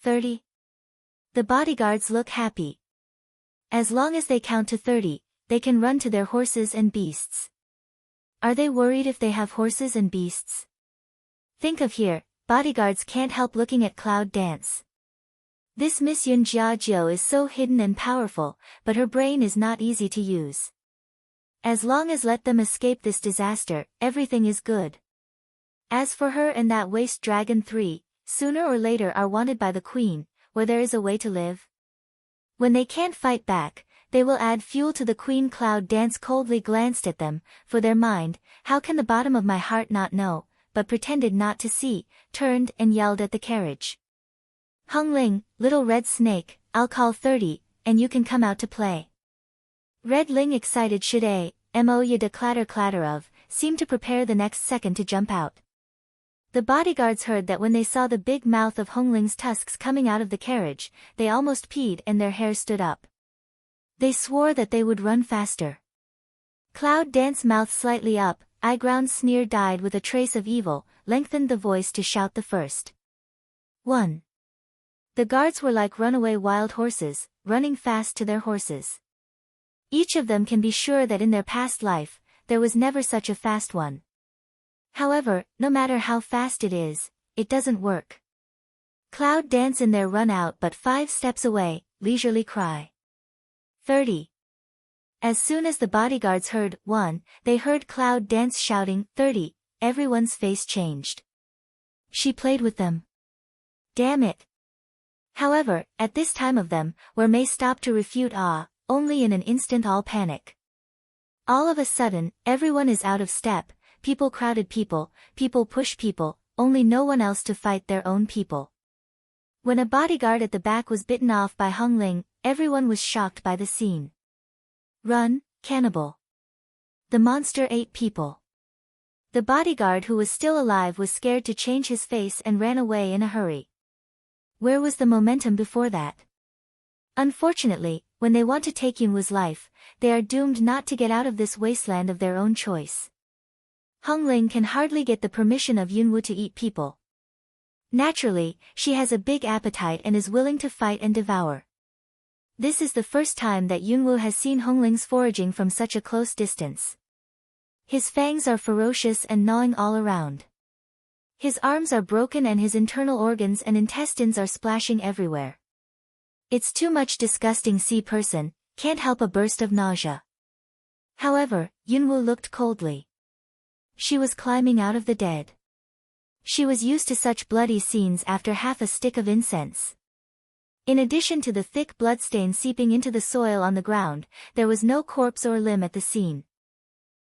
30. The bodyguards look happy. As long as they count to 30, they can run to their horses and beasts. Are they worried if they have horses and beasts? Think of here, bodyguards can't help looking at Cloud dance. This Miss Yun Jiajiu is so hidden and powerful, but her brain is not easy to use. As long as let them escape this disaster, everything is good. As for her and that waste dragon 3, sooner or later are wanted by the queen, where there is a way to live. When they can't fight back, they will add fuel to the queen. Cloud dance coldly glanced at them, for their mind, how can the bottom of my heart not know, but pretended not to see, turned and yelled at the carriage. Hung Ling, little red snake, I'll call 30, and you can come out to play. Red Ling excited should a, mo ya de clatter of, seemed to prepare the next second to jump out. The bodyguards heard that when they saw the big mouth of Hung Ling's tusks coming out of the carriage, they almost peed and their hair stood up. They swore that they would run faster. Cloud dance mouth slightly up, eye ground sneer dyed with a trace of evil, lengthened the voice to shout the first. 1. The guards were like runaway wild horses, running fast to their horses. Each of them can be sure that in their past life, there was never such a fast one. However, no matter how fast it is, it doesn't work. Cloud dance in their run out but 5 steps away, leisurely cry. 30. As soon as the bodyguards heard 1, they heard Cloud dance shouting 30, everyone's face changed. She played with them. Damn it. However, at this time of them, where May stopped to refute only in an instant all panic. All of a sudden, everyone is out of step, people crowded people, people push people, only no one else to fight their own people. When a bodyguard at the back was bitten off by Hung Ling, everyone was shocked by the scene. Run, cannibal. The monster ate people. The bodyguard who was still alive was scared to change his face and ran away in a hurry. Where was the momentum before that? Unfortunately, when they want to take Yunwu's life, they are doomed not to get out of this wasteland of their own choice. Hung Ling can hardly get the permission of Yunwu to eat people. Naturally, she has a big appetite and is willing to fight and devour. This is the first time that Yunwu has seen Hung Ling's foraging from such a close distance. His fangs are ferocious and gnawing all around. His arms are broken and his internal organs and intestines are splashing everywhere. It's too much disgusting. See person, can't help a burst of nausea. However, Yunwu looked coldly. She was climbing out of the dead. She was used to such bloody scenes after half a stick of incense. In addition to the thick bloodstain seeping into the soil on the ground, there was no corpse or limb at the scene.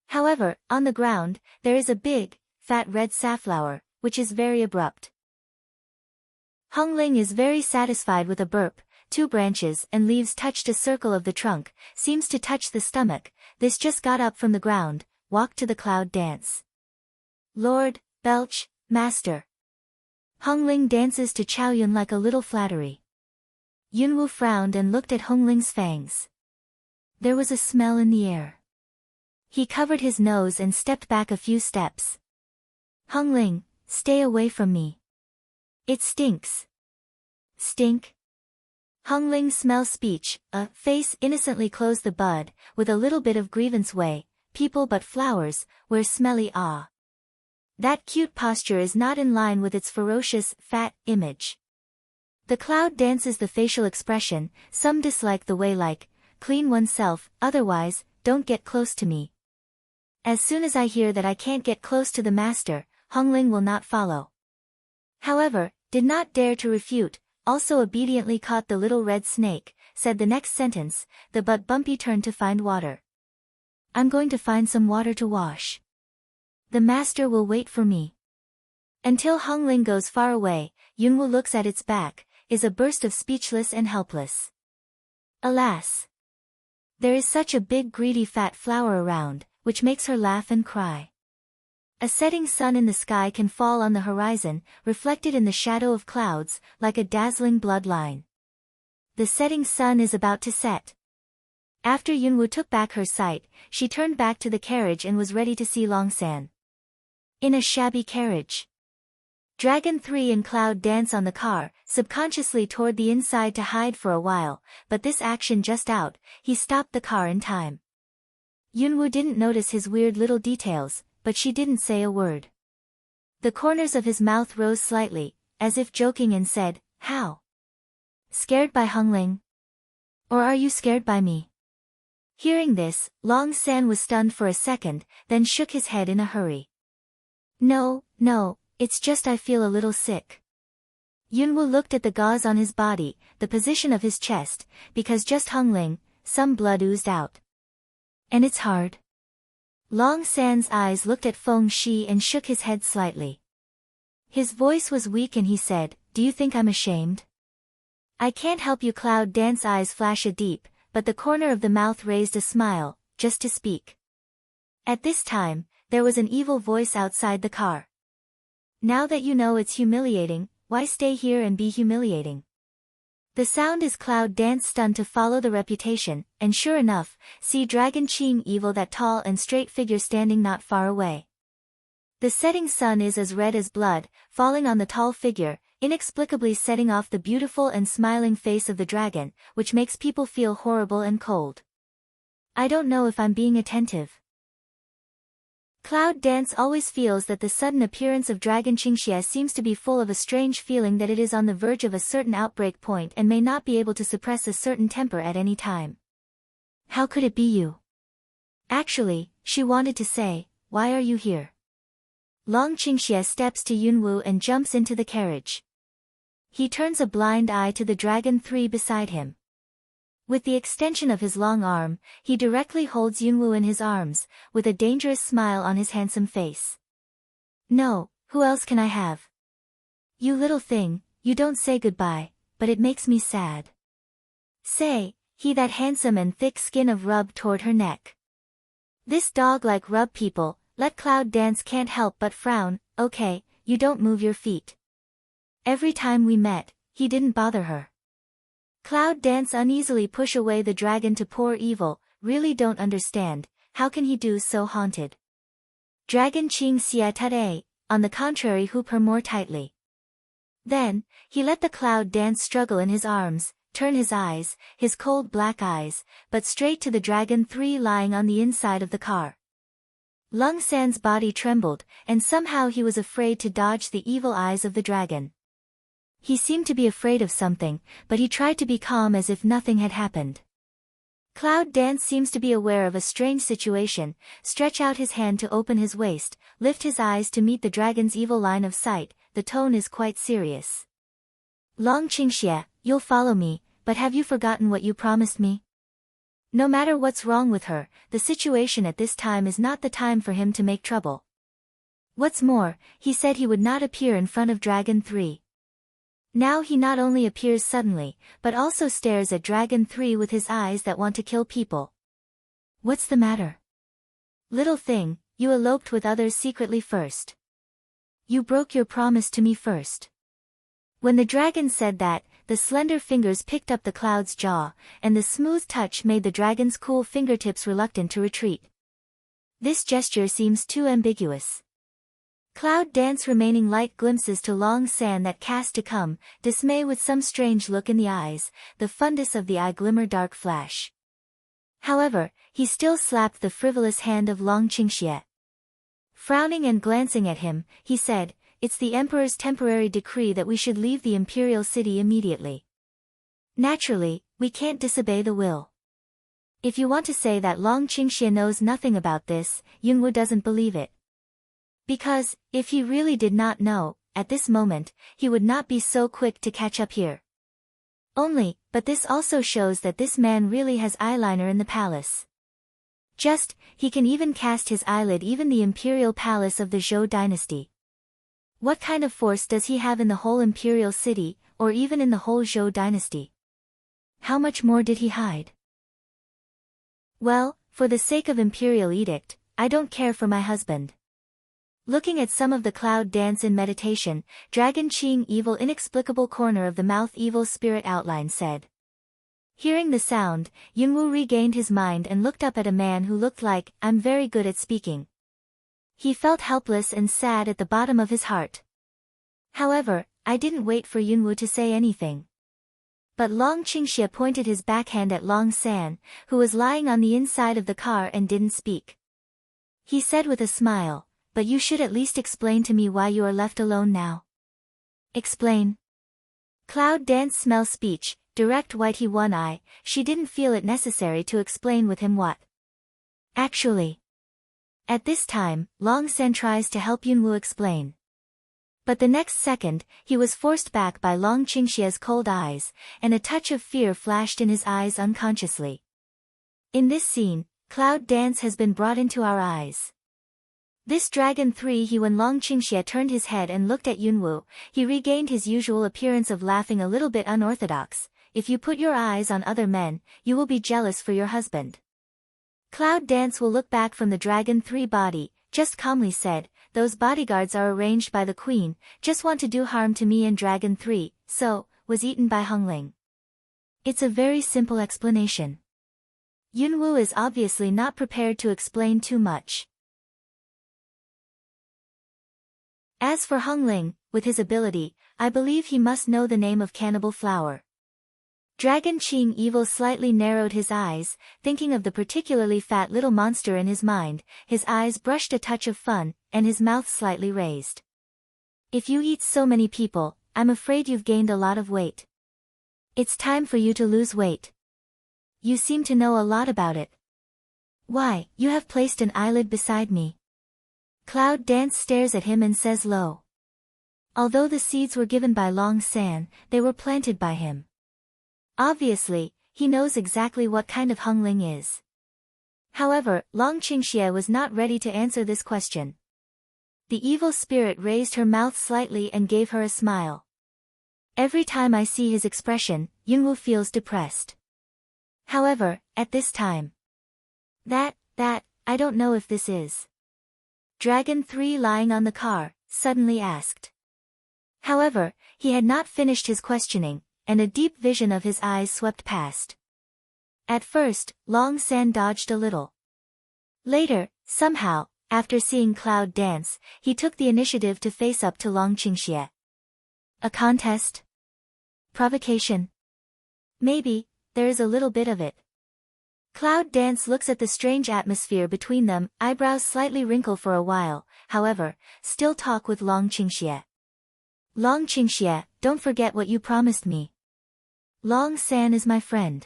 However, on the ground, there is a big, fat red safflower, which is very abrupt. Hung Ling is very satisfied with a burp, 2 branches and leaves touched a circle of the trunk, seems to touch the stomach, this just got up from the ground, walked to the Cloud dance. Lord, belch, master. Hung Ling dances to Chow Yun like a little flattery. Yunwu frowned and looked at Hung Ling's fangs. There was a smell in the air. He covered his nose and stepped back a few steps. Hung Ling, stay away from me. It stinks. Stink? Hung Ling smell speech, face innocently closed the bud, with a little bit of grievance way, people but flowers, where smelly That cute posture is not in line with its ferocious, fat, image. The Cloud dances the facial expression, some dislike the way like, clean oneself, otherwise, don't get close to me. As soon as I hear that I can't get close to the master, Hung Ling will not follow. However, did not dare to refute, also obediently caught the little red snake, said the next sentence, the but bumpy turned to find water. I'm going to find some water to wash. The master will wait for me. Until Hung Ling goes far away, Yunwu looks at its back, is a burst of speechless and helpless. Alas! There is such a big greedy fat flower around, which makes her laugh and cry. A setting sun in the sky can fall on the horizon, reflected in the shadow of clouds, like a dazzling bloodline. The setting sun is about to set. After Yunwu took back her sight, she turned back to the carriage and was ready to see Longsan. In a shabby carriage. Dragon 3 and Cloud dance on the car, subconsciously toward the inside to hide for a while, but this action just out, he stopped the car in time. Yunwoo didn't notice his weird little details, but she didn't say a word. The corners of his mouth rose slightly, as if joking, and said, "How? Scared by Hongling? Or are you scared by me?" Hearing this, Long San was stunned for a second, then shook his head in a hurry. No, it's just I feel a little sick." Yunwoo looked at the gauze on his body, the position of his chest, because just Hongling, some blood oozed out. "And it's hard?" Long San's eyes looked at Feng Shi and shook his head slightly. His voice was weak and he said, "Do you think I'm ashamed?" "I can't help you." Cloud Dance eyes flash a deep, but the corner of the mouth raised a smile, just to speak. At this time, there was an evil voice outside the car. "Now that you know it's humiliating, why stay here and be humiliating?" The sound is Cloud Dance stunned to follow the reputation, and sure enough, see Dragon Qing Evil, that tall and straight figure standing not far away. The setting sun is as red as blood, falling on the tall figure, inexplicably setting off the beautiful and smiling face of the dragon, which makes people feel horrible and cold. "I don't know if I'm being attentive." Cloud Dance always feels that the sudden appearance of Dragon Qingxia seems to be full of a strange feeling that it is on the verge of a certain outbreak point and may not be able to suppress a certain temper at any time. "How could it be you?" Actually, she wanted to say, "Why are you here?" Long Qingxia steps to Yunwoo and jumps into the carriage. He turns a blind eye to the Dragon 3 beside him. With the extension of his long arm, he directly holds Yunwoo in his arms, with a dangerous smile on his handsome face. "No, who else can I have?" "You little thing, you don't say goodbye, but it makes me sad." "Say," he that handsome and thick skin of rub toward her neck. This dog-like rub people, let Cloud Dance can't help but frown. "Okay, you don't move your feet." Every time we met, he didn't bother her. Cloud Dance uneasily push away the dragon to poor evil, really don't understand, how can he do so haunted? Dragon Qing Xia Tade, on the contrary, hoop her more tightly. Then, he let the Cloud Dance struggle in his arms, turn his eyes, his cold black eyes, but straight to the Dragon 3 lying on the inside of the car. Lung San's body trembled, and somehow he was afraid to dodge the evil eyes of the dragon. He seemed to be afraid of something, but he tried to be calm as if nothing had happened. Cloud Dance seems to be aware of a strange situation, stretch out his hand to open his waist, lift his eyes to meet the dragon's evil line of sight, the tone is quite serious. "Long Qingxia, you'll follow me, but have you forgotten what you promised me?" No matter what's wrong with her, the situation at this time is not the time for him to make trouble. What's more, he said he would not appear in front of Dragon 3. Now he not only appears suddenly, but also stares at Dragon 3 with his eyes that want to kill people. "What's the matter?" "Little thing, you eloped with others secretly first. You broke your promise to me first." When the dragon said that, the slender fingers picked up the cloud's jaw, and the smooth touch made the dragon's cool fingertips reluctant to retreat. This gesture seems too ambiguous. Cloud Dance remaining light glimpses to Long San that cast to come, dismay with some strange look in the eyes, the fundus of the eye glimmer dark flash. However, he still slapped the frivolous hand of Long Qingxie. Frowning and glancing at him, he said, "It's the Emperor's temporary decree that we should leave the Imperial City immediately. Naturally, we can't disobey the will." If you want to say that Long Qingxie knows nothing about this, Yunwoo doesn't believe it. Because, if he really did not know, at this moment, he would not be so quick to catch up here. But this also shows that this man really has eyeliner in the palace. He can even cast his eyelid even the imperial palace of the Zhou dynasty. What kind of force does he have in the whole imperial city, or even in the whole Zhou dynasty? How much more did he hide? Well, for the sake of imperial edict, I don't care for my husband. Looking at some of the Cloud Dance in meditation, Dragon Qing Evil inexplicable corner of the mouth evil spirit outline said. Hearing the sound, Yunwoo regained his mind and looked up at a man who looked like, "I'm very good at speaking." He felt helpless and sad at the bottom of his heart. However, I didn't wait for Yunwu to say anything. But Long Qingxie pointed his backhand at Long San, who was lying on the inside of the car and didn't speak. He said with a smile, "But you should at least explain to me why you are left alone now." Explain? Cloud Dance smell speech, direct whitey one eye, she didn't feel it necessary to explain with him what. Actually. At this time, Long San tries to help Yunwu explain. But the next second, he was forced back by Long Qingxie's cold eyes, and a touch of fear flashed in his eyes unconsciously. In this scene, Cloud Dance has been brought into our eyes. This Dragon 3 when Long Qingxie turned his head and looked at Yunwu, he regained his usual appearance of laughing a little bit unorthodox. If you put your eyes on other men, you will be jealous for your husband. Cloud Dance will look back from the Dragon 3 body, just calmly said, "Those bodyguards are arranged by the queen, just want to do harm to me and Dragon 3, so, was eaten by Hongling." It's a very simple explanation. Yunwu is obviously not prepared to explain too much. As for Hongling, with his ability, I believe he must know the name of cannibal flower. Dragon Qing Evil slightly narrowed his eyes, thinking of the particularly fat little monster in his mind, his eyes brushed a touch of fun, and his mouth slightly raised. "If you eat so many people, I'm afraid you've gained a lot of weight. It's time for you to lose weight. You seem to know a lot about it. Why, you have placed an eyelid beside me." Cloud Dance stares at him and says low. Although the seeds were given by Long San, they were planted by him. Obviously, he knows exactly what kind of Hongling is. However, Long Qingxie was not ready to answer this question. The evil spirit raised her mouth slightly and gave her a smile. Every time I see his expression, Yunwu feels depressed. However, at this time. I don't know if this is. Dragon 3 lying on the car, suddenly asked. However, he had not finished his questioning, and a deep vision of his eyes swept past. At first, Long San dodged a little. Later, somehow, after seeing Cloud Dance, he took the initiative to face up to Long Qingxie. A contest? Provocation? Maybe, there is a little bit of it. Cloud Dance looks at the strange atmosphere between them, eyebrows slightly wrinkle for a while, however, still talk with Long Qingxie. "Long Qingxie, don't forget what you promised me. Long San is my friend.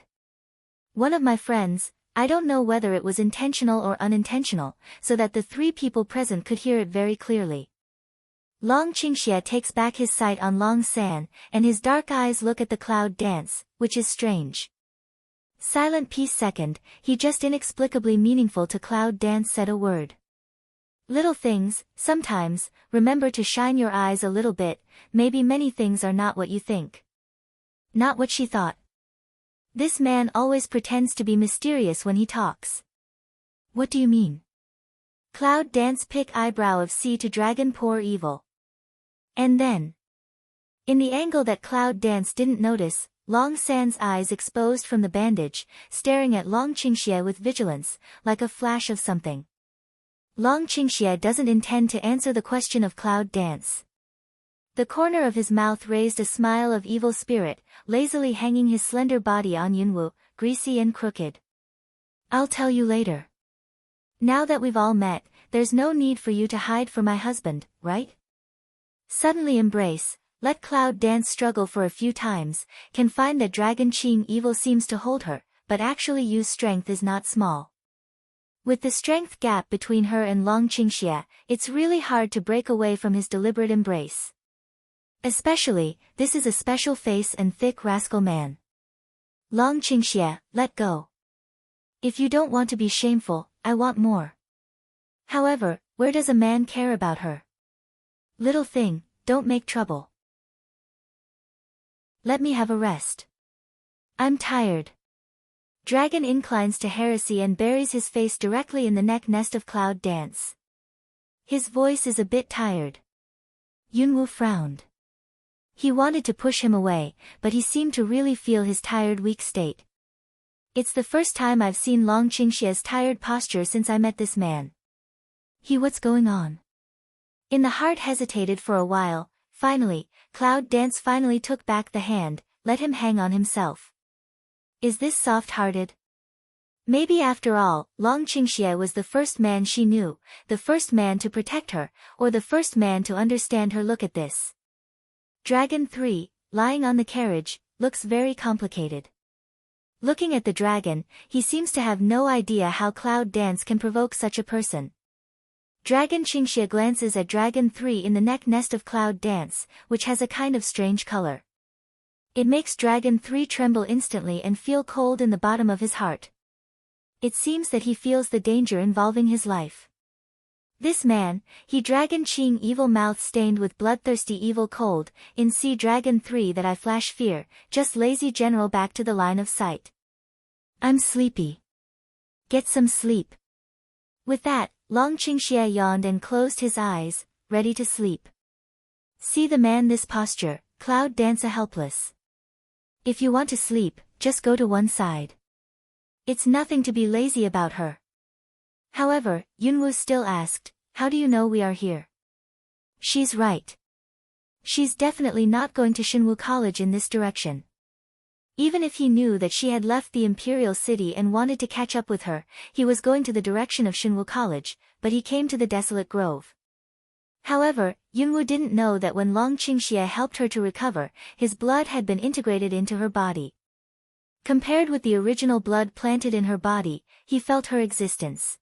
One of my friends, I don't know whether it was intentional or unintentional, so that the three people present could hear it very clearly." Long Qingxie takes back his sight on Long San, and his dark eyes look at the Cloud Dance, which is strange. Silent peace second, he just inexplicably meaningful to Cloud Dance said a word. "Little things, sometimes, remember to shine your eyes a little bit, maybe many things are not what you think." Not what she thought. This man always pretends to be mysterious when he talks. What do you mean? Cloud Dance pick eyebrow of C to Dragon poor evil. And then. In the angle that Cloud Dance didn't notice, Long San's eyes exposed from the bandage, staring at Long Qingxie with vigilance, like a flash of something. Long Qingxie doesn't intend to answer the question of Cloud Dance. The corner of his mouth raised a smile of evil spirit, lazily hanging his slender body on Yunwu, greasy and crooked. "I'll tell you later. Now that we've all met, there's no need for you to hide from my husband, right?" Suddenly embrace, let Cloud Dance struggle for a few times, can find that Dragon Qing evil seems to hold her, but actually use strength is not small. With the strength gap between her and Long Qingxie, it's really hard to break away from his deliberate embrace. Especially, this is a special face and thick rascal man. Long Qingxie, let go. If you don't want to be shameful, I want more. However, where does a man care about her? Little thing, don't make trouble. Let me have a rest. I'm tired. Dragon inclines to heresy and buries his face directly in the neck nest of Cloud Dance. His voice is a bit tired. Yunwu frowned. He wanted to push him away, but he seemed to really feel his tired weak state. It's the first time I've seen Long Qingxie's tired posture since I met this man. What's going on? In the heart hesitated for a while, finally, Cloud Dance finally took back the hand, let him hang on himself. Is this soft-hearted? Maybe after all, Long Qingxie was the first man she knew, the first man to protect her, or the first man to understand her. Look at this. Dragon 3, lying on the carriage, looks very complicated. Looking at the dragon, he seems to have no idea how Cloud Dance can provoke such a person. Dragon Qingxie glances at Dragon 3 in the neck nest of Cloud Dance, which has a kind of strange color. It makes Dragon 3 tremble instantly and feel cold in the bottom of his heart. It seems that he feels the danger involving his life. This man, he Dragon Qing evil mouth stained with bloodthirsty evil cold, in see Dragon 3 that I flash fear, just lazy general back to the line of sight. I'm sleepy. Get some sleep. With that, Long Qingxie yawned and closed his eyes, ready to sleep. See the man this posture, Cloud Dance a helpless. If you want to sleep, just go to one side. It's nothing to be lazy about her. However, Yunwu still asked, how do you know we are here? She's right. She's definitely not going to Shinwu College in this direction. Even if he knew that she had left the Imperial City and wanted to catch up with her, he was going to the direction of Shinwu College, but he came to the desolate grove. However, Yunwu didn't know that when Long Qingxie helped her to recover, his blood had been integrated into her body. Compared with the original blood planted in her body, he felt her existence.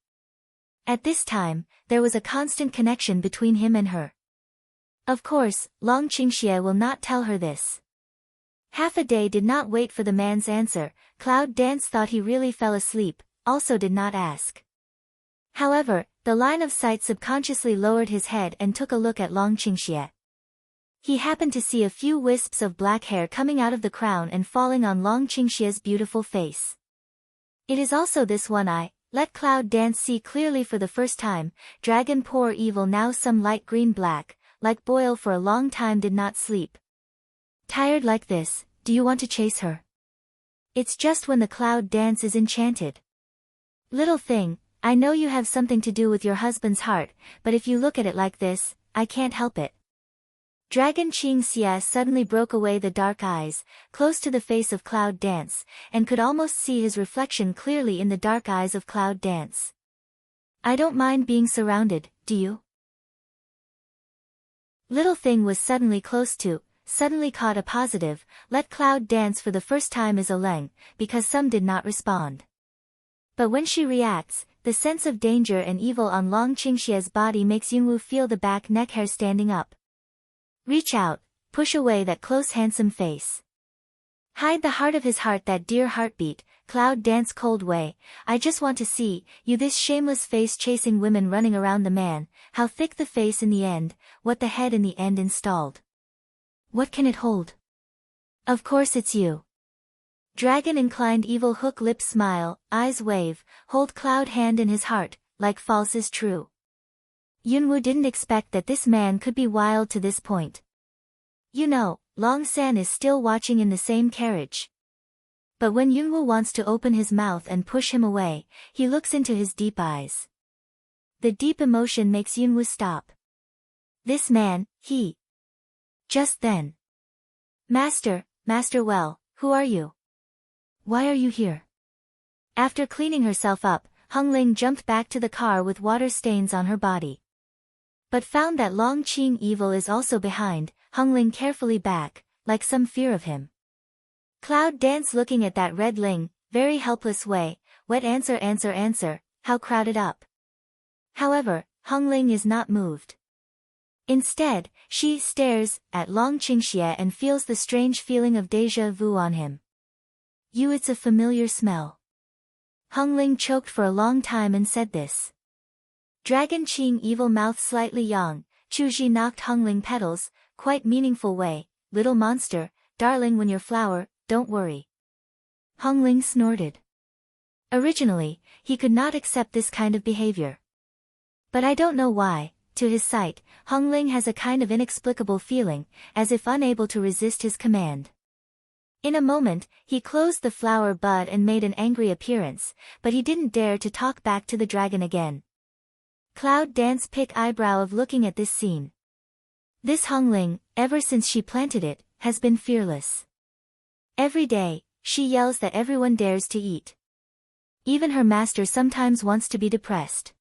At this time, there was a constant connection between him and her. Of course, Long Qingxie will not tell her this. Half a day did not wait for the man's answer. Cloud Dance thought he really fell asleep, also did not ask. However, the line of sight subconsciously lowered his head and took a look at Long Qingxie. He happened to see a few wisps of black hair coming out of the crown and falling on Long Qingxie's beautiful face. It is also this one eye, let Cloud Dance see clearly for the first time. Dragon poor evil now some light green black, like boil for a long time did not sleep. Tired like this, do you want to chase her? It's just when the Cloud Dance is enchanted. Little thing, I know you have something to do with your husband's heart, but if you look at it like this, I can't help it. Dragon Qingxie suddenly broke away the dark eyes, close to the face of Cloud Dance, and could almost see his reflection clearly in the dark eyes of Cloud Dance. I don't mind being surrounded, do you? Little thing was suddenly caught a positive, let Cloud Dance for the first time is a Leng, because some did not respond. But when she reacts, the sense of danger and evil on Long Qingxie's body makes Yunwu feel the back neck hair standing up. Reach out, push away that close handsome face. Hide the heart of his heart, that dear heartbeat. Cloud Dance cold way, I just want to see, you this shameless face chasing women running around the man, how thick the face in the end, what the head in the end installed. What can it hold? Of course it's you. Dragon inclined evil hook lips smile, eyes wave, hold Cloud hand in his heart, like false is true. Yunwu didn't expect that this man could be wild to this point. You know, Long San is still watching in the same carriage. But when Yunwu wants to open his mouth and push him away, he looks into his deep eyes. The deep emotion makes Yunwu stop. This man, he. Just then. Master, well, who are you? Why are you here? After cleaning herself up, Hongling jumped back to the car with water stains on her body. But found that Long Qing evil is also behind, Hongling carefully back, like some fear of him. Cloud Dance looking at that red Ling, very helpless way, wet answer, how crowded up. However, Hongling is not moved. Instead, she stares at Long Qingxie and feels the strange feeling of déjà vu on him. It's a familiar smell. Hongling choked for a long time and said this. Dragon Qing evil mouth slightly yang, Chuji knocked Hongling petals, quite meaningful way, little monster, darling when you're flower, don't worry. Hongling snorted. Originally, he could not accept this kind of behavior. But I don't know why, to his sight, Hongling has a kind of inexplicable feeling, as if unable to resist his command. In a moment, he closed the flower bud and made an angry appearance, but he didn't dare to talk back to the dragon again. Cloud Dance pick eyebrow of looking at this scene. This Hongling, ever since she planted it, has been fearless. Every day, she yells that everyone dares to eat. Even her master sometimes wants to be depressed.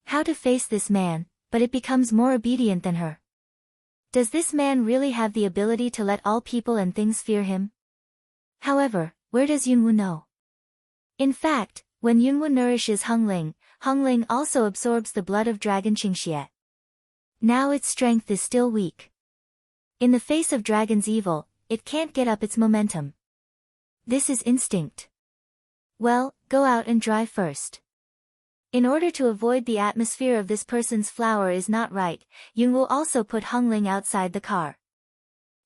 How to face this man, but it becomes more obedient than her. Does this man really have the ability to let all people and things fear him? However, where does Yunwu know? In fact, when Yunwu nourishes Hongling, Hongling also absorbs the blood of dragon Qingxie. Now its strength is still weak. In the face of dragon's evil, it can't get up its momentum. This is instinct. Well, go out and dry first. In order to avoid the atmosphere of this person's flower is not right, Yunwu also put Hongling outside the car.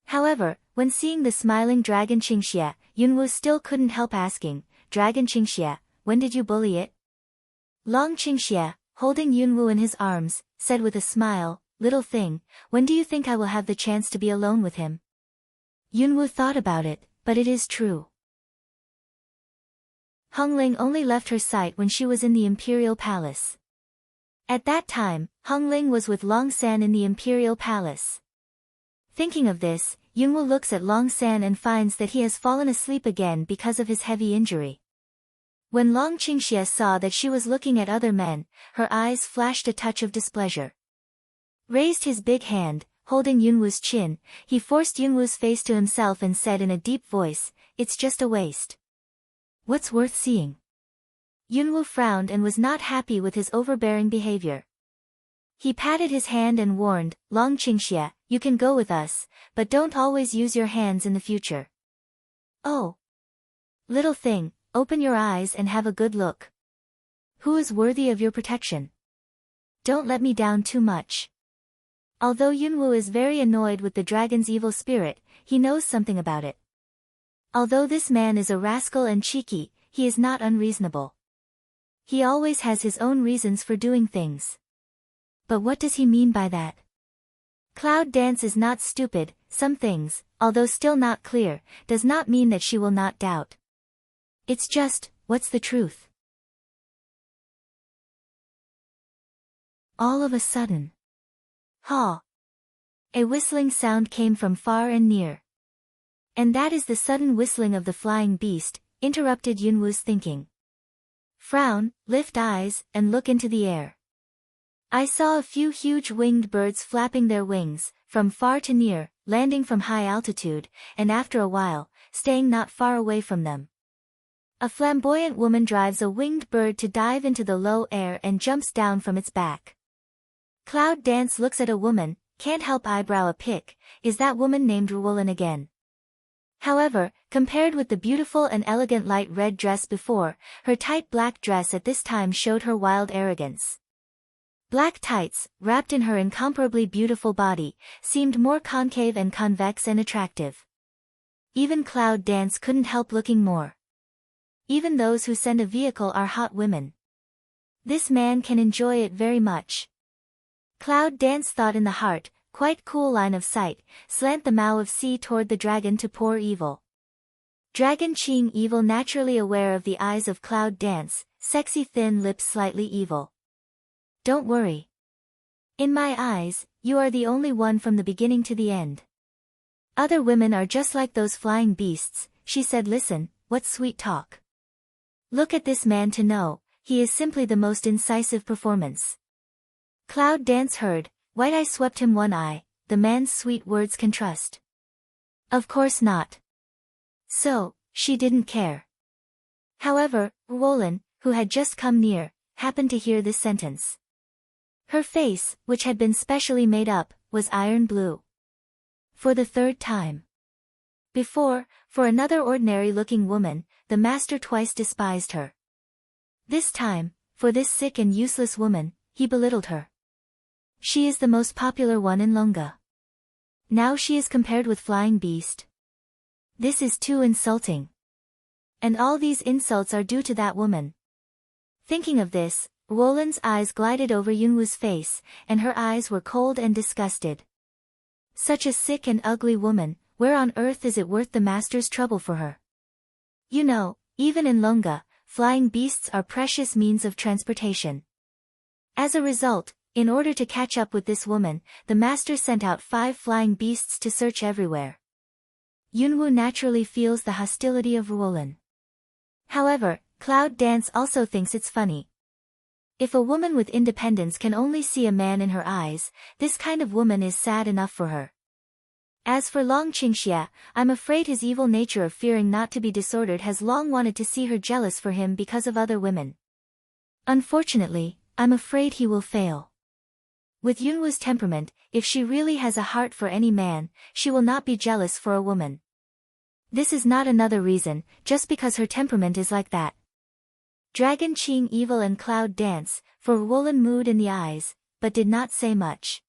However, when seeing the smiling dragon Qingxie, Yunwu still couldn't help asking, Dragon Qingxie, when did you bully it? Long Qingxie, holding Yunwu in his arms, said with a smile, little thing, when do you think I will have the chance to be alone with him? Yunwu thought about it, but it is true. Hongling only left her sight when she was in the imperial palace. At that time, Hongling was with Long San in the imperial palace. Thinking of this, Yunwu looks at Long San and finds that he has fallen asleep again because of his heavy injury. When Long Qingxie saw that she was looking at other men, her eyes flashed a touch of displeasure. Raised his big hand, holding Yunwu's chin, he forced Yunwu's face to himself and said in a deep voice, it's just a waste. What's worth seeing? Yunwu frowned and was not happy with his overbearing behavior. He patted his hand and warned, Long Qingxie, you can go with us, but don't always use your hands in the future. Oh! Little thing, open your eyes and have a good look. Who is worthy of your protection? Don't let me down too much. Although Yunwu is very annoyed with the dragon's evil spirit, he knows something about it. Although this man is a rascal and cheeky, he is not unreasonable. He always has his own reasons for doing things. But what does he mean by that? Cloud Dance is not stupid, some things, although still not clear, does not mean that she will not doubt. It's just, what's the truth? All of a sudden. Ha! A whistling sound came from far and near. And that is the sudden whistling of the flying beast, interrupted Yunwu's thinking. Frown, lift eyes, and look into the air. I saw a few huge winged birds flapping their wings, from far to near, landing from high altitude, and after a while, staying not far away from them. A flamboyant woman drives a winged bird to dive into the low air and jumps down from its back. Cloud Dance looks at a woman, can't help eyebrow a pick, is that woman named Ruthless again? However, compared with the beautiful and elegant light red dress before, her tight black dress at this time showed her wild arrogance. Black tights, wrapped in her incomparably beautiful body, seemed more concave and convex and attractive. Even Cloud Dance couldn't help looking more. Even those who send a vehicle are hot women. This man can enjoy it very much. Cloud Dance thought in the heart, quite cool line of sight, slant the mouth of sea toward the dragon to pour evil. Dragon Qing evil naturally aware of the eyes of Cloud Dance, sexy thin lips slightly evil. Don't worry. In my eyes, you are the only one from the beginning to the end. Other women are just like those flying beasts, she said. Listen, what sweet talk. Look at this man to know, he is simply the most incisive performance. Cloud Dance heard, White Eye swept him one eye, the man's sweet words can trust. Of course not. So, she didn't care. However, Roland, who had just come near, happened to hear this sentence. Her face, which had been specially made up, was iron blue. For the third time. Before, for another ordinary-looking woman, the master twice despised her. This time, for this sick and useless woman, he belittled her. She is the most popular one in Lunga. Now she is compared with Flying Beast. This is too insulting. And all these insults are due to that woman. Thinking of this, Roland's eyes glided over Yunwu's face, and her eyes were cold and disgusted. Such a sick and ugly woman, where on earth is it worth the master's trouble for her? You know, even in Lunga, flying beasts are precious means of transportation. As a result, In order to catch up with this woman, the master sent out 5 flying beasts to search everywhere. Yunwoo naturally feels the hostility of Ruolin. However, Cloud Dance also thinks it's funny. If a woman with independence can only see a man in her eyes, this kind of woman is sad enough for her. As for Long Qingxia, I'm afraid his evil nature of fearing not to be disordered has long wanted to see her jealous for him because of other women. Unfortunately, I'm afraid he will fail. With Yunwoo's temperament, if she really has a heart for any man, she will not be jealous for a woman. This is not another reason, just because her temperament is like that. Dragon Qing Evil and Cloud Dance, for Ruolin mood in the eyes, but did not say much.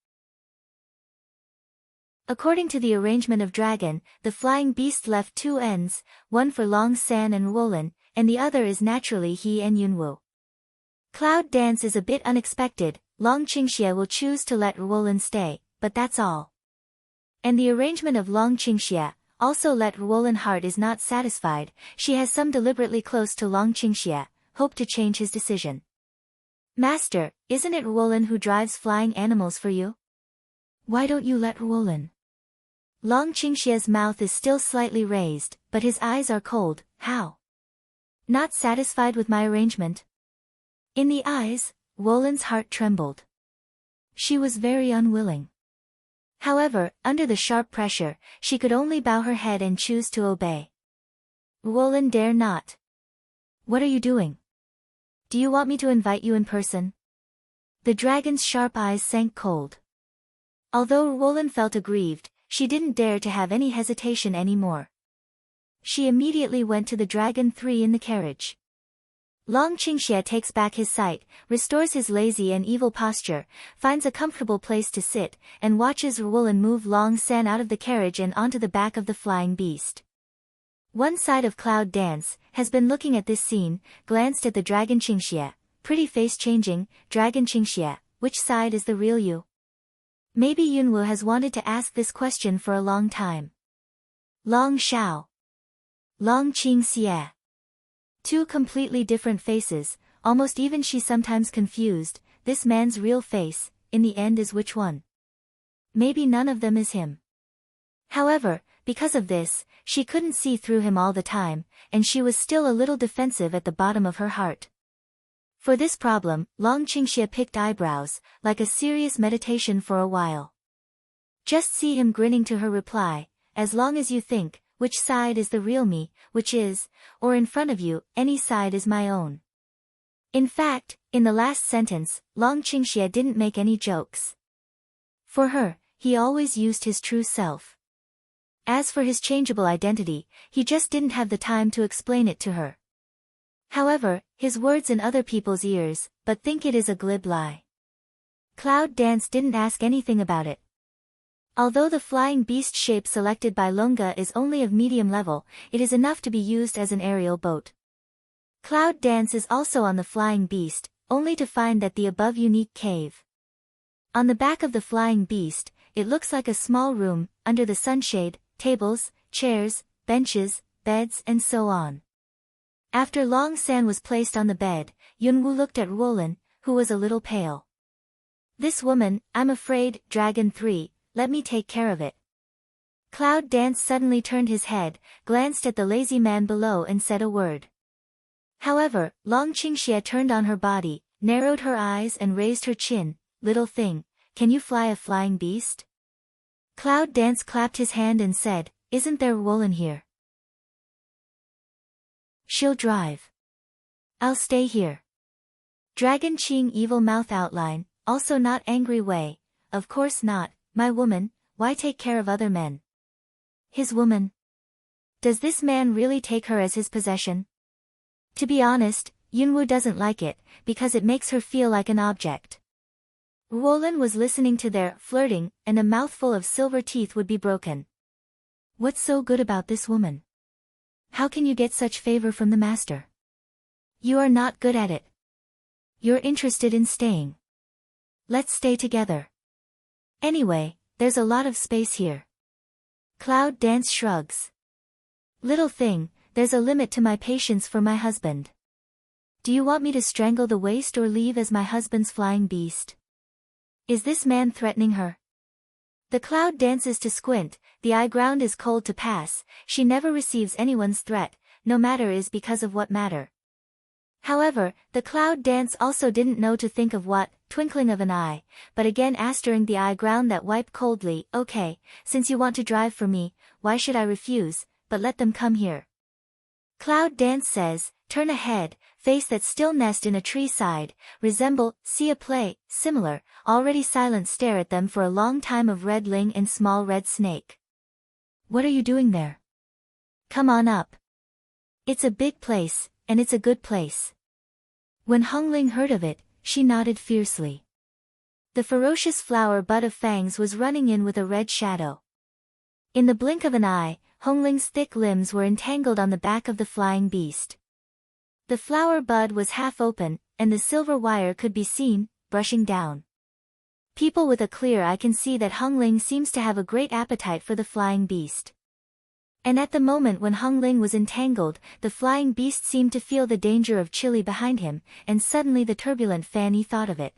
According to the arrangement of Dragon, the flying beast left 2 ends, one for Long San and Ruolin, and the other is naturally he and Yunwoo. Cloud Dance is a bit unexpected. Long Qingxia will choose to let Ruolin stay, but that's all. And the arrangement of Long Qingxia also let Ruolin heart is not satisfied. She has some deliberately close to Long Qingxia, hope to change his decision. Master, isn't it Ruolin who drives flying animals for you? Why don't you let Ruolin? Long Qingxia's mouth is still slightly raised, but his eyes are cold. How? Not satisfied with my arrangement? In the eyes, Ruolin's heart trembled. She was very unwilling. However, under the sharp pressure, she could only bow her head and choose to obey. Ruolin dare not. What are you doing? Do you want me to invite you in person? The dragon's sharp eyes sank cold. Although Ruolin felt aggrieved, she didn't dare to have any hesitation anymore. She immediately went to the Dragon 3 in the carriage. Long Qingxia takes back his sight, restores his lazy and evil posture, finds a comfortable place to sit, and watches Ruolin move Long San out of the carriage and onto the back of the flying beast. One side of Cloud Dance has been looking at this scene, glanced at the Dragon Qingxia, pretty face changing. Dragon Qingxia, which side is the real you? Maybe Yunwoo has wanted to ask this question for a long time. Long Xiao. Long Qingxia. 2 completely different faces, almost even she sometimes confused, this man's real face, in the end is which one? Maybe none of them is him. However, because of this, she couldn't see through him all the time, and she was still a little defensive at the bottom of her heart. For this problem, Long Qingxia picked eyebrows, like a serious meditation for a while. Just see him grinning to her reply, as long as you think, which side is the real me, which is, or in front of you, any side is my own. In fact, in the last sentence, Long Qingxia didn't make any jokes. For her, he always used his true self. As for his changeable identity, he just didn't have the time to explain it to her. However, his words in other people's ears, but think it is a glib lie. Cloud Dance didn't ask anything about it. Although the flying beast shape selected by Longa is only of medium level, it is enough to be used as an aerial boat. Cloud Dance is also on the flying beast, only to find that the above unique cave. On the back of the flying beast, it looks like a small room, under the sunshade, tables, chairs, benches, beds and so on. After Long San was placed on the bed, Yunwoo looked at Ruolin, who was a little pale. This woman, I'm afraid, Dragon 3, let me take care of it. Cloud Dance suddenly turned his head, glanced at the lazy man below and said a word. However, Long Qingxia turned on her body, narrowed her eyes and raised her chin. Little thing, can you fly a flying beast? Cloud Dance clapped his hand and said, isn't there Ruolin here? She'll drive. I'll stay here. Dragon Qing evil mouth outline, also not angry way, of course not, my woman, why take care of other men? His woman? Does this man really take her as his possession? To be honest, Yunwoo doesn't like it, because it makes her feel like an object. Ruolin was listening to their flirting, and a mouthful of silver teeth would be broken. What's so good about this woman? How can you get such favor from the master? You are not good at it. You're interested in staying. Let's stay together. Anyway, there's a lot of space here. Cloud Dance shrugs. Little thing, there's a limit to my patience for my husband. Do you want me to strangle the waist or leave as my husband's flying beast? Is this man threatening her? The cloud dances to squint, the eye ground is cold to pass, she never receives anyone's threat, no matter is because of what matter. However, the cloud dance also didn't know to think of what, twinkling of an eye, but again asked during the eye ground that wiped coldly, okay, since you want to drive for me, why should I refuse, but let them come here. Cloud dance says, turn ahead, face that still nest in a tree side, resemble, see a play, similar, already silent stare at them for a long time of red ling and small red snake. What are you doing there? Come on up. It's a big place, and it's a good place. When Hong Ling heard of it, she nodded fiercely. The ferocious flower bud of fangs was running in with a red shadow. In the blink of an eye, Hong Ling's thick limbs were entangled on the back of the flying beast. The flower bud was half open, and the silver wire could be seen, brushing down. People with a clear eye can see that Hong Ling seems to have a great appetite for the flying beast. And at the moment when Hong Ling was entangled, the flying beast seemed to feel the danger of chili behind him, and suddenly the turbulent Fanny thought of it.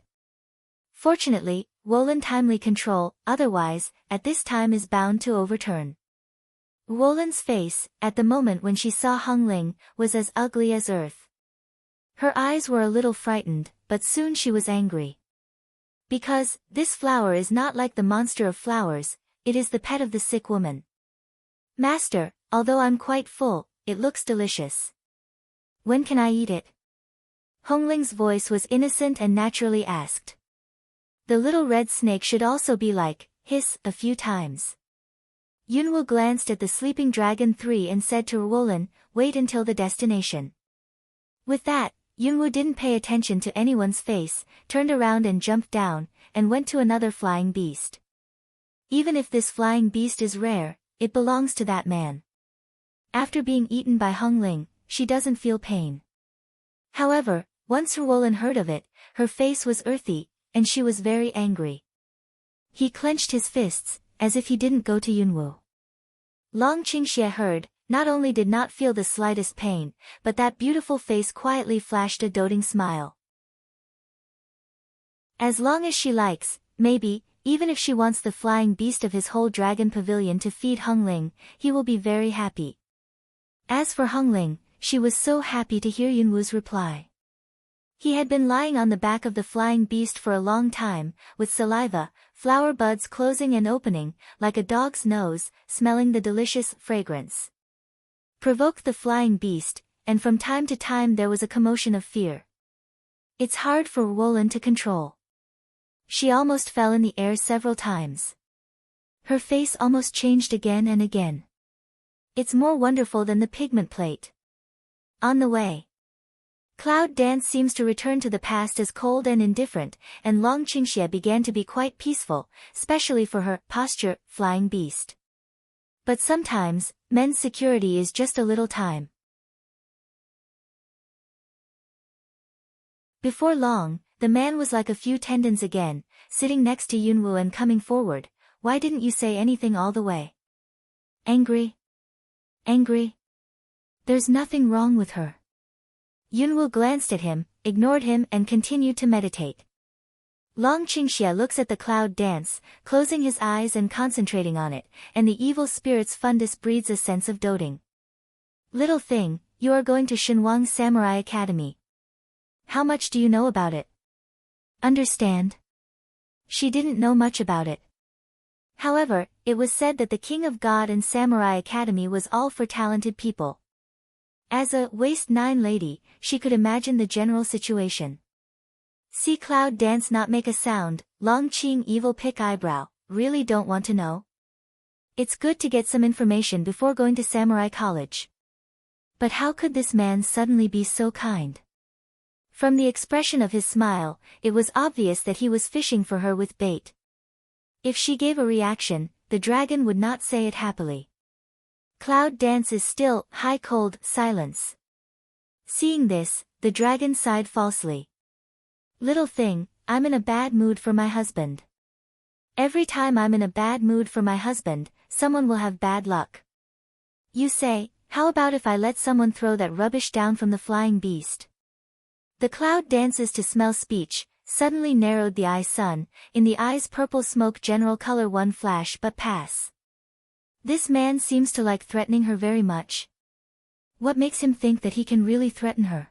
Fortunately, Wolin timely control, otherwise, at this time is bound to overturn. Wolin's face, at the moment when she saw Hong Ling, was as ugly as earth. Her eyes were a little frightened, but soon she was angry. Because, this flower is not like the monster of flowers, it is the pet of the sick woman. Master, although I'm quite full, it looks delicious. When can I eat it? Hong Ling's voice was innocent and naturally asked. The little red snake should also be like, hiss, a few times. Yunwu glanced at the sleeping dragon 3 and said to Wolin, wait until the destination. With that, Yunwu didn't pay attention to anyone's face, turned around and jumped down, and went to another flying beast. Even if this flying beast is rare, it belongs to that man. After being eaten by Hong Ling, she doesn't feel pain. However, once Wolin heard of it, her face was earthy, and she was very angry. He clenched his fists, as if he didn't go to Yunwu. Long Qingxie heard, not only did not feel the slightest pain, but that beautiful face quietly flashed a doting smile. As long as she likes, maybe, even if she wants the flying beast of his whole dragon pavilion to feed Hong Ling, he will be very happy. As for Hong Ling, she was so happy to hear Yunwu's reply. He had been lying on the back of the flying beast for a long time, with saliva, flower buds closing and opening, like a dog's nose, smelling the delicious fragrance. Provoked the flying beast, and from time to time there was a commotion of fear. It's hard for Wolin to control. She almost fell in the air several times. Her face almost changed again and again. It's more wonderful than the pigment plate. On the way. Cloud dance seems to return to the past as cold and indifferent, and Long Qingxie began to be quite peaceful, especially for her posture, flying beast. But sometimes, men's security is just a little time. Before long, the man was like a few tendons again, sitting next to Yunwu and coming forward. Why didn't you say anything all the way? Angry? Angry? There's nothing wrong with her. Yunwu glanced at him, ignored him and continued to meditate. Long Qingxie looks at the cloud dance, closing his eyes and concentrating on it, and the evil spirit's fundus breeds a sense of doting. Little thing, you are going to Shenwang Samurai Academy. How much do you know about it? Understand? She didn't know much about it. However, it was said that the King of God and Samurai Academy was all for talented people. As a waist 9 lady, she could imagine the general situation. See cloud dance not make a sound, Long Qing evil pick eyebrow, really don't want to know? It's good to get some information before going to Samurai College. But how could this man suddenly be so kind? From the expression of his smile, it was obvious that he was fishing for her with bait. If she gave a reaction, the dragon would not say it happily. Cloud dance is still, high cold, silence. Seeing this, the dragon sighed falsely. Little thing, I'm in a bad mood for my husband. Every time I'm in a bad mood for my husband, someone will have bad luck. You say, how about if I let someone throw that rubbish down from the flying beast? The cloud dances to smell speech, suddenly narrowed the eye sun, in the eyes purple smoke general color one flash but pass. This man seems to like threatening her very much. What makes him think that he can really threaten her?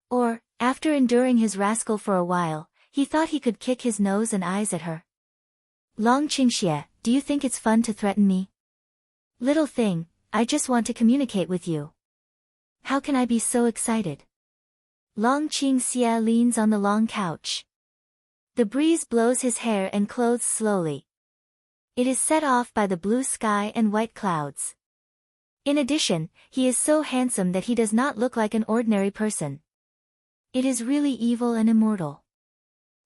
Or, after enduring his rascal for a while, he thought he could kick his nose and eyes at her. Long Qingxie, do you think it's fun to threaten me? Little thing, I just want to communicate with you. How can I be so excited? Long Qingxie leans on the long couch. The breeze blows his hair and clothes slowly. It is set off by the blue sky and white clouds. In addition, he is so handsome that he does not look like an ordinary person. It is really evil and immortal.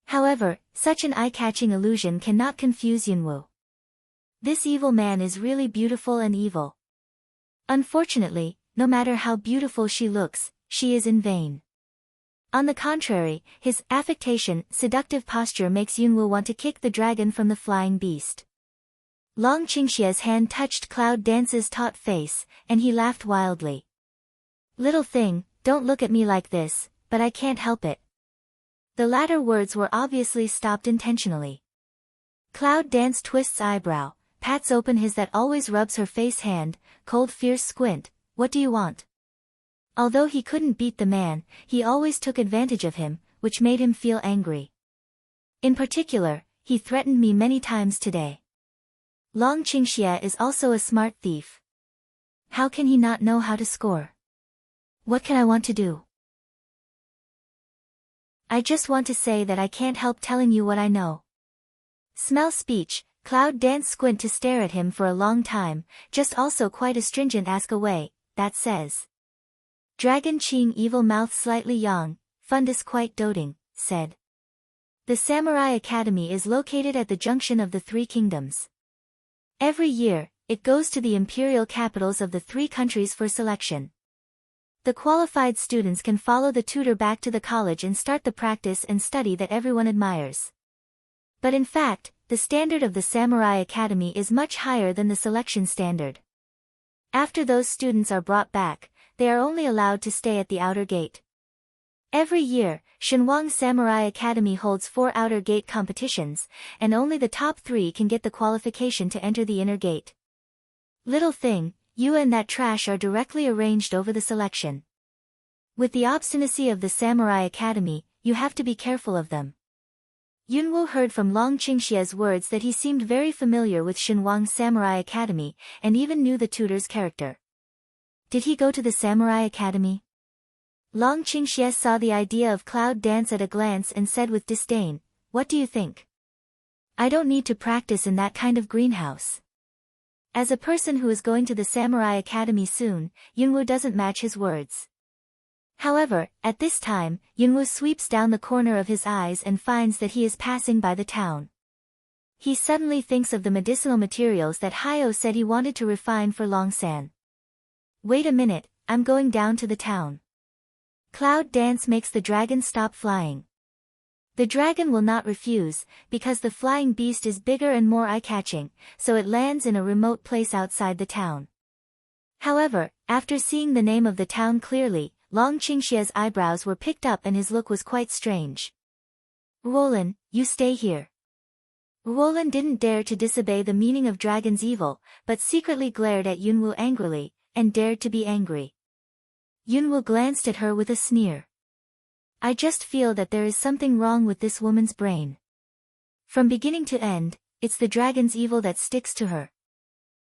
However, such an eye-catching illusion cannot confuse Yunwu. This evil man is really beautiful and evil. Unfortunately, no matter how beautiful she looks, she is in vain. On the contrary, his affectation, seductive posture makes Yunwu want to kick the dragon from the flying beast. Long Qingxie's hand touched Cloud Dance's taut face, and he laughed wildly. Little thing, don't look at me like this, but I can't help it. The latter words were obviously stopped intentionally. Cloud Dance twists eyebrow, pats open his that always rubs her face hand, cold fierce squint, what do you want? Although he couldn't beat the man, he always took advantage of him, which made him feel angry. In particular, he threatened me many times today. Long Qingxie is also a smart thief. How can he not know how to score? What can I want to do? I just want to say that I can't help telling you what I know. Smell speech, Cloud Dance squint to stare at him for a long time, just also quite astringent ask away, that says. Dragon Qing evil mouth slightly yang, fundus quite doting, said. The Samurai Academy is located at the junction of the three kingdoms. Every year, it goes to the imperial capitals of the three countries for selection. The qualified students can follow the tutor back to the college and start the practice and study that everyone admires. But in fact, the standard of the Samurai Academy is much higher than the selection standard. After those students are brought back, they are only allowed to stay at the outer gate. Every year, Shenwang Samurai Academy holds 4 outer gate competitions, and only the top 3 can get the qualification to enter the inner gate. Little thing, you and that trash are directly arranged over the selection. With the obstinacy of the Samurai Academy, you have to be careful of them. Yunwu heard from Long Qingxie's words that he seemed very familiar with Shenwang Samurai Academy, and even knew the tutor's character. Did he go to the Samurai Academy? Long Qingxie saw the idea of Cloud Dance at a glance and said with disdain, what do you think? I don't need to practice in that kind of greenhouse. As a person who is going to the Samurai Academy soon, Yunwu doesn't match his words. However, at this time, Yunwu sweeps down the corner of his eyes and finds that he is passing by the town. He suddenly thinks of the medicinal materials that Hayo said he wanted to refine for Longsan. Wait a minute, I'm going down to the town. Cloud Dance makes the dragon stop flying. The dragon will not refuse, because the flying beast is bigger and more eye-catching, so it lands in a remote place outside the town. However, after seeing the name of the town clearly, Long Qingxie's eyebrows were picked up and his look was quite strange. Ruolin, you stay here. Ruolin didn't dare to disobey the meaning of dragon's evil, but secretly glared at Yunwu angrily, and dared to be angry. Yunwu glanced at her with a sneer. I just feel that there is something wrong with this woman's brain. From beginning to end, it's the dragon's evil that sticks to her.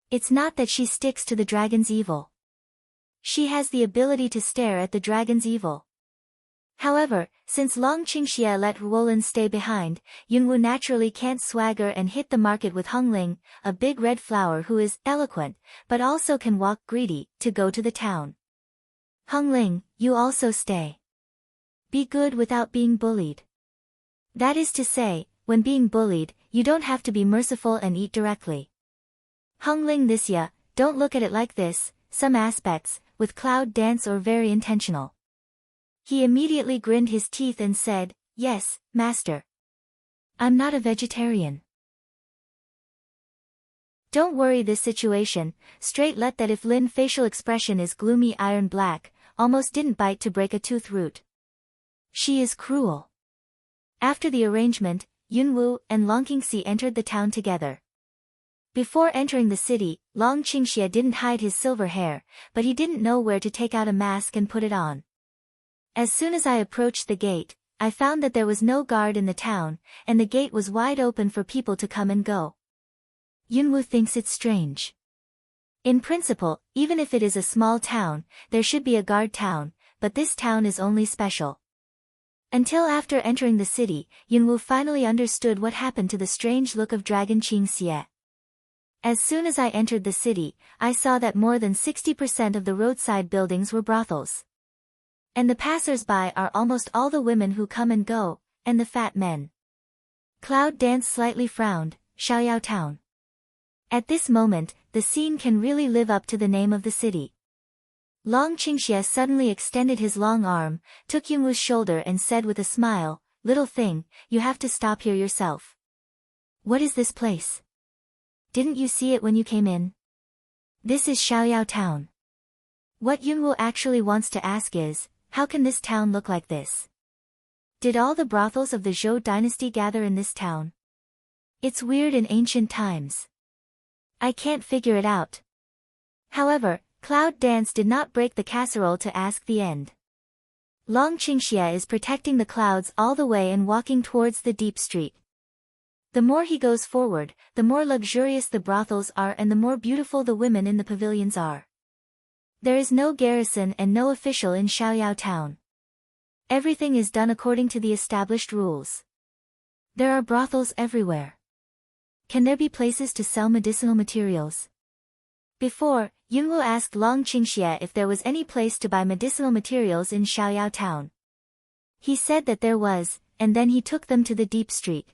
It's not that she sticks to the dragon's evil. She has the ability to stare at the dragon's evil. However, since Long Qingxie let Ruolin stay behind, Yunwu naturally can't swagger and hit the market with Hongling, a big red flower who is eloquent, but also can walk greedy, to go to the town. Hongling, you also stay. Be good without being bullied. That is to say, when being bullied, you don't have to be merciful and eat directly. Hongling this ya, don't look at it like this, some aspects, with Cloud Dance or very intentional. He immediately grinned his teeth and said, yes, master. I'm not a vegetarian. Don't worry this situation, straight let that if Lin facial expression is gloomy iron black, almost didn't bite to break a tooth root. She is cruel. After the arrangement, Yunwu and Long Qingxi entered the town together. Before entering the city, Long Qingxia didn't hide his silver hair, but he didn't know where to take out a mask and put it on. As soon as I approached the gate, I found that there was no guard in the town, and the gate was wide open for people to come and go. Yunwu thinks it's strange. In principle, even if it is a small town, there should be a guard town, but this town is only special. Until after entering the city, Yunwu finally understood what happened to the strange look of Dragon Qingxie. As soon as I entered the city, I saw that more than 60% of the roadside buildings were brothels. And the passers-by are almost all the women who come and go, and the fat men. Cloud Dance slightly frowned, Xiaoyao Town. At this moment, the scene can really live up to the name of the city. Long Qingxia suddenly extended his long arm, took Yunwu's shoulder and said with a smile, "Little thing, you have to stop here yourself." "What is this place? Didn't you see it when you came in?" "This is Xiaoyao Town." What Yunwu actually wants to ask is, how can this town look like this? Did all the brothels of the Zhou dynasty gather in this town? It's weird in ancient times. I can't figure it out. However, Cloud Dance did not break the casserole to ask the end. Long Qingxia is protecting the clouds all the way and walking towards the deep street. The more he goes forward, the more luxurious the brothels are and the more beautiful the women in the pavilions are. There is no garrison and no official in Xiaoyao Town. Everything is done according to the established rules. There are brothels everywhere. Can there be places to sell medicinal materials? Before, Yunwu asked Long Qingxia if there was any place to buy medicinal materials in Xiaoyao Town. He said that there was, and then he took them to the deep street.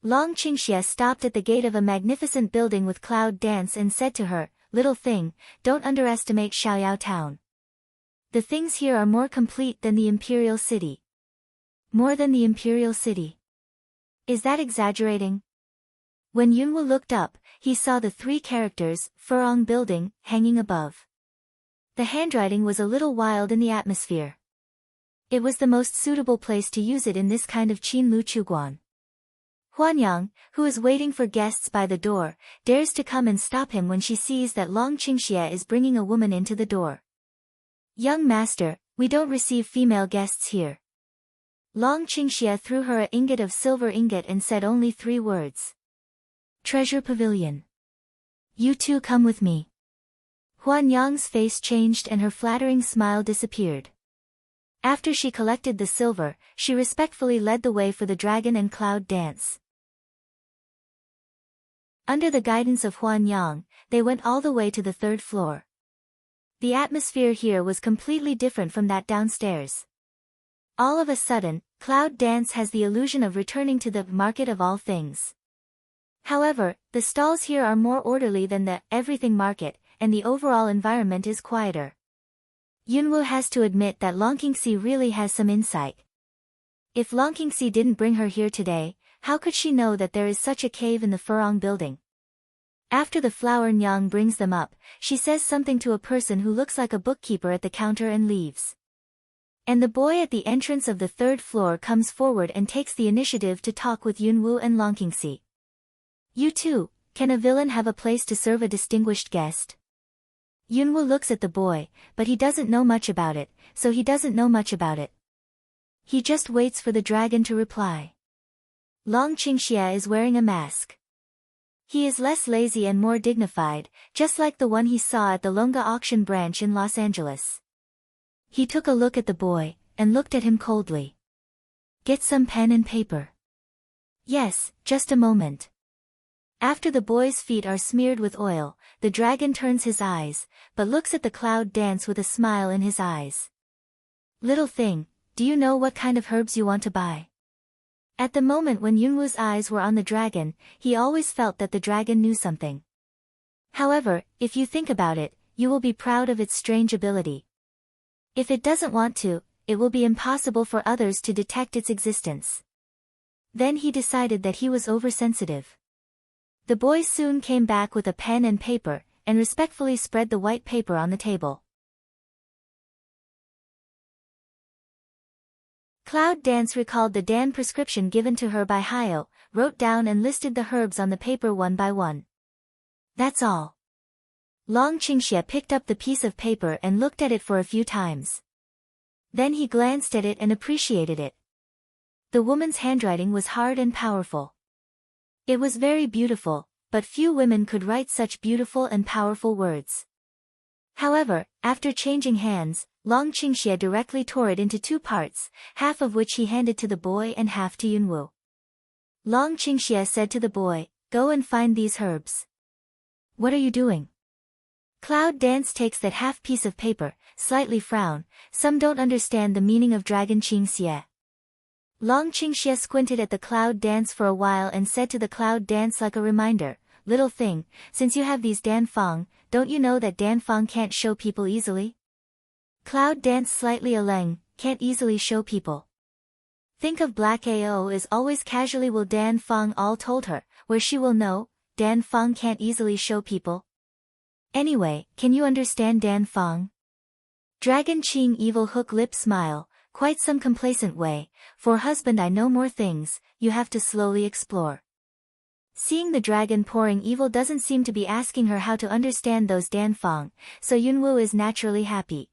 Long Qingxia stopped at the gate of a magnificent building with Cloud Dance and said to her, "Little thing, don't underestimate Xiaoyao Town. The things here are more complete than the Imperial City." "More than the Imperial City? Is that exaggerating?" When Yunwu looked up, he saw the 3 characters, Furong Building, hanging above. The handwriting was a little wild in the atmosphere. It was the most suitable place to use it in this kind of Qinlu Chuguan. Huanyang, who is waiting for guests by the door, dares to come and stop him when she sees that Long Qingxia is bringing a woman into the door. "Young master, we don't receive female guests here." Long Qingxia threw her an ingot of silver ingot and said only 3 words. "Treasure Pavilion. You two come with me." Huanyang's face changed and her flattering smile disappeared. After she collected the silver, she respectfully led the way for the dragon and Cloud Dance. Under the guidance of Huanyang, they went all the way to the 3rd floor. The atmosphere here was completely different from that downstairs. All of a sudden, Cloud Dance has the illusion of returning to the market of all things. However, the stalls here are more orderly than the everything market, and the overall environment is quieter. Yunwu has to admit that Long Qingxi really has some insight. If Long Qingxi didn't bring her here today, how could she know that there is such a cave in the Furong Building? After the flower Nyang brings them up, she says something to a person who looks like a bookkeeper at the counter and leaves. And the boy at the entrance of the 3rd floor comes forward and takes the initiative to talk with Yunwu and Long Qingxi. "You two, can a villain have a place to serve a distinguished guest?" Yunwu looks at the boy, but he doesn't know much about it, so he doesn't know much about it. He just waits for the dragon to reply. Long Qingxia is wearing a mask. He is less lazy and more dignified, just like the one he saw at the Longa auction branch in Los Angeles. He took a look at the boy, and looked at him coldly. "Get some pen and paper." "Yes, just a moment." After the boy's feet are smeared with oil, the dragon turns his eyes, but looks at the Cloud Dance with a smile in his eyes. "Little thing, do you know what kind of herbs you want to buy?" At the moment when Yunwu's eyes were on the dragon, he always felt that the dragon knew something. However, if you think about it, you will be proud of its strange ability. If it doesn't want to, it will be impossible for others to detect its existence. Then he decided that he was oversensitive. The boy soon came back with a pen and paper, and respectfully spread the white paper on the table. Cloud Dance recalled the Dan prescription given to her by Hyo, wrote down and listed the herbs on the paper one by one. That's all. Long Qingxie picked up the piece of paper and looked at it for a few times. Then he glanced at it and appreciated it. The woman's handwriting was hard and powerful. It was very beautiful, but few women could write such beautiful and powerful words. However, after changing hands, Long Qingxie directly tore it into two parts, half of which he handed to the boy and half to Yunwu. Long Qingxie said to the boy, "Go and find these herbs." "What are you doing?" Cloud Dance takes that half piece of paper, slightly frown. Some don't understand the meaning of Dragon Qingxie. Long Qingxie squinted at the Cloud Dance for a while and said to the Cloud Dance like a reminder, "Little thing, since you have these Danfang, don't you know that Danfang can't show people easily?" Cloud Dance slightly aleng, can't easily show people. Think of Black AO is always casually will Danfang all told her, where she will know, Danfang can't easily show people. Anyway, can you understand Danfang? Dragon Qing evil hook lip smile, quite some complacent way, for husband I know more things, you have to slowly explore. Seeing the dragon pouring evil doesn't seem to be asking her how to understand those Danfang, so Yunwu is naturally happy.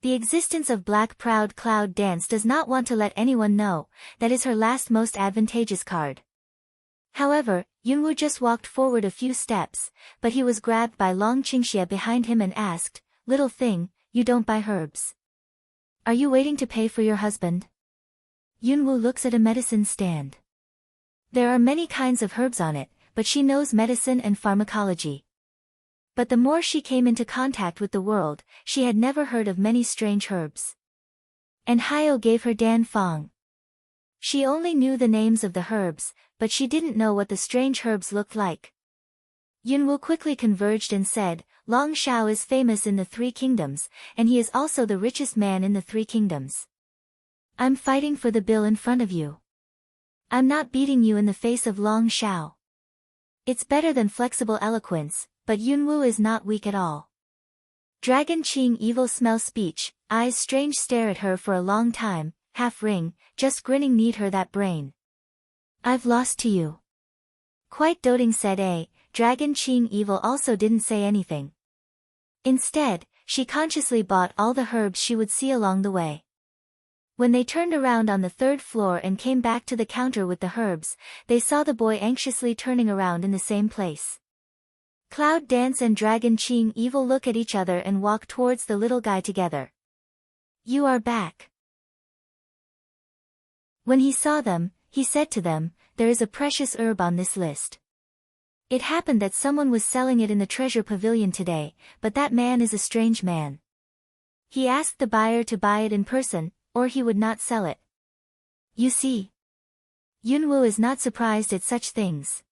The existence of Black Proud Cloud Dance does not want to let anyone know, that is her last most advantageous card. However, Yunwu just walked forward a few steps, but he was grabbed by Long Qingxie behind him and asked, "Little thing, you don't buy herbs. Are you waiting to pay for your husband?" Yunwu looks at a medicine stand. There are many kinds of herbs on it, but she knows medicine and pharmacology. But the more she came into contact with the world, she had never heard of many strange herbs. And Hyo gave her Danfang. She only knew the names of the herbs, but she didn't know what the strange herbs looked like. Yunwu quickly converged and said, "Long Shao is famous in the Three Kingdoms, and he is also the richest man in the Three Kingdoms. I'm fighting for the bill in front of you. I'm not beating you in the face of Long Shao." It's better than flexible eloquence, but Yunwu is not weak at all. Dragon Qing evil smell speech, eyes strange stare at her for a long time, half ring, just grinning need her that brain. "I've lost to you." Quite doting said A, Dragon Qing evil also didn't say anything. Instead, she consciously bought all the herbs she would see along the way. When they turned around on the third floor and came back to the counter with the herbs, they saw the boy anxiously turning around in the same place. Cloud Dance and Dragon Qing evil look at each other and walk towards the little guy together. "You are back." When he saw them, he said to them, "There is a precious herb on this list. It happened that someone was selling it in the treasure pavilion today, but that man is a strange man. He asked the buyer to buy it in person, or he would not sell it." You see, Yunwu is not surprised at such things.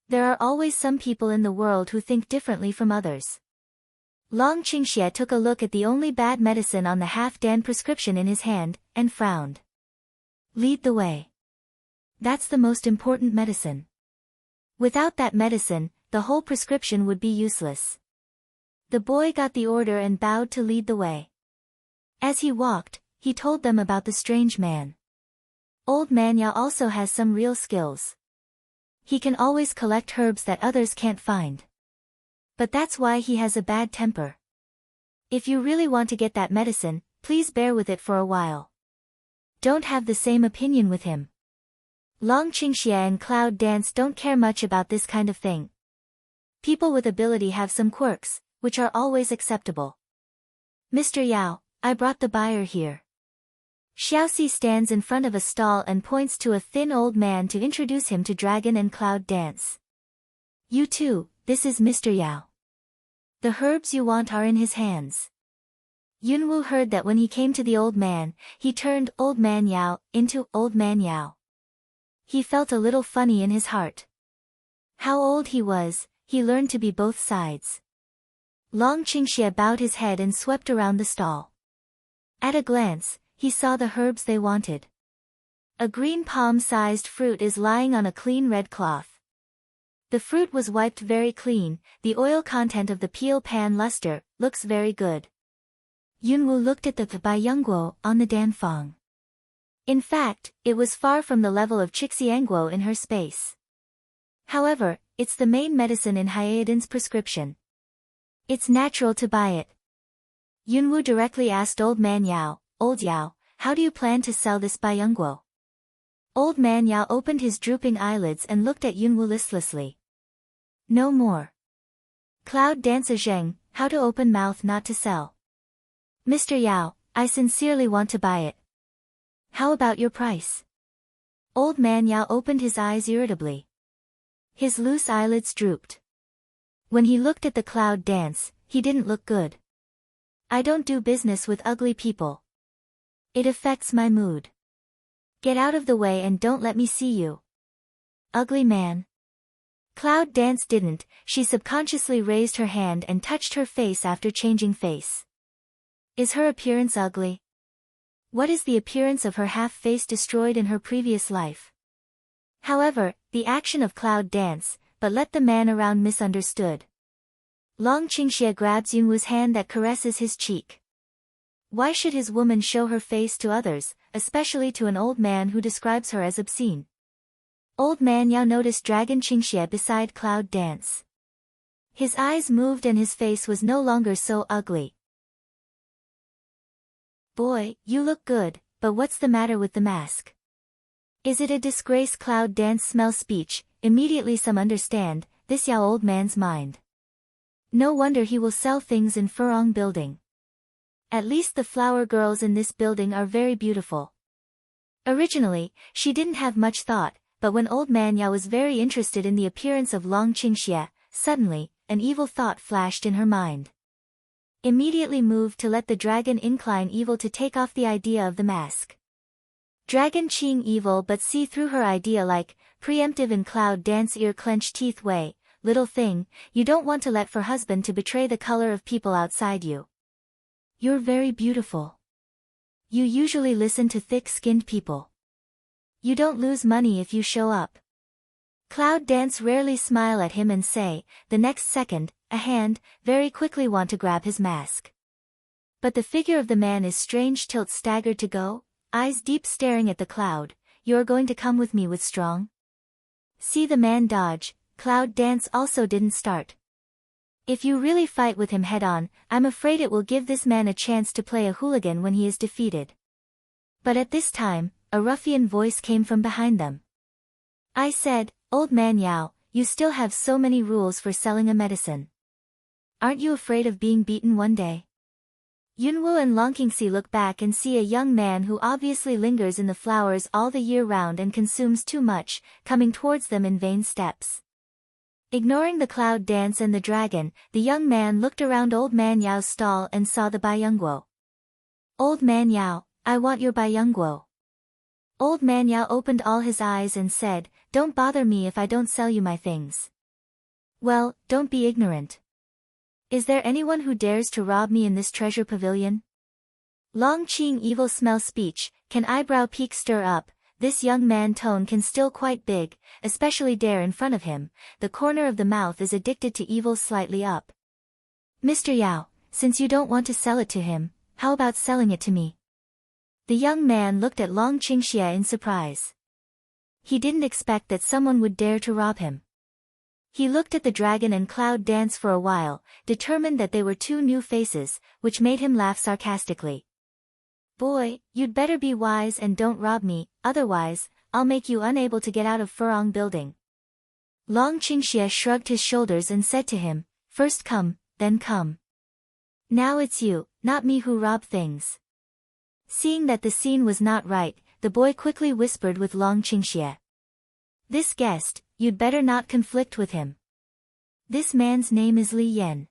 There are always some people in the world who think differently from others. Long Qingxie took a look at the only bad medicine on the half-dan prescription in his hand, and frowned. "Lead the way. That's the most important medicine. Without that medicine, the whole prescription would be useless." The boy got the order and bowed to lead the way. As he walked, he told them about the strange man. Old Man Yao also has some real skills. He can always collect herbs that others can't find. But that's why he has a bad temper. If you really want to get that medicine, please bear with it for a while. Don't have the same opinion with him. Long Qingxie and Cloud Dance don't care much about this kind of thing. People with ability have some quirks, which are always acceptable. "Mr. Yao, I brought the buyer here." Xiaoxi stands in front of a stall and points to a thin old man to introduce him to Dragon and Cloud Dance. "You too, this is Mr. Yao. The herbs you want are in his hands." Yunwu heard that when he came to the old man, he turned Old Man Yao into Old Man Yao. He felt a little funny in his heart. How old he was, he learned to be both sides. Long Qingxie bowed his head and swept around the stall. At a glance, he saw the herbs they wanted. A green palm-sized fruit is lying on a clean red cloth. The fruit was wiped very clean, the oil content of the peel pan luster, looks very good. Yunwu looked at the Baiyangguo on the Danfang. In fact, it was far from the level of Chixiangguo in her space. However, it's the main medicine in Hyadin's prescription. It's natural to buy it. Yunwu directly asked Old Man Yao, "Old Yao, how do you plan to sell this Baiyangguo?" Old Man Yao opened his drooping eyelids and looked at Yunwu listlessly. "No more. Cloud Dance Zheng, how to open mouth not to sell." "Mr. Yao, I sincerely want to buy it. How about your price?" Old Man Yao opened his eyes irritably. His loose eyelids drooped. When he looked at the cloud dance, he didn't look good. "I don't do business with ugly people. It affects my mood. Get out of the way and don't let me see you. Ugly man." Cloud Dance didn't, she subconsciously raised her hand and touched her face after changing face. Is her appearance ugly? What is the appearance of her half-face destroyed in her previous life? However, the action of Cloud Dance, but let the man around misunderstood. Long Qingxie grabs Yunwu's hand that caresses his cheek. Why should his woman show her face to others, especially to an old man who describes her as obscene? Old Man Yao noticed Dragon Qingxie beside Cloud Dance. His eyes moved and his face was no longer so ugly. "Boy, you look good, but what's the matter with the mask? Is it a disgrace?" Cloud Dance smell speech, immediately some understand, this Yao old man's mind. No wonder he will sell things in Furong building. At least the flower girls in this building are very beautiful. Originally, she didn't have much thought, but when Old Man Yao was very interested in the appearance of Long Qingxie, suddenly, an evil thought flashed in her mind. Immediately moved to let the dragon incline evil to take off the idea of the mask. Dragon Qing evil but see through her idea like, preemptive in Cloud Dance ear clenched teeth way, "Little thing, you don't want to let for husband to betray the color of people outside you. You're very beautiful. You usually listen to thick-skinned people. You don't lose money if you show up." Cloud Dance rarely smile at him and say, the next second, a hand, very quickly want to grab his mask. But the figure of the man is strange tilt staggered to go, eyes deep staring at the cloud. "You're going to come with me with strong?" See the man dodge, Cloud Dance also didn't start. "If you really fight with him head-on, I'm afraid it will give this man a chance to play a hooligan when he is defeated." But at this time, a ruffian voice came from behind them. "I said, Old Man Yao, you still have so many rules for selling a medicine. Aren't you afraid of being beaten one day?" Yunwu and Longqingxi look back and see a young man who obviously lingers in the flowers all the year round and consumes too much, coming towards them in vain steps. Ignoring the Cloud Dance and the dragon, the young man looked around Old Man Yao's stall and saw the Baiyangguo. "Old Man Yao, I want your Baiyangguo." Old Man Yao opened all his eyes and said, "Don't bother me if I don't sell you my things." "Well, don't be ignorant. Is there anyone who dares to rob me in this treasure pavilion?" Long Qing evil smell speech, can eyebrow peak stir up, this young man tone can still quite big, especially dare in front of him, the corner of the mouth is addicted to evil slightly up. "Mr. Yao, since you don't want to sell it to him, how about selling it to me?" The young man looked at Long Qingxie in surprise. He didn't expect that someone would dare to rob him. He looked at the dragon and Cloud Dance for a while, determined that they were two new faces, which made him laugh sarcastically. "Boy, you'd better be wise and don't rob me, otherwise, I'll make you unable to get out of Furong building." Long Qingxie shrugged his shoulders and said to him, "First come, then come. Now it's you, not me who rob things." Seeing that the scene was not right, the boy quickly whispered with Long Qingxie. "This guest, you'd better not conflict with him. This man's name is Li Yan.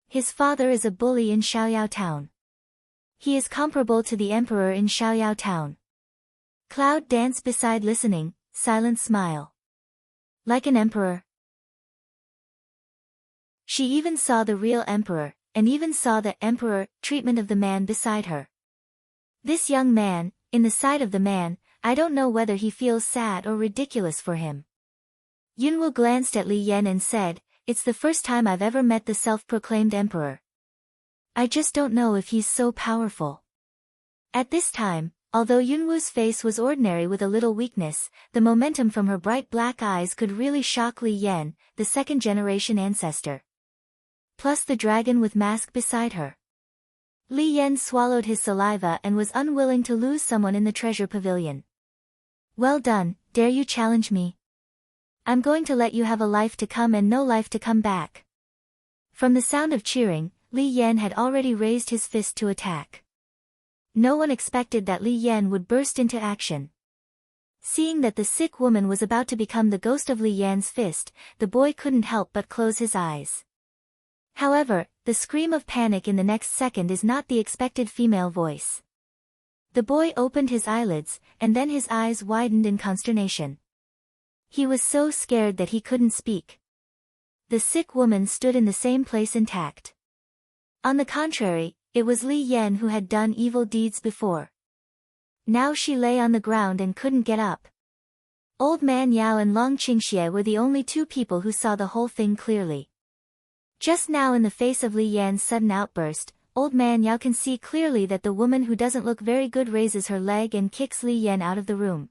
His father is a bully in Xiaoyao town. He is comparable to the emperor in Xiaoyao town." Cloud Dance beside listening, silent smile. Like an emperor. She even saw the real emperor, and even saw the emperor treatment of the man beside her. This young man, in the sight of the man, I don't know whether he feels sad or ridiculous for him. Yunwu glanced at Li Yan and said, "It's the first time I've ever met the self-proclaimed emperor. I just don't know if he's so powerful." At this time, Although Yunwoo's face was ordinary with a little weakness, the momentum from her bright black eyes could really shock Li Yan, the second-generation ancestor. Plus the dragon with mask beside her. Li Yan swallowed his saliva and was unwilling to lose someone in the treasure pavilion. Well done, dare you challenge me? I'm going to let you have a life to come and no life to come back. From the sound of cheering, Li Yan had already raised his fist to attack. No one expected that Li Yan would burst into action. Seeing that the sick woman was about to become the ghost of Li Yan's fist, the boy couldn't help but close his eyes. However, the scream of panic in the next second is not the expected female voice. The boy opened his eyelids, and then his eyes widened in consternation. He was so scared that he couldn't speak. The sick woman stood in the same place intact. On the contrary, it was Li Yan who had done evil deeds before. Now she lay on the ground and couldn't get up. Old Man Yao and Long Qingxie were the only two people who saw the whole thing clearly. Just now in the face of Li Yan's sudden outburst, Old Man Yao can see clearly that the woman who doesn't look very good raises her leg and kicks Li Yan out of the room.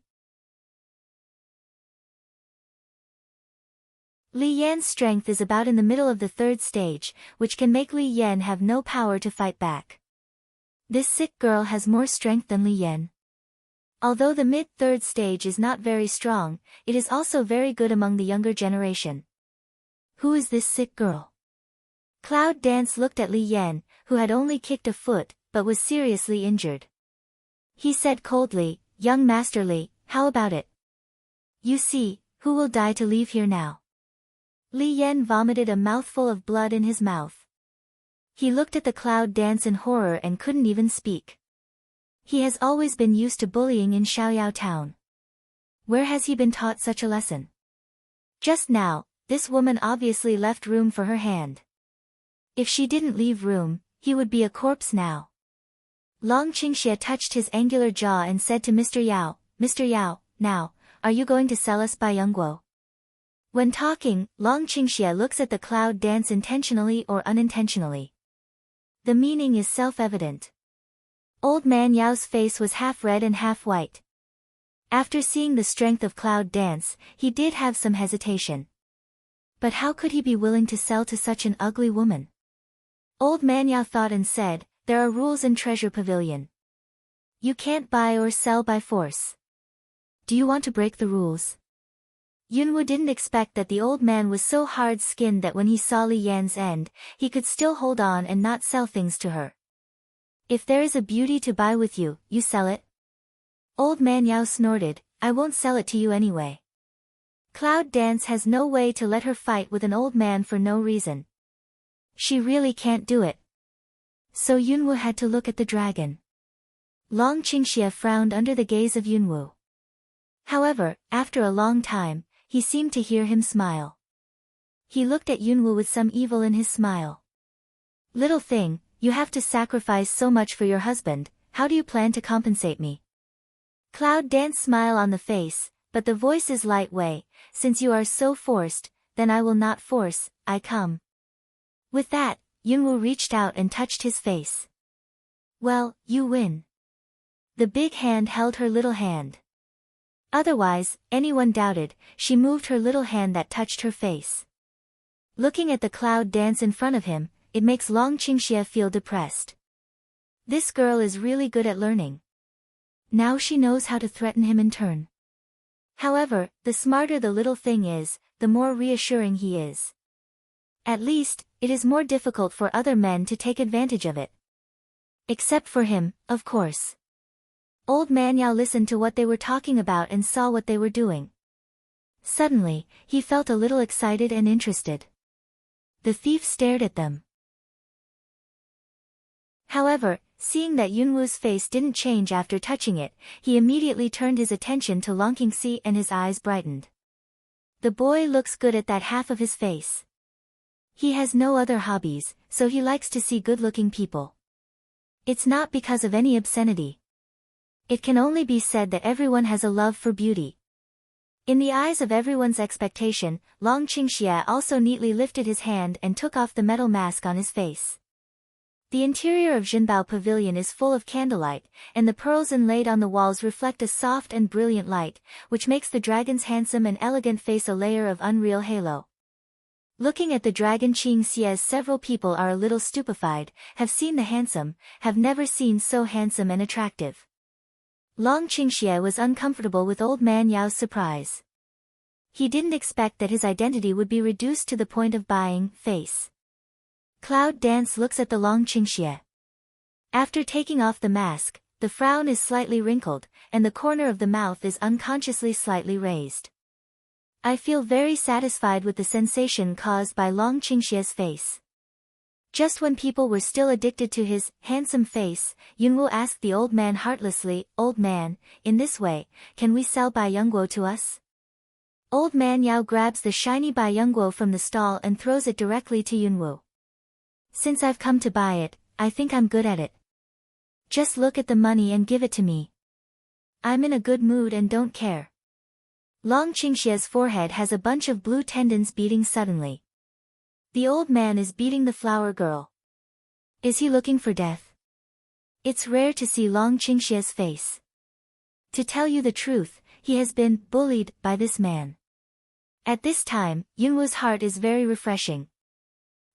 Li Yan's strength is about in the middle of the third stage, which can make Li Yan have no power to fight back. This sick girl has more strength than Li Yan. Although the mid-third stage is not very strong, it is also very good among the younger generation. Who is this sick girl? Cloud Dance looked at Li Yan, who had only kicked a foot, but was seriously injured. He said coldly, "Young Master Li, how about it? You see, who will die to leave here now?" Li Yan vomited a mouthful of blood in his mouth. He looked at the Cloud Dance in horror and couldn't even speak. He has always been used to bullying in Xiaoyao town. Where has he been taught such a lesson? Just now, this woman obviously left room for her hand. If she didn't leave room, he would be a corpse now. Long Qingxie touched his angular jaw and said to Mr. Yao, "Mr. Yao, now, are you going to sell us Bai Yongguo?" When talking, Long Qingxie looks at the Cloud Dance intentionally or unintentionally. The meaning is self-evident. Old Man Yao's face was half red and half white. After seeing the strength of Cloud Dance, he did have some hesitation. But how could he be willing to sell to such an ugly woman? Old Man Yao thought and said, "There are rules in Treasure Pavilion. You can't buy or sell by force. Do you want to break the rules?" Yunwu didn't expect that the old man was so hard-skinned that when he saw Li Yan's end, he could still hold on and not sell things to her. "If there is a beauty to buy with you, you sell it?" Old Man Yao snorted, "I won't sell it to you anyway." Cloud Dance has no way to let her fight with an old man for no reason. She really can't do it. So Yunwu had to look at the dragon. Long Qingxie frowned under the gaze of Yunwu. However, after a long time, he seemed to hear him smile. He looked at Yunwu with some evil in his smile. "Little thing, you have to sacrifice so much for your husband, how do you plan to compensate me?" Cloud Dance smile on the face, but the voice is lightweight, "Since you are so forced, then I will not force, I come." With that, Yunwu reached out and touched his face. "Well, you win." The big hand held her little hand. Otherwise, anyone doubted, she moved her little hand that touched her face. Looking at the Cloud Dance in front of him, it makes Long Qingxie feel depressed. This girl is really good at learning. Now she knows how to threaten him in turn. However, the smarter the little thing is, the more reassuring he is. At least, it is more difficult for other men to take advantage of it. Except for him, of course. Old Man Yao listened to what they were talking about and saw what they were doing. Suddenly, he felt a little excited and interested. The thief stared at them. However, seeing that Yunwu's face didn't change after touching it, he immediately turned his attention to Long Qingxie and his eyes brightened. The boy looks good at that half of his face. He has no other hobbies, so he likes to see good-looking people. It's not because of any obscenity. It can only be said that everyone has a love for beauty. In the eyes of everyone's expectation, Long Qingxie also neatly lifted his hand and took off the metal mask on his face. The interior of Jinbao Pavilion is full of candlelight, and the pearls inlaid on the walls reflect a soft and brilliant light, which makes the dragon's handsome and elegant face a layer of unreal halo. Looking at the dragon Qing Xie's, several people are a little stupefied, have seen the handsome, have never seen so handsome and attractive. Long Qingxie was uncomfortable with old man Yao's surprise. He didn't expect that his identity would be reduced to the point of buying face. Cloud Dance looks at the Long Qingxie. After taking off the mask, the frown is slightly wrinkled, and the corner of the mouth is unconsciously slightly raised. I feel very satisfied with the sensation caused by Long Qingxie's face. Just when people were still addicted to his handsome face, Yunwu asked the old man heartlessly, "Old man, in this way, can we sell Bai Yongguo to us?" Old man Yao grabs the shiny Bai Yongguo from the stall and throws it directly to Yunwu. "Since I've come to buy it, I think I'm good at it. Just look at the money and give it to me. I'm in a good mood and don't care." Long Qingxie's forehead has a bunch of blue tendons beating suddenly. The old man is beating the flower girl. Is he looking for death? It's rare to see Long Qingxie's face. To tell you the truth, he has been bullied by this man. At this time, Yunwu's heart is very refreshing.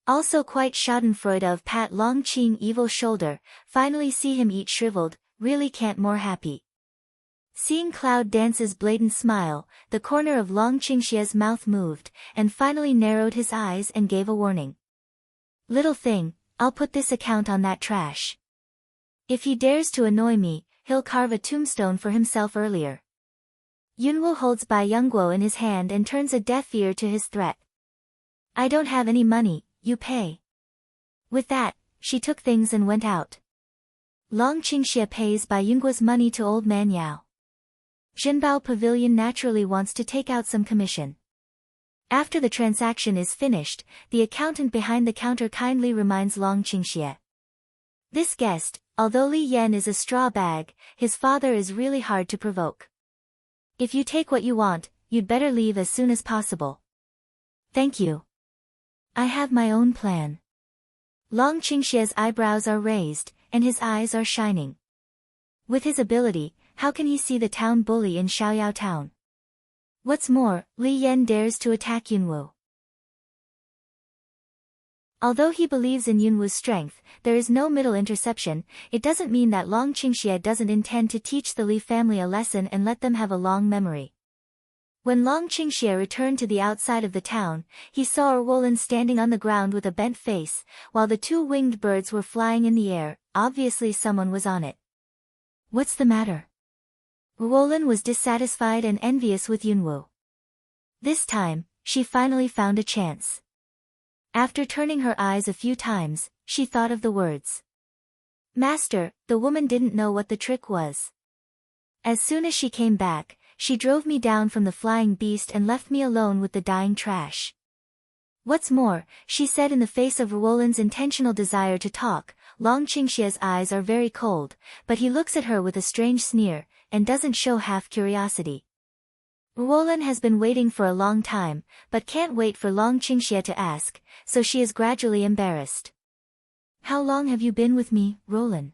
Also quite schadenfreude of pat Long Qing evil shoulder, finally see him eat shriveled, really can't more happy. Seeing Cloud Dance's blatant smile, the corner of Long Qingxie's mouth moved, and finally narrowed his eyes and gave a warning. "Little thing, I'll put this account on that trash. If he dares to annoy me, he'll carve a tombstone for himself earlier." Yunwu holds Bai Yongguo in his hand and turns a deaf ear to his threat. "I don't have any money, you pay." With that, she took things and went out. Long Qingxie pays Bai Yongguo's money to old man Yao. Jinbao Pavilion naturally wants to take out some commission. After the transaction is finished, the accountant behind the counter kindly reminds Long Qingxie. "This guest, although Li Yan is a straw bag, his father is really hard to provoke. If you take what you want, you'd better leave as soon as possible." "Thank you. I have my own plan." Long Qingxie's eyebrows are raised, and his eyes are shining. With his ability, how can he see the town bully in Xiaoyao town? What's more, Li Yan dares to attack Yunwu. Although he believes in Yunwu's strength, there is no middle interception. It doesn't mean that Long Qingxie doesn't intend to teach the Li family a lesson and let them have a long memory. When Long Qingxie returned to the outside of the town, he saw Erwolin standing on the ground with a bent face, while the two winged birds were flying in the air. Obviously someone was on it. "What's the matter?" Erwolin was dissatisfied and envious with Yunwu. This time, she finally found a chance. After turning her eyes a few times, she thought of the words. "Master, the woman didn't know what the trick was. As soon as she came back, she drove me down from the flying beast and left me alone with the dying trash. What's more," she said in the face of Erwolin's intentional desire to talk, Long Qingxie's eyes are very cold, but he looks at her with a strange sneer, and doesn't show half curiosity. Erwolin has been waiting for a long time, but can't wait for Long Qingxie to ask, so she is gradually embarrassed. "How long have you been with me, Roland?"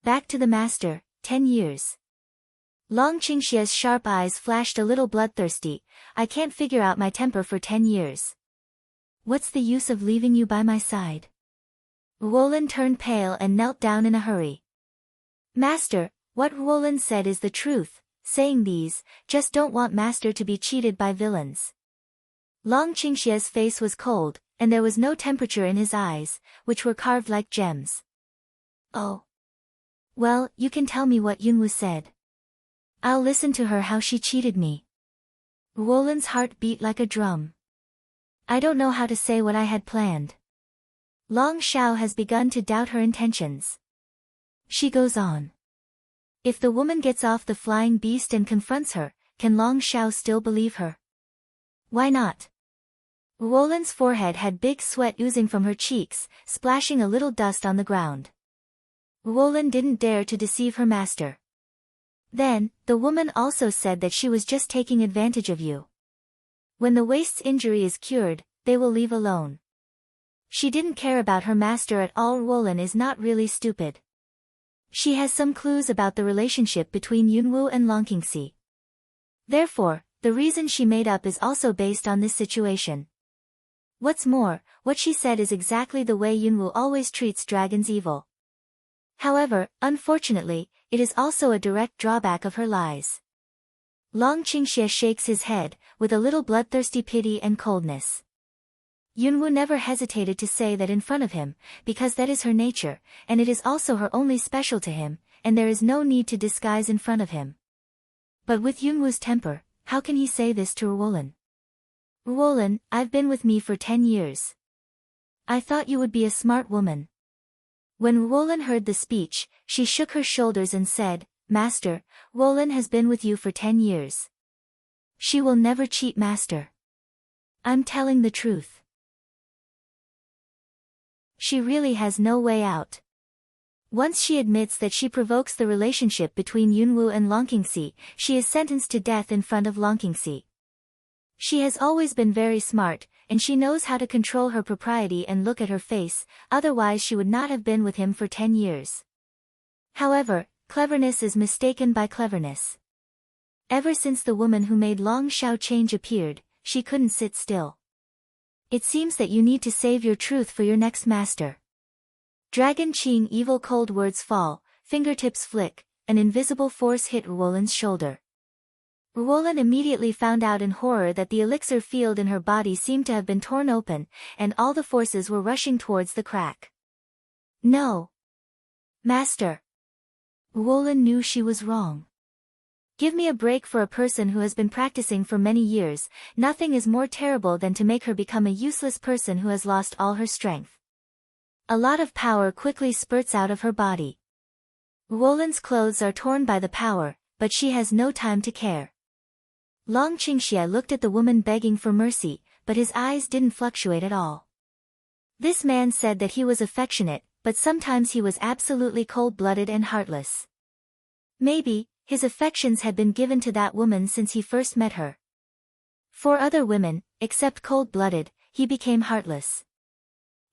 "Back to the master, 10 years. Long Qingxie's sharp eyes flashed a little bloodthirsty. "I can't figure out my temper for 10 years. What's the use of leaving you by my side?" Erwolin turned pale and knelt down in a hurry. "Master, what Erwolin said is the truth. Saying these, just don't want master to be cheated by villains." Long Qingxie's face was cold, and there was no temperature in his eyes, which were carved like gems. "Oh. Well, you can tell me what Yunwu said. I'll listen to her how she cheated me." Erwolin's heart beat like a drum. "I don't know how to say what I had planned." Long Xiao has begun to doubt her intentions. She goes on. "If the woman gets off the flying beast and confronts her, can Long Xiao still believe her?" "Why not?" Erwolin's forehead had big sweat oozing from her cheeks, splashing a little dust on the ground. Erwolin didn't dare to deceive her master. "Then, the woman also said that she was just taking advantage of you. When the waist's injury is cured, they will leave alone. She didn't care about her master at all. Roland is not really stupid. She has some clues about the relationship between Yunwoo and Long Qingxi. Therefore, the reason she made up is also based on this situation. What's more, what she said is exactly the way Yunwoo always treats dragons evil. However, unfortunately, it is also a direct drawback of her lies. Long Qingxie shakes his head, with a little bloodthirsty pity and coldness. Yunwoo never hesitated to say that in front of him, because that is her nature, and it is also her only special to him, and there is no need to disguise in front of him. But with Yunwoo's temper, how can he say this to Ruolin? Ruolin, I've been with me for 10 years. I thought you would be a smart woman. When Ruolin heard the speech, she shook her shoulders and said, Master, Ruolin has been with you for 10 years. She will never cheat, Master. I'm telling the truth. She really has no way out. Once she admits that she provokes the relationship between Yunwoo and Long Qingxi, she is sentenced to death in front of Long Qingxi. She has always been very smart, and she knows how to control her propriety and look at her face, otherwise she would not have been with him for 10 years. However, cleverness is mistaken by cleverness. Ever since the woman who made Long Xiao change appeared, she couldn't sit still. It seems that you need to save your truth for your next master. Dragon Qing evil cold words fall, fingertips flick, an invisible force hit Ruolin's shoulder. Ruolin immediately found out in horror that the elixir field in her body seemed to have been torn open, and all the forces were rushing towards the crack. No! Master! Ruolin knew she was wrong. Give me a break. For a person who has been practicing for many years, nothing is more terrible than to make her become a useless person who has lost all her strength. A lot of power quickly spurts out of her body. Ruolin's clothes are torn by the power, but she has no time to care. Long Qingxie looked at the woman begging for mercy, but his eyes didn't fluctuate at all. This man said that he was affectionate, but sometimes he was absolutely cold-blooded and heartless. Maybe, his affections had been given to that woman since he first met her. For other women, except cold-blooded, he became heartless.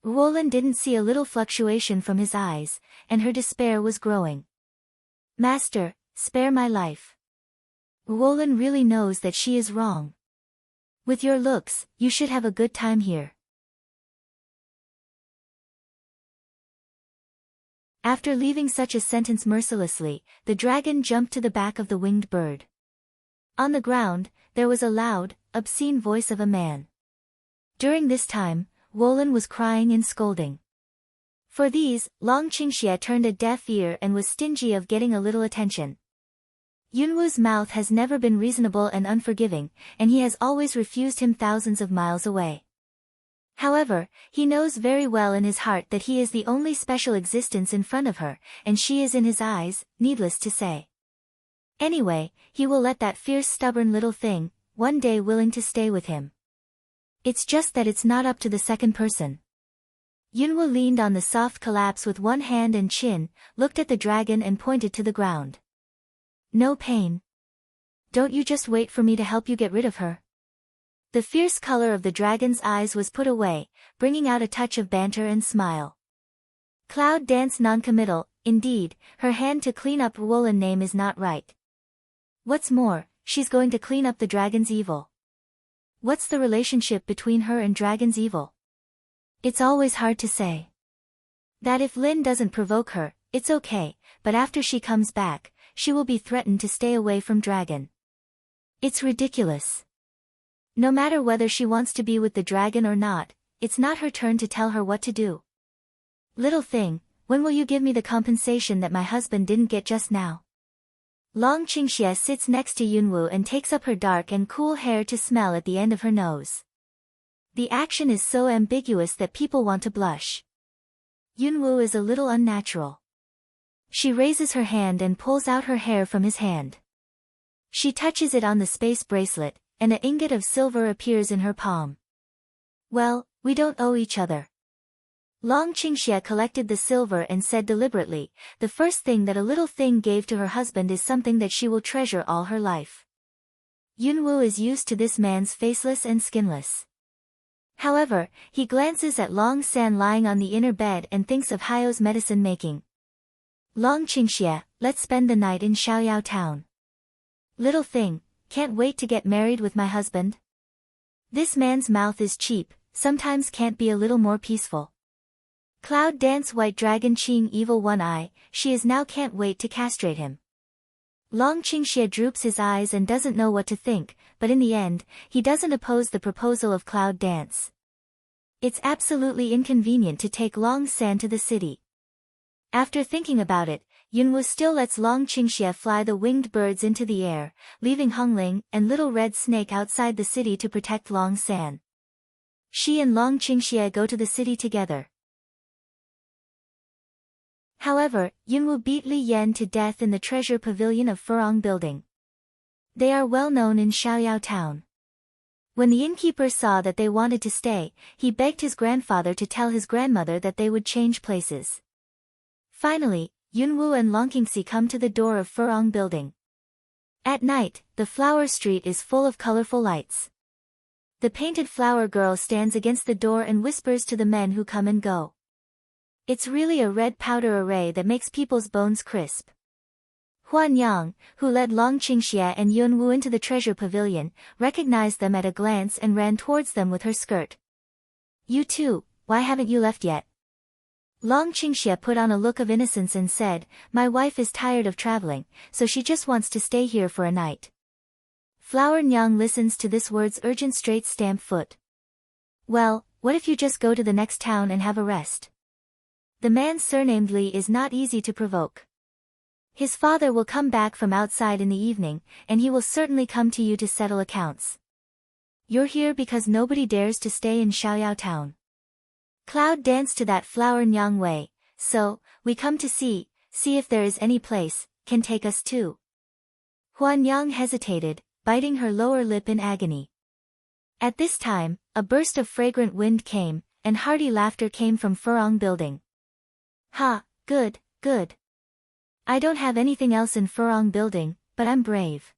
Ruolin didn't see a little fluctuation from his eyes, and her despair was growing. Master, spare my life. Ruolin really knows that she is wrong. With your looks, you should have a good time here. After leaving such a sentence mercilessly, the dragon jumped to the back of the winged bird. On the ground, there was a loud, obscene voice of a man. During this time, Ruolin was crying and scolding. For these, Long Qingxie turned a deaf ear and was stingy of getting a little attention. Yunwoo's mouth has never been reasonable and unforgiving, and he has always refused him thousands of miles away. However, he knows very well in his heart that he is the only special existence in front of her, and she is in his eyes, needless to say. Anyway, he will let that fierce stubborn little thing, one day willing to stay with him. It's just that it's not up to the second person. Yunwoo leaned on the soft collapse with one hand and chin, looked at the dragon and pointed to the ground. No pain. Don't you just wait for me to help you get rid of her? The fierce color of the dragon's eyes was put away, bringing out a touch of banter and smile. Cloud dance noncommittal, indeed, her hand to clean up Ruolin name is not right. What's more, she's going to clean up the dragon's evil. What's the relationship between her and dragon's evil? It's always hard to say. That if Lin doesn't provoke her, it's okay, but after she comes back, she will be threatened to stay away from dragon. It's ridiculous. No matter whether she wants to be with the dragon or not, it's not her turn to tell her what to do. Little thing, when will you give me the compensation that my husband didn't get just now? Long Qingxie sits next to Yunwoo and takes up her dark and cool hair to smell at the end of her nose. The action is so ambiguous that people want to blush. Yunwoo is a little unnatural. She raises her hand and pulls out her hair from his hand. She touches it on the space bracelet, and an ingot of silver appears in her palm. Well, we don't owe each other. Long Qingxie collected the silver and said deliberately, the first thing that a little thing gave to her husband is something that she will treasure all her life. Yunwoo is used to this man's faceless and skinless. However, he glances at Long San lying on the inner bed and thinks of Hao's medicine making. Long Qingxie, let's spend the night in Xiaoyao town. Little thing, can't wait to get married with my husband. This man's mouth is cheap, sometimes can't be a little more peaceful. Cloud dance white dragon Qing evil one eye, she is now can't wait to castrate him. Long Qingxie droops his eyes and doesn't know what to think, but in the end, he doesn't oppose the proposal of Cloud Dance. It's absolutely inconvenient to take Long San to the city. After thinking about it, Yunwu still lets Long Qingxie fly the winged birds into the air, leaving Hongling and Little Red Snake outside the city to protect Long San. She and Long Qingxie go to the city together. However, Yunwu beat Li Yan to death in the treasure pavilion of Furong building. They are well known in Xiaoyao town. When the innkeeper saw that they wanted to stay, he begged his grandfather to tell his grandmother that they would change places. Finally, Yunwu and Long Qingxi come to the door of Furong building. At night, the flower street is full of colorful lights. The painted flower girl stands against the door and whispers to the men who come and go. It's really a red powder array that makes people's bones crisp. Huan Yang, who led Long Qingxie and Yunwu into the treasure pavilion, recognized them at a glance and ran towards them with her skirt. You too, why haven't you left yet? Long Qingxie put on a look of innocence and said, my wife is tired of traveling, so she just wants to stay here for a night. Flower Nyang listens to this word's urgent straight stamp foot. Well, what if you just go to the next town and have a rest? The man surnamed Li is not easy to provoke. His father will come back from outside in the evening, and he will certainly come to you to settle accounts. You're here because nobody dares to stay in Xiaoyao town. Cloud danced to that Flower Nyang way, so, we come to see if there is any place, can take us to. Huan Yang hesitated, biting her lower lip in agony. At this time, a burst of fragrant wind came, and hearty laughter came from Furong building. Ha, good, good. I don't have anything else in Furong building, but I'm brave.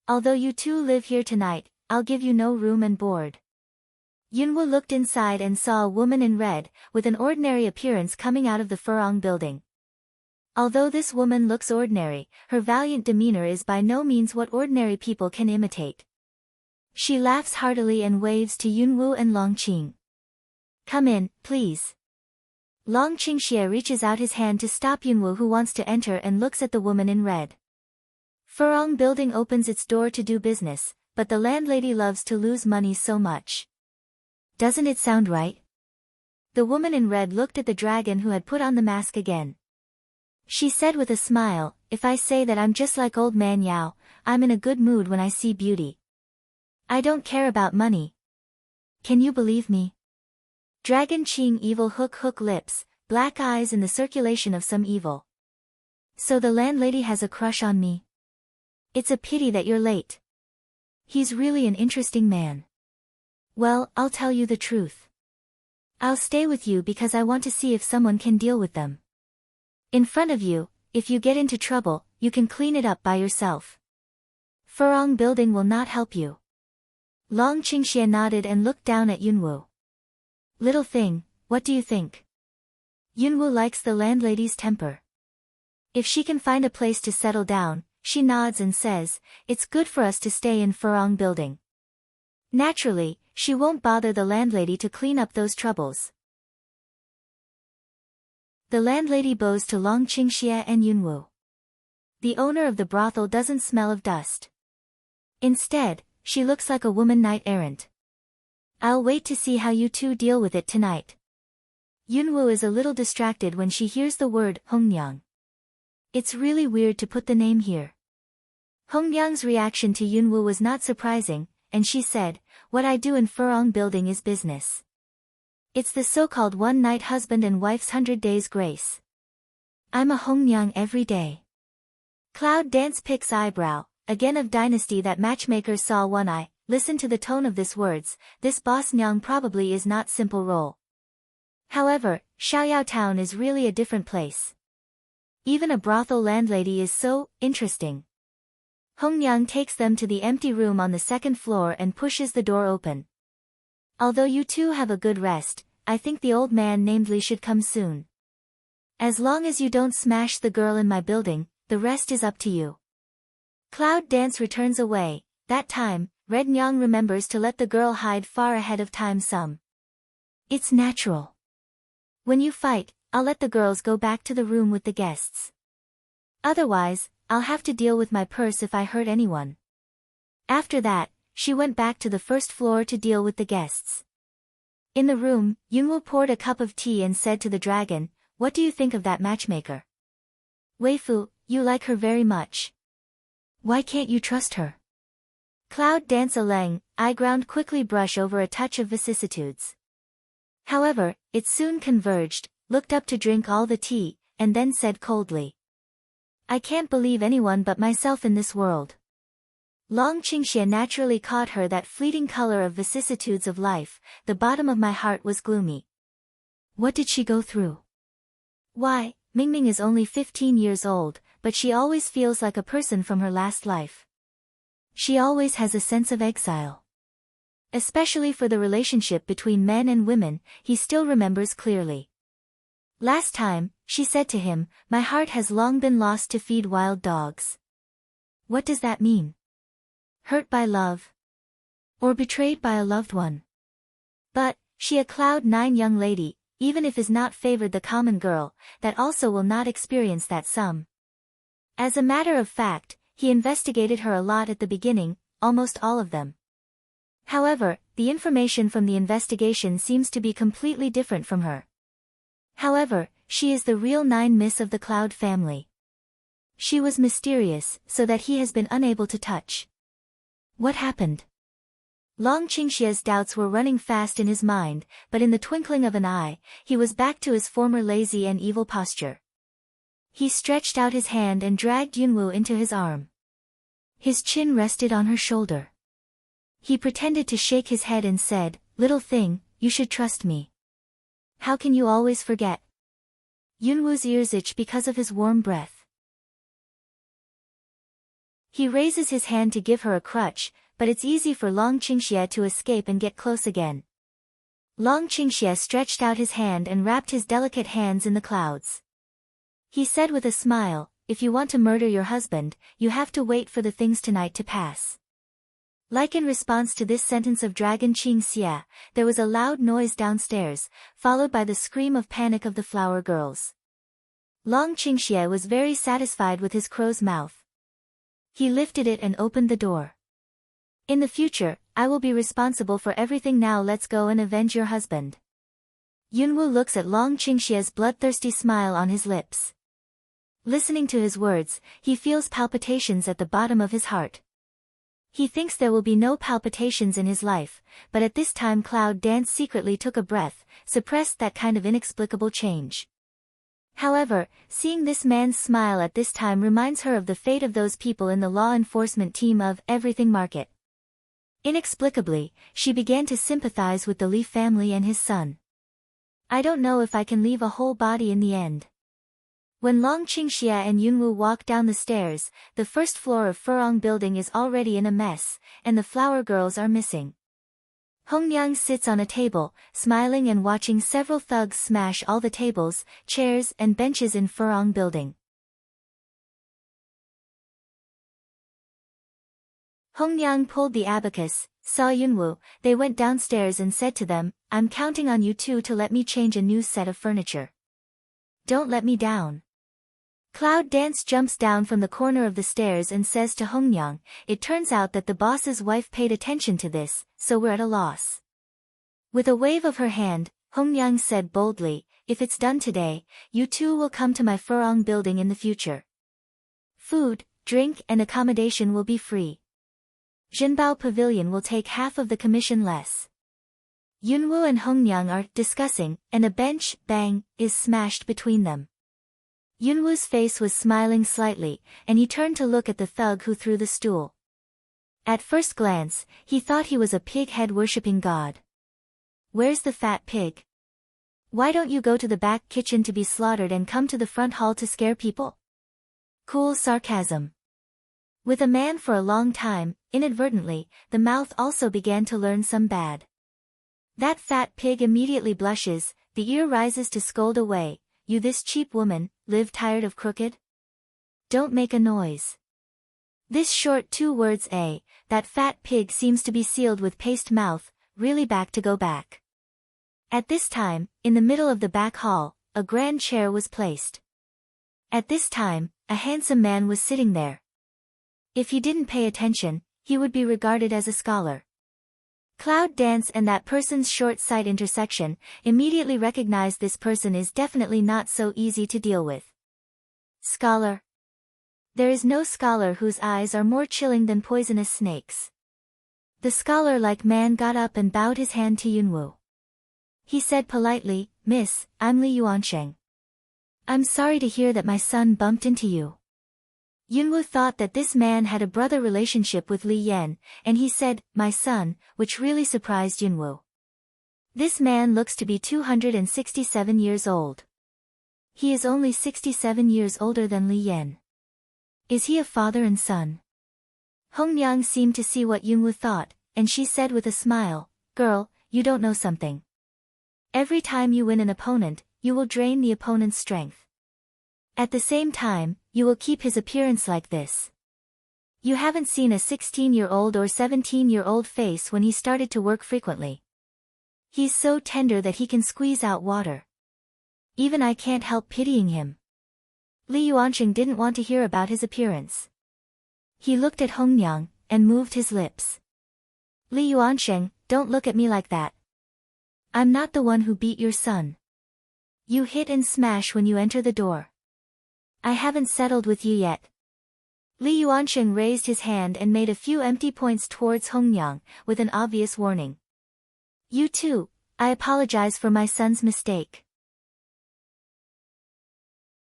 Although you two live here tonight, I'll give you no room and board. Yunwu looked inside and saw a woman in red, with an ordinary appearance coming out of the Furong building. Although this woman looks ordinary, her valiant demeanor is by no means what ordinary people can imitate. She laughs heartily and waves to Yunwu and Long Qing. Come in, please. Long Qingxie reaches out his hand to stop Yunwu, who wants to enter, and looks at the woman in red. Furong building opens its door to do business, but the landlady loves to lose money so much. Doesn't it sound right? The woman in red looked at the dragon who had put on the mask again. She said with a smile, if I say that I'm just like old man Yao, I'm in a good mood when I see beauty. I don't care about money. Can you believe me? Dragon Qing evil hook lips, black eyes and the circulation of some evil. So the landlady has a crush on me. It's a pity that you're late. He's really an interesting man. Well, I'll tell you the truth. I'll stay with you because I want to see if someone can deal with them. In front of you, if you get into trouble, you can clean it up by yourself. Furong building will not help you. Long Qingxie nodded and looked down at Yunwu. Little thing, what do you think? Yunwu likes the landlady's temper. If she can find a place to settle down, she nods and says, it's good for us to stay in Furong building. Naturally, she won't bother the landlady to clean up those troubles. The landlady bows to Long Qingxie and Yunwu. The owner of the brothel doesn't smell of dust. Instead, she looks like a woman knight-errant. I'll wait to see how you two deal with it tonight. Yunwu is a little distracted when she hears the word Hongyang. It's really weird to put the name here. Hongyang's reaction to Yunwu was not surprising, and she said, what I do in Furong building is business. It's the so-called one-night husband and wife's 100 days grace. I'm a Hongyang every day. Cloud Dance picks eyebrow, again of dynasty that matchmaker saw one eye. Listen to the tone of this words, this boss Nyang probably is not simple role. However, Xiaoyao town is really a different place. Even a brothel landlady is so interesting. Hongyang takes them to the empty room on the second floor and pushes the door open. Although you two have a good rest, I think the old man named Lee should come soon. As long as you don't smash the girl in my building, the rest is up to you. Cloud Dance returns away. That time, Red Nyang remembers to let the girl hide far ahead of time some. It's natural. When you fight, I'll let the girls go back to the room with the guests. Otherwise, I'll have to deal with my purse if I hurt anyone. After that, she went back to the first floor to deal with the guests. In the room, Yunwoo poured a cup of tea and said to the dragon, "What do you think of that matchmaker? Waifu, you like her very much. Why can't you trust her?" Cloud Dance Aleng, eye ground quickly brush over a touch of vicissitudes. However, it soon converged, looked up to drink all the tea, and then said coldly, "I can't believe anyone but myself in this world." Long Qingxie naturally caught her that fleeting color of vicissitudes of life. The bottom of my heart was gloomy. What did she go through? Why, Mingming is only 15 years old, but she always feels like a person from her last life. She always has a sense of exile. Especially for the relationship between men and women, he still remembers clearly. Last time, she said to him, "My heart has long been lost to feed wild dogs." What does that mean? Hurt by love? Or betrayed by a loved one? But, she a Cloud-9 young lady, even if is not favored the common girl, that also will not experience that some. As a matter of fact, he investigated her a lot at the beginning, almost all of them. However, the information from the investigation seems to be completely different from her. However, she is the real 9 Miss of the Cloud family. She was mysterious, so that he has been unable to touch. What happened? Long Qingxie's doubts were running fast in his mind, but in the twinkling of an eye, he was back to his former lazy and evil posture. He stretched out his hand and dragged Yunwoo into his arm. His chin rested on her shoulder. He pretended to shake his head and said, "Little thing, you should trust me. How can you always forget?" Yunwoo's ears itch because of his warm breath. He raises his hand to give her a crutch, but it's easy for Long Qingxie to escape and get close again. Long Qingxie stretched out his hand and wrapped his delicate hands in the clouds. He said with a smile, "If you want to murder your husband, you have to wait for the things tonight to pass." Like in response to this sentence of Dragon Qingxie, there was a loud noise downstairs, followed by the scream of panic of the flower girls. Long Qingxie was very satisfied with his crow's mouth. He lifted it and opened the door. "In the future, I will be responsible for everything. Now let's go and avenge your husband." Yunwoo looks at Long Qingxie's bloodthirsty smile on his lips. Listening to his words, he feels palpitations at the bottom of his heart. He thinks there will be no palpitations in his life, but at this time Cloud Dance secretly took a breath, suppressed that kind of inexplicable change. However, seeing this man's smile at this time reminds her of the fate of those people in the law enforcement team of Everything Market. Inexplicably, she began to sympathize with the Lee family and his son. "I don't know if I can leave a whole body in the end." When Long Qingxie and Yunwoo walk down the stairs, the first floor of Furong building is already in a mess, and the flower girls are missing. Hongyang sits on a table, smiling and watching several thugs smash all the tables, chairs and benches in Furong building. Hongyang pulled the abacus, saw Yunwoo, they went downstairs and said to them, "I'm counting on you two to let me change a new set of furniture. Don't let me down." Cloud Dance jumps down from the corner of the stairs and says to Hongyang, "It turns out that the boss's wife paid attention to this, so we're at a loss." With a wave of her hand, Hongyang said boldly, "If it's done today, you two will come to my Furong building in the future. Food, drink and accommodation will be free. Jinbao Pavilion will take half of the commission less." Yunwoo and Hongyang are discussing, and a bench, bang, is smashed between them. Yunwoo's face was smiling slightly, and he turned to look at the thug who threw the stool. At first glance, he thought he was a pig-head worshipping god. "Where's the fat pig? Why don't you go to the back kitchen to be slaughtered and come to the front hall to scare people?" Cool sarcasm. With a man for a long time, inadvertently, the mouth also began to learn some bad. That fat pig immediately blushes, the ear rises to scold away, "You this cheap woman, live tired of crooked? Don't make a noise." This short 2 words that fat pig seems to be sealed with paste mouth, really back to go back. At this time, in the middle of the back hall, a grand chair was placed. At this time, a handsome man was sitting there. If he didn't pay attention, he would be regarded as a scholar. Cloud Dance and that person's short sight intersection immediately recognized this person is definitely not so easy to deal with. Scholar. There is no scholar whose eyes are more chilling than poisonous snakes. The scholar-like man got up and bowed his hand to Yunwu. He said politely, "Miss, I'm Li Yuansheng. I'm sorry to hear that my son bumped into you." Yunwu thought that this man had a brother relationship with Li Yan, and he said, "My son," which really surprised Yunwu. This man looks to be 267 years old. He is only 67 years older than Li Yan. Is he a father and son? Hongyang seemed to see what Yunwu thought, and she said with a smile, "Girl, you don't know something. Every time you win an opponent, you will drain the opponent's strength. At the same time, you will keep his appearance like this. You haven't seen a 16-year-old or 17-year-old face when he started to work frequently. He's so tender that he can squeeze out water. Even I can't help pitying him." Li Yuansheng didn't want to hear about his appearance. He looked at Hongyang, and moved his lips. "Li Yuansheng, don't look at me like that. I'm not the one who beat your son. You hit and smash when you enter the door. I haven't settled with you yet." Li Yuansheng raised his hand and made a few empty points towards Hongyang, with an obvious warning. "You too, I apologize for my son's mistake.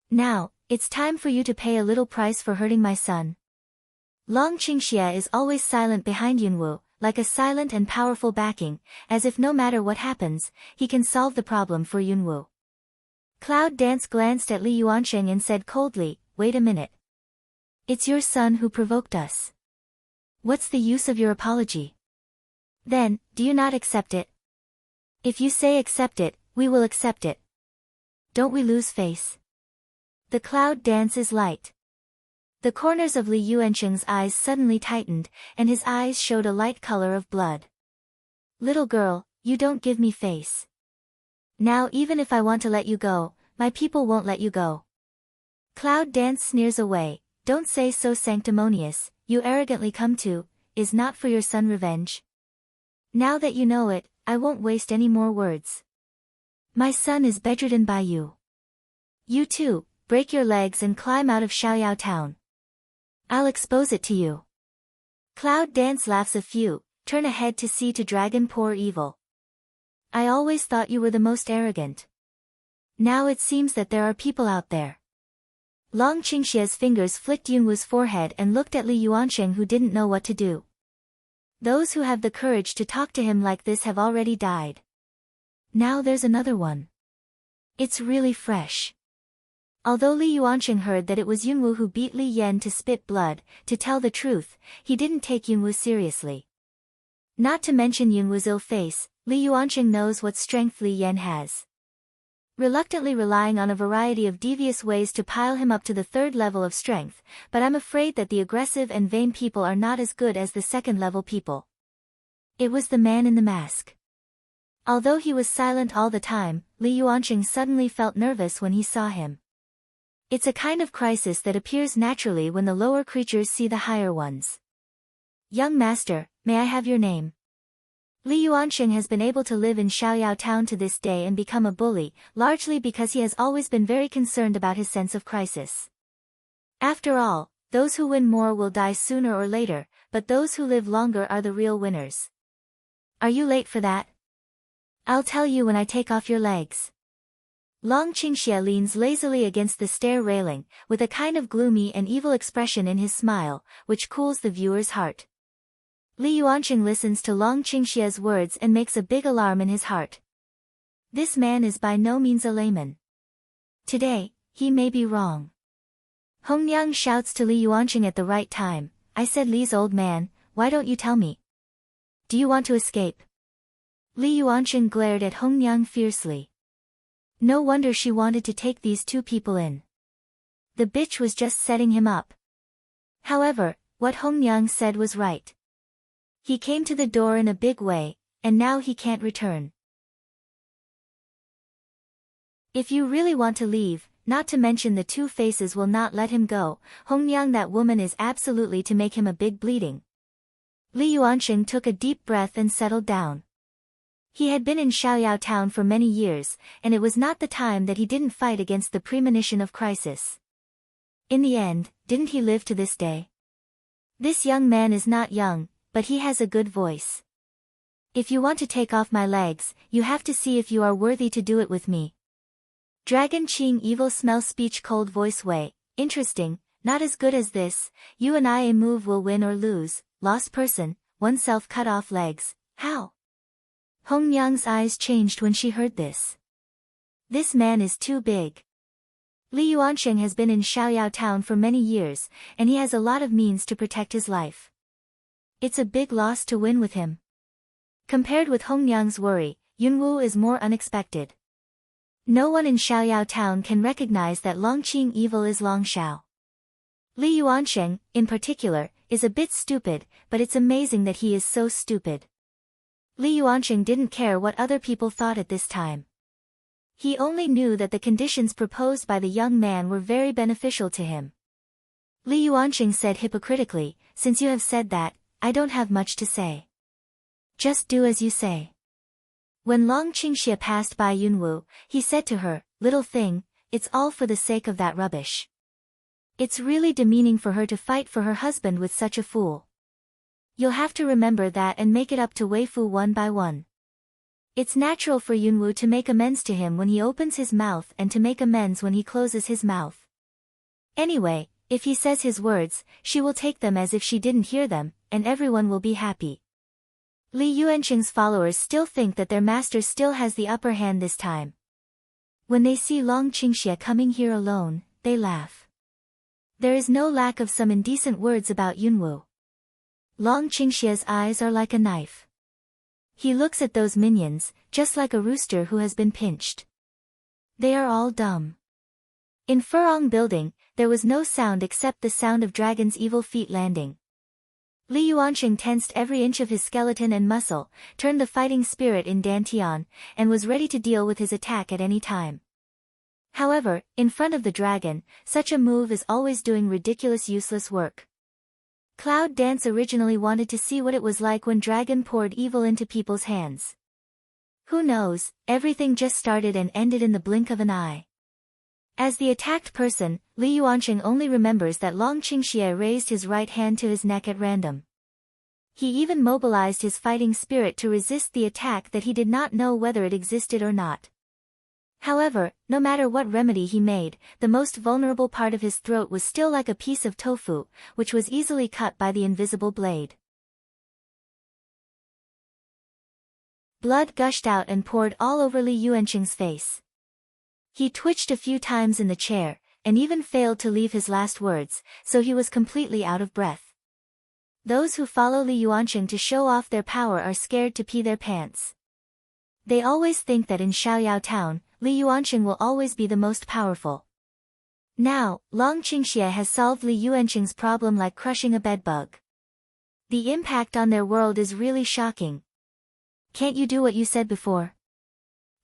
Now, it's time for you to pay a little price for hurting my son." Long Qingxia is always silent behind Yunwu, like a silent and powerful backing, as if no matter what happens, he can solve the problem for Yunwu. Cloud Dance glanced at Li Yuansheng and said coldly, "Wait a minute. It's your son who provoked us. What's the use of your apology? Then, do you not accept it? If you say accept it, we will accept it. Don't we lose face?" The Cloud Dance is light. The corners of Li Yuansheng's eyes suddenly tightened, and his eyes showed a light color of blood. "Little girl, you don't give me face. Now even if I want to let you go, my people won't let you go." Cloud Dance sneers away, "Don't say so sanctimonious, you arrogantly come to, is not for your son revenge? Now that you know it, I won't waste any more words. My son is bedridden by you. You too, break your legs and climb out of Xiaoyao town. I'll expose it to you." Cloud Dance laughs a few, turn ahead to see to Dragon Poor Evil. "I always thought you were the most arrogant. Now it seems that there are people out there." Long Qingxia's fingers flicked Yunwu's forehead and looked at Li Yuansheng who didn't know what to do. Those who have the courage to talk to him like this have already died. Now there's another one. It's really fresh. Although Li Yuansheng heard that it was Yunwu who beat Li Yan to spit blood, to tell the truth, he didn't take Yunwu seriously. Not to mention Yunwu's ill face, Li Yuansheng knows what strength Li Yan has. Reluctantly relying on a variety of devious ways to pile him up to the 3rd level of strength, but I'm afraid that the aggressive and vain people are not as good as the 2nd level people. It was the man in the mask. Although he was silent all the time, Li Yuansheng suddenly felt nervous when he saw him. It's a kind of crisis that appears naturally when the lower creatures see the higher ones. "Young master, may I have your name?" Li Yuansheng has been able to live in Xiaoyao town to this day and become a bully, largely because he has always been very concerned about his sense of crisis. After all, those who win more will die sooner or later, but those who live longer are the real winners. "Are you late for that? I'll tell you when I take off your legs." Long Qingxia leans lazily against the stair railing, with a kind of gloomy and evil expression in his smile, which cools the viewer's heart. Li Yuansheng listens to Long Qingxia's words and makes a big alarm in his heart. This man is by no means a layman. Today, he may be wrong. Hongyang shouts to Li Yuansheng at the right time, "I said Li's old man, why don't you tell me? Do you want to escape?" Li Yuanqing glared at Hong Yang fiercely. No wonder she wanted to take these two people in. The bitch was just setting him up. However, what Hong Yang said was right. He came to the door in a big way, and now he can't return. If you really want to leave, not to mention the two faces will not let him go, Hong Yang, that woman is absolutely to make him a big bleeding. Li Yuanqing took a deep breath and settled down. He had been in Xiaoyao town for many years, and it was not the time that he didn't fight against the premonition of crisis. In the end, didn't he live to this day? This young man is not young, but he has a good voice. If you want to take off my legs, you have to see if you are worthy to do it with me. Dragon Qing evil smell speech cold voice way, interesting, not as good as this, you and I a move will win or lose, lost person, oneself cut off legs, how? Hong Yang's eyes changed when she heard this. This man is too big. Li Yuanqing has been in Xiaoyao town for many years, and he has a lot of means to protect his life. It's a big loss to win with him. Compared with Hong Yang's worry, Yunwu is more unexpected. No one in Xiaoyao town can recognize that Longqing evil is Long Xiao. Li Yuanqing, in particular, is a bit stupid, but it's amazing that he is so stupid. Li Yuanqing didn't care what other people thought at this time. He only knew that the conditions proposed by the young man were very beneficial to him. Li Yuanqing said hypocritically, since you have said that, I don't have much to say. Just do as you say. When Long Qingxie passed by Yunwu, he said to her, little thing, it's all for the sake of that rubbish. It's really demeaning for her to fight for her husband with such a fool. You'll have to remember that and make it up to Wei Fu one by one. It's natural for Yunwu to make amends to him when he opens his mouth and to make amends when he closes his mouth. Anyway, if he says his words, she will take them as if she didn't hear them, and everyone will be happy. Li Yuanqing's followers still think that their master still has the upper hand this time. When they see Long Qingxie coming here alone, they laugh. There is no lack of some indecent words about Yunwu. Long Qingxie's eyes are like a knife. He looks at those minions, just like a rooster who has been pinched. They are all dumb. In Furong building, there was no sound except the sound of Dragon's evil feet landing. Li Yuanqing tensed every inch of his skeleton and muscle, turned the fighting spirit in Dantian, and was ready to deal with his attack at any time. However, in front of the dragon, such a move is always doing ridiculous useless work. Cloud Dance originally wanted to see what it was like when Dragon poured evil into people's hands. Who knows, everything just started and ended in the blink of an eye. As the attacked person, Li Yuanqing only remembers that Long Qingxie raised his right hand to his neck at random. He even mobilized his fighting spirit to resist the attack that he did not know whether it existed or not. However, no matter what remedy he made, the most vulnerable part of his throat was still like a piece of tofu, which was easily cut by the invisible blade. Blood gushed out and poured all over Li Yuanqing's face. He twitched a few times in the chair, and even failed to leave his last words, so he was completely out of breath. Those who follow Li Yuanqing to show off their power are scared to pee their pants. They always think that in Xiaoyao town, Li Yuanqing will always be the most powerful. Now, Long Qingxie has solved Li Yuanqing's problem like crushing a bedbug. The impact on their world is really shocking. Can't you do what you said before?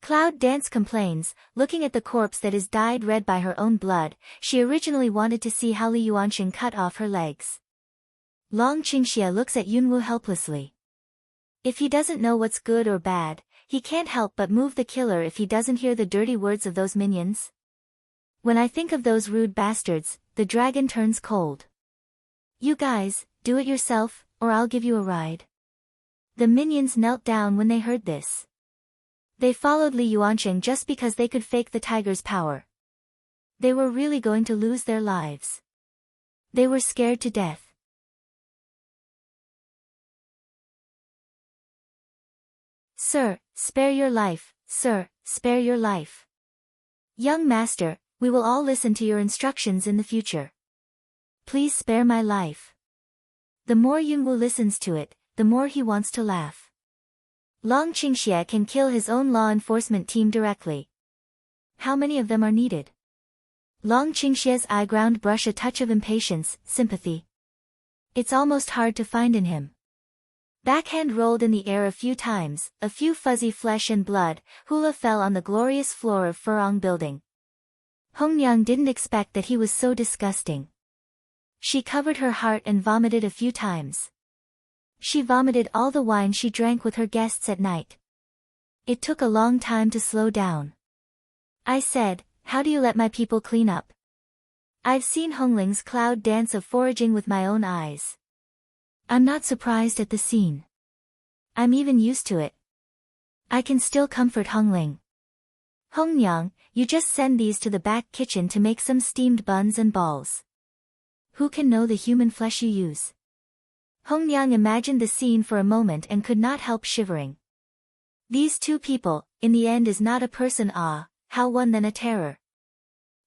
Cloud Dance complains, looking at the corpse that is dyed red by her own blood. She originally wanted to see how Li Yuanqing cut off her legs. Long Qingxie looks at Yunwu helplessly. If he doesn't know what's good or bad, he can't help but move the killer if he doesn't hear the dirty words of those minions. When I think of those rude bastards, the dragon turns cold. You guys, do it yourself, or I'll give you a ride. The minions knelt down when they heard this. They followed Li Yuanqing just because they could fake the tiger's power. They were really going to lose their lives. They were scared to death. Sir, spare your life, sir, spare your life. Young master, we will all listen to your instructions in the future. Please spare my life. The more Yunwu listens to it, the more he wants to laugh. Long Qingxie can kill his own law enforcement team directly. How many of them are needed? Long Qingxie's eyebrow brush a touch of impatience, sympathy. It's almost hard to find in him. Backhand rolled in the air a few times, a few fuzzy flesh and blood, hula fell on the glorious floor of Furong building. Hongyang didn't expect that he was so disgusting. She covered her heart and vomited a few times. She vomited all the wine she drank with her guests at night. It took a long time to slow down. I said, how do you let my people clean up? I've seen Hongling's cloud dance of foraging with my own eyes. I'm not surprised at the scene. I'm even used to it. I can still comfort Hongling. Hongyang, you just send these to the back kitchen to make some steamed buns and balls. Who can know the human flesh you use? Hongyang imagined the scene for a moment and could not help shivering. These two people, in the end is not a person how one then a terror.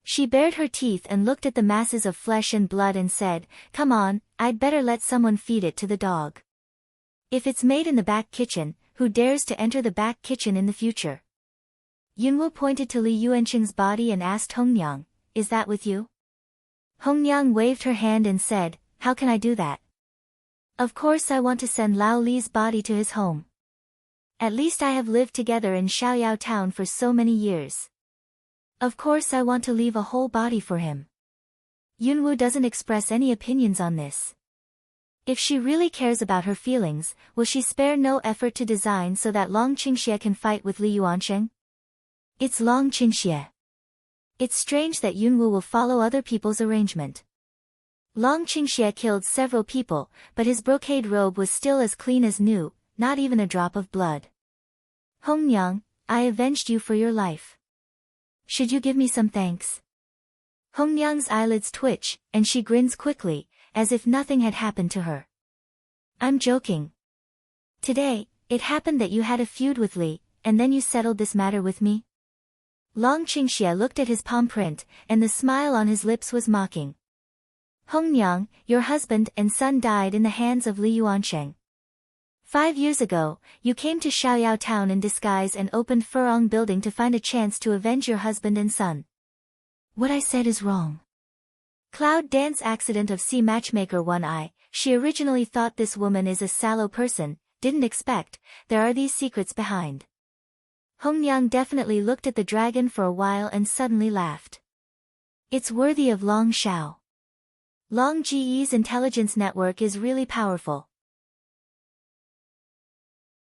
She bared her teeth and looked at the masses of flesh and blood and said, come on, I'd better let someone feed it to the dog. If it's made in the back kitchen, who dares to enter the back kitchen in the future? Yunwu pointed to Li Yuanqing's body and asked Hongyang, is that with you? Hongyang waved her hand and said, how can I do that? Of course I want to send Lao Li's body to his home. At least I have lived together in Xiaoyao town for so many years. Of course I want to leave a whole body for him. Yunwu doesn't express any opinions on this. If she really cares about her feelings, will she spare no effort to design so that Long Qingxie can fight with Li Yuanqing? It's Long Qingxie. It's strange that Yunwu will follow other people's arrangement. Long Qingxie killed several people, but his brocade robe was still as clean as new, not even a drop of blood. Hongyang, I avenged you for your life. Should you give me some thanks? Hongyang's eyelids twitch, and she grins quickly, as if nothing had happened to her. I'm joking. Today, it happened that you had a feud with Li, and then you settled this matter with me? Long Qingxie looked at his palm print, and the smile on his lips was mocking. Hongyang, your husband and son died in the hands of Li Yuanqing. 5 years ago, you came to Xiaoyao town in disguise and opened Furong building to find a chance to avenge your husband and son. What I said is wrong. Cloud dance accident of sea matchmaker one eye, she originally thought this woman is a sallow person, didn't expect, there are these secrets behind. Hongyang definitely looked at the dragon for a while and suddenly laughed. It's worthy of Long Xiao. Long Ji's intelligence network is really powerful.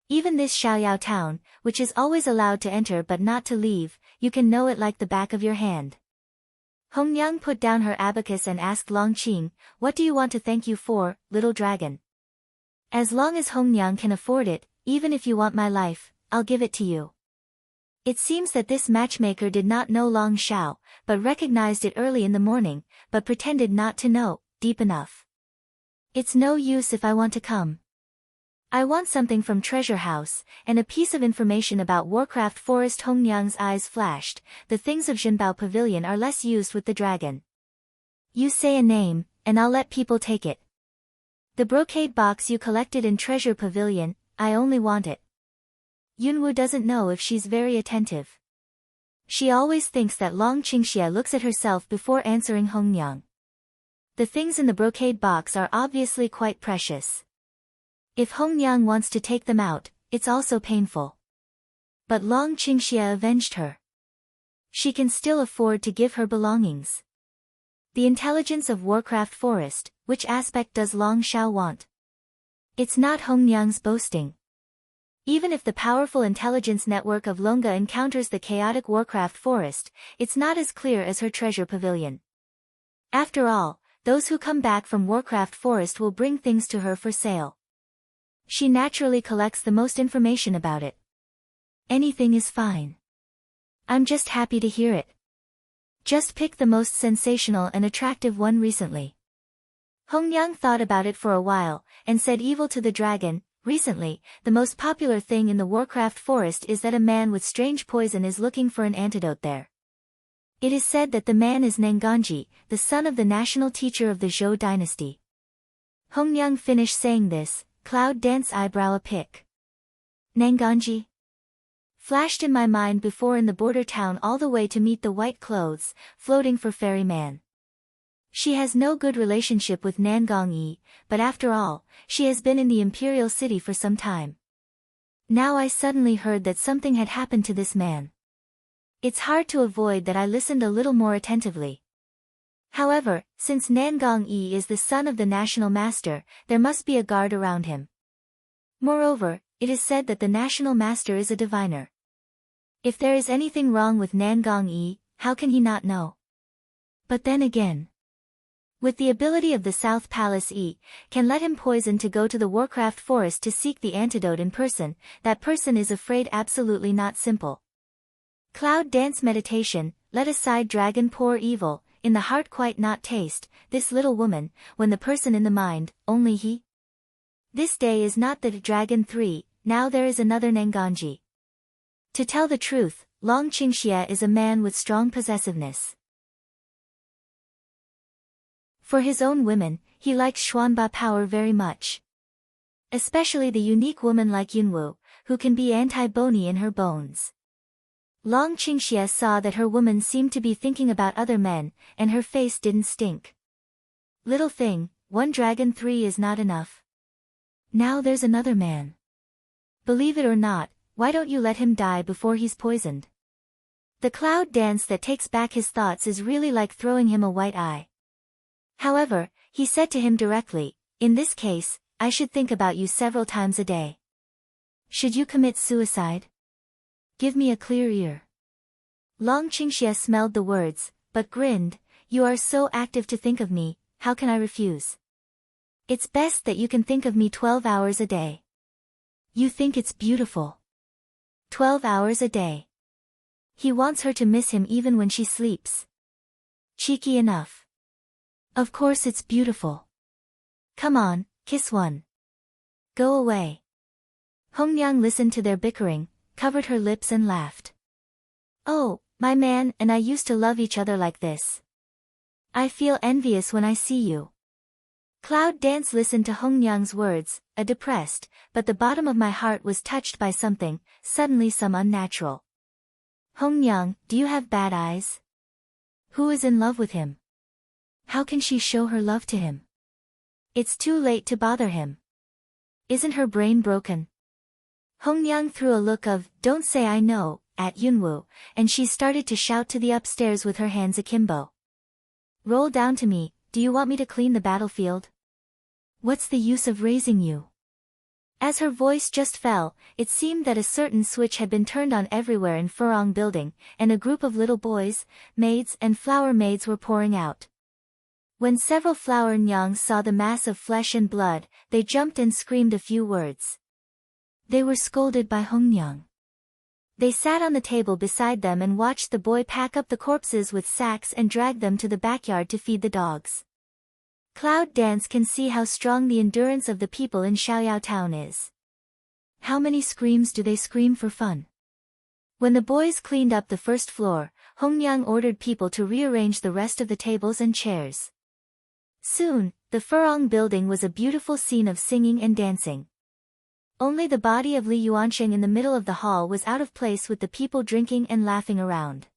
Even this Xiaoyao town, which is always allowed to enter but not to leave, you can know it like the back of your hand. Hongyang put down her abacus and asked Long Qing, what do you want to thank you for, little dragon? As long as Hongyang can afford it, even if you want my life, I'll give it to you. It seems that this matchmaker did not know Long Xiao, but recognized it early in the morning, but pretended not to know, deep enough. It's no use if I want to come. I want something from Treasure House, and a piece of information about Warcraft Forest. Hongyang's eyes flashed, the things of Jinbao Pavilion are less used with the dragon. You say a name, and I'll let people take it. The brocade box you collected in Treasure Pavilion, I only want it. Yunwu doesn't know if she's very attentive. She always thinks that Long Qingxie looks at herself before answering Hongyang. The things in the brocade box are obviously quite precious. If Hongyang wants to take them out, it's also painful. But Long Qingxie avenged her. She can still afford to give her belongings. The intelligence of Warcraft Forest, which aspect does Long Xiao want? It's not Hongyang's boasting. Even if the powerful intelligence network of Longa encounters the chaotic Warcraft Forest, it's not as clear as her Treasure Pavilion. After all, those who come back from Warcraft Forest will bring things to her for sale. She naturally collects the most information about it. Anything is fine. I'm just happy to hear it. Just pick the most sensational and attractive one recently. Hongyang thought about it for a while, and said evil to the dragon, recently, the most popular thing in the Warcraft Forest is that a man with strange poison is looking for an antidote there. It is said that the man is Nanganji, the son of the national teacher of the Zhou dynasty. Hongyang finished saying this, Cloud Dance eyebrow a pick. Nanganji? Flashed in my mind before in the border town all the way to meet the white clothes, floating for ferryman. She has no good relationship with Nangong-yi, but after all, she has been in the imperial city for some time. Now I suddenly heard that something had happened to this man. It's hard to avoid that I listened a little more attentively. However, since Nangong-yi is the son of the national master, there must be a guard around him. Moreover, it is said that the national master is a diviner. If there is anything wrong with Nangong-yi, how can he not know? But then again, with the ability of the South Palace E, can let him poison to go to the Warcraft Forest to seek the antidote in person, that person is afraid absolutely not simple. Cloud dance meditation, let aside dragon poor evil, in the heart quite not taste, this little woman, when the person in the mind, only he? This day is not the dragon 3, now there is another Nanganji. To tell the truth, Long Qingxie is a man with strong possessiveness. For his own women, he likes Xuanba power very much. Especially the unique woman like Yunwu, who can be anti-bony in her bones. Long Qingxie saw that her woman seemed to be thinking about other men, and her face didn't stink. Little thing, one dragon 3 is not enough. Now there's another man. Believe it or not, why don't you let him die before he's poisoned? The cloud dance that takes back his thoughts is really like throwing him a white eye. However, he said to him directly, in this case, I should think about you several times a day. Should you commit suicide? Give me a clear ear. Long Qingxie smelled the words, but grinned, you are so active to think of me, how can I refuse? It's best that you can think of me 12 hours a day. You think it's beautiful. 12 hours a day. He wants her to miss him even when she sleeps. Cheeky enough. Of course it's beautiful. Come on, kiss one. Go away. Hongyang listened to their bickering, covered her lips and laughed. Oh, my man and I used to love each other like this. I feel envious when I see you. Cloud Dance listened to Hongyang's words, a depressed, but the bottom of my heart was touched by something, suddenly some unnatural. Hongyang, do you have bad eyes? Who is in love with him? How can she show her love to him? It's too late to bother him. Isn't her brain broken? Hongyang threw a look of, don't say I know, at Yunwu, and she started to shout to the upstairs with her hands akimbo. Roll down to me, do you want me to clean the battlefield? What's the use of raising you? As her voice just fell, it seemed that a certain switch had been turned on everywhere in Furong building, and a group of little boys, maids and flower maids were pouring out. When several flower nyangs saw the mass of flesh and blood, they jumped and screamed a few words. They were scolded by Hongyang. They sat on the table beside them and watched the boy pack up the corpses with sacks and drag them to the backyard to feed the dogs. Cloud Dance can see how strong the endurance of the people in Xiaoyao town is. How many screams do they scream for fun? When the boys cleaned up the first floor, Hongyang ordered people to rearrange the rest of the tables and chairs. Soon, the Furong building was a beautiful scene of singing and dancing. Only the body of Li Yuansheng in the middle of the hall was out of place with the people drinking and laughing around.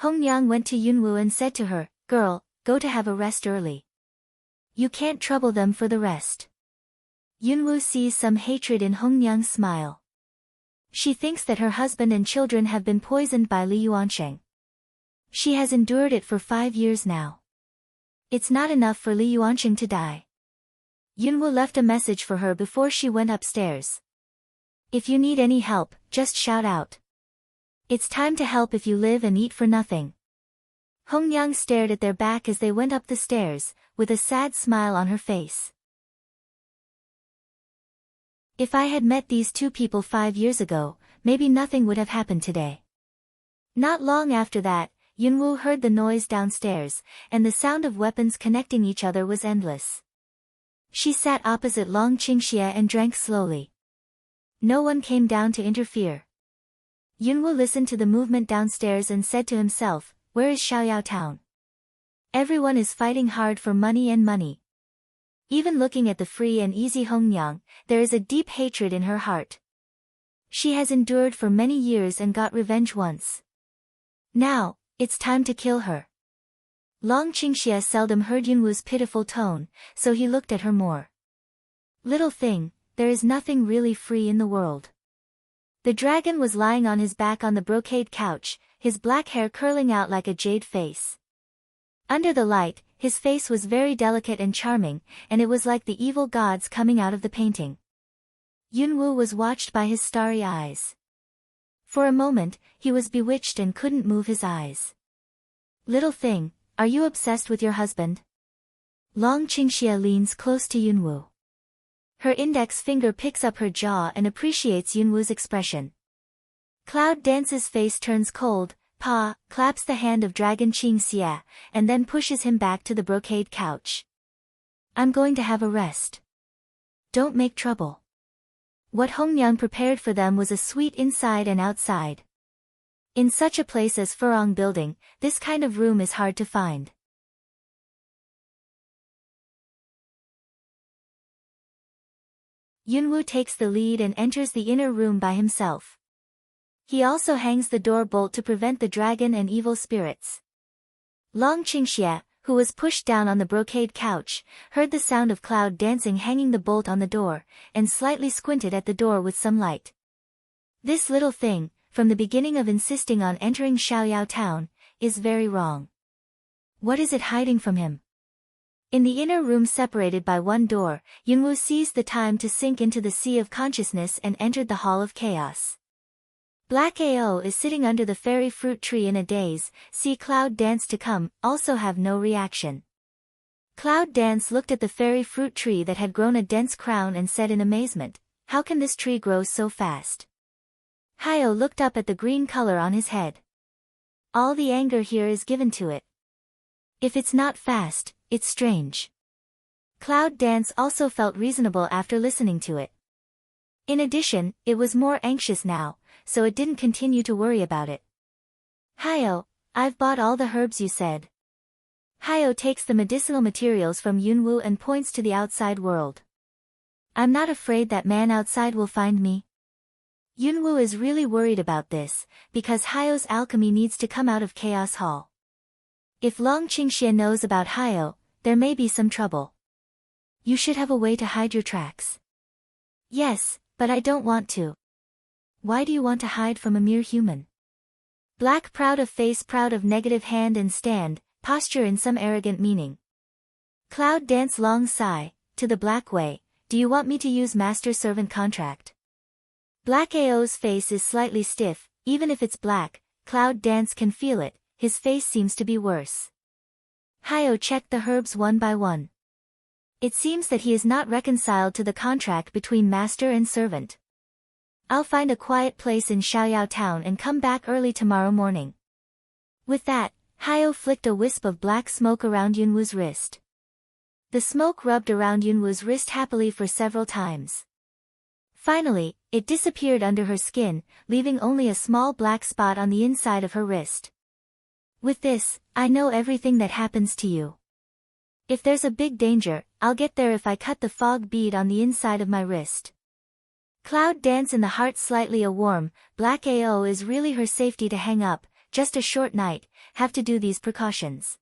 Hongyang went to Yunwu and said to her, girl, go to have a rest early. You can't trouble them for the rest. Yunwu sees some hatred in Hongyang's smile. She thinks that her husband and children have been poisoned by Li Yuansheng. She has endured it for 5 years now. It's not enough for Li Yuansheng to die. Yunwu left a message for her before she went upstairs. If you need any help, just shout out. It's time to help if you live and eat for nothing. Hongyang stared at their back as they went up the stairs, with a sad smile on her face. If I had met these two people 5 years ago, maybe nothing would have happened today. Not long after that, Yunwu heard the noise downstairs, and the sound of weapons connecting each other was endless. She sat opposite Long Qingxie and drank slowly. No one came down to interfere. Yunwu listened to the movement downstairs and said to himself, where is Xiaoyao town? Everyone is fighting hard for money and money. Even looking at the free and easy Hongyang, there is a deep hatred in her heart. She has endured for many years and got revenge once. Now, it's time to kill her. Long Qingxie seldom heard Yunwu's pitiful tone, so he looked at her more. Little thing, there is nothing really free in the world. The dragon was lying on his back on the brocade couch, his black hair curling out like a jade face. Under the light, his face was very delicate and charming, and it was like the evil gods coming out of the painting. Yunwu was watched by his starry eyes. For a moment, he was bewitched and couldn't move his eyes. Little thing, are you obsessed with your husband? Long Qingxie leans close to Yunwu. Her index finger picks up her jaw and appreciates Yunwu's expression. Cloud Dance's face turns cold, claps the hand of Dragon Qingxie, and then pushes him back to the brocade couch. I'm going to have a rest. Don't make trouble. What Hongyang prepared for them was a suite inside and outside. In such a place as Furong Building, this kind of room is hard to find. Yunwu takes the lead and enters the inner room by himself. He also hangs the door bolt to prevent the dragon and evil spirits. Long Qingxie, who was pushed down on the brocade couch, heard the sound of Cloud dancing hanging the bolt on the door, and slightly squinted at the door with some light. This little thing, from the beginning of insisting on entering Xiaoyao town, is very wrong. What is it hiding from him? In the inner room separated by one door, Yunwu seized the time to sink into the sea of consciousness and entered the Hall of Chaos. Black Ao is sitting under the fairy fruit tree in a daze, see Cloud Dance to come, also have no reaction. Cloud Dance looked at the fairy fruit tree that had grown a dense crown and said in amazement, how can this tree grow so fast? Hyo looked up at the green color on his head. All the anger here is given to it. If it's not fast, it's strange. Cloud Dance also felt reasonable after listening to it. In addition, it was more anxious now, so it didn't continue to worry about it. Hyo, I've bought all the herbs you said. Hyo takes the medicinal materials from Yunwu and points to the outside world. I'm not afraid that man outside will find me. Yunwu is really worried about this, because Hyo's alchemy needs to come out of Chaos Hall. If Long Qingxie knows about Hyo, there may be some trouble. You should have a way to hide your tracks. Yes, but I don't want to. Why do you want to hide from a mere human? Black proud of face, proud of negative hand and stand, posture in some arrogant meaning. Cloud Dance long sigh, to the black way, do you want me to use master-servant contract? Black Ao's face is slightly stiff, even if it's black, Cloud Dance can feel it, his face seems to be worse. Hyo checked the herbs one by one. It seems that he is not reconciled to the contract between master and servant. I'll find a quiet place in Xiaoyao town and come back early tomorrow morning. With that, Hyo flicked a wisp of black smoke around Yunwu's wrist. The smoke rubbed around Yunwu's wrist happily for several times. Finally, it disappeared under her skin, leaving only a small black spot on the inside of her wrist. With this, I know everything that happens to you. If there's a big danger, I'll get there if I cut the fog bead on the inside of my wrist. Cloud Dance in the heart slightly a warm, Black Ao is really her safety to hang up, just a short night, have to do these precautions.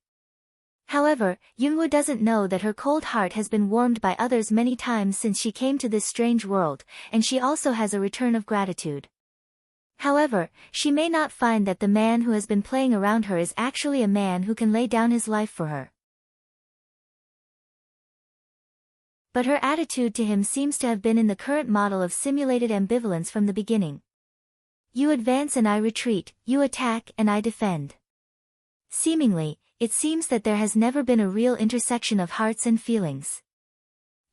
However, Yunwu doesn't know that her cold heart has been warmed by others many times since she came to this strange world, and she also has a return of gratitude. However, she may not find that the man who has been playing around her is actually a man who can lay down his life for her. But her attitude to him seems to have been in the current model of simulated ambivalence from the beginning. You advance and I retreat, you attack and I defend. Seemingly, it seems that there has never been a real intersection of hearts and feelings.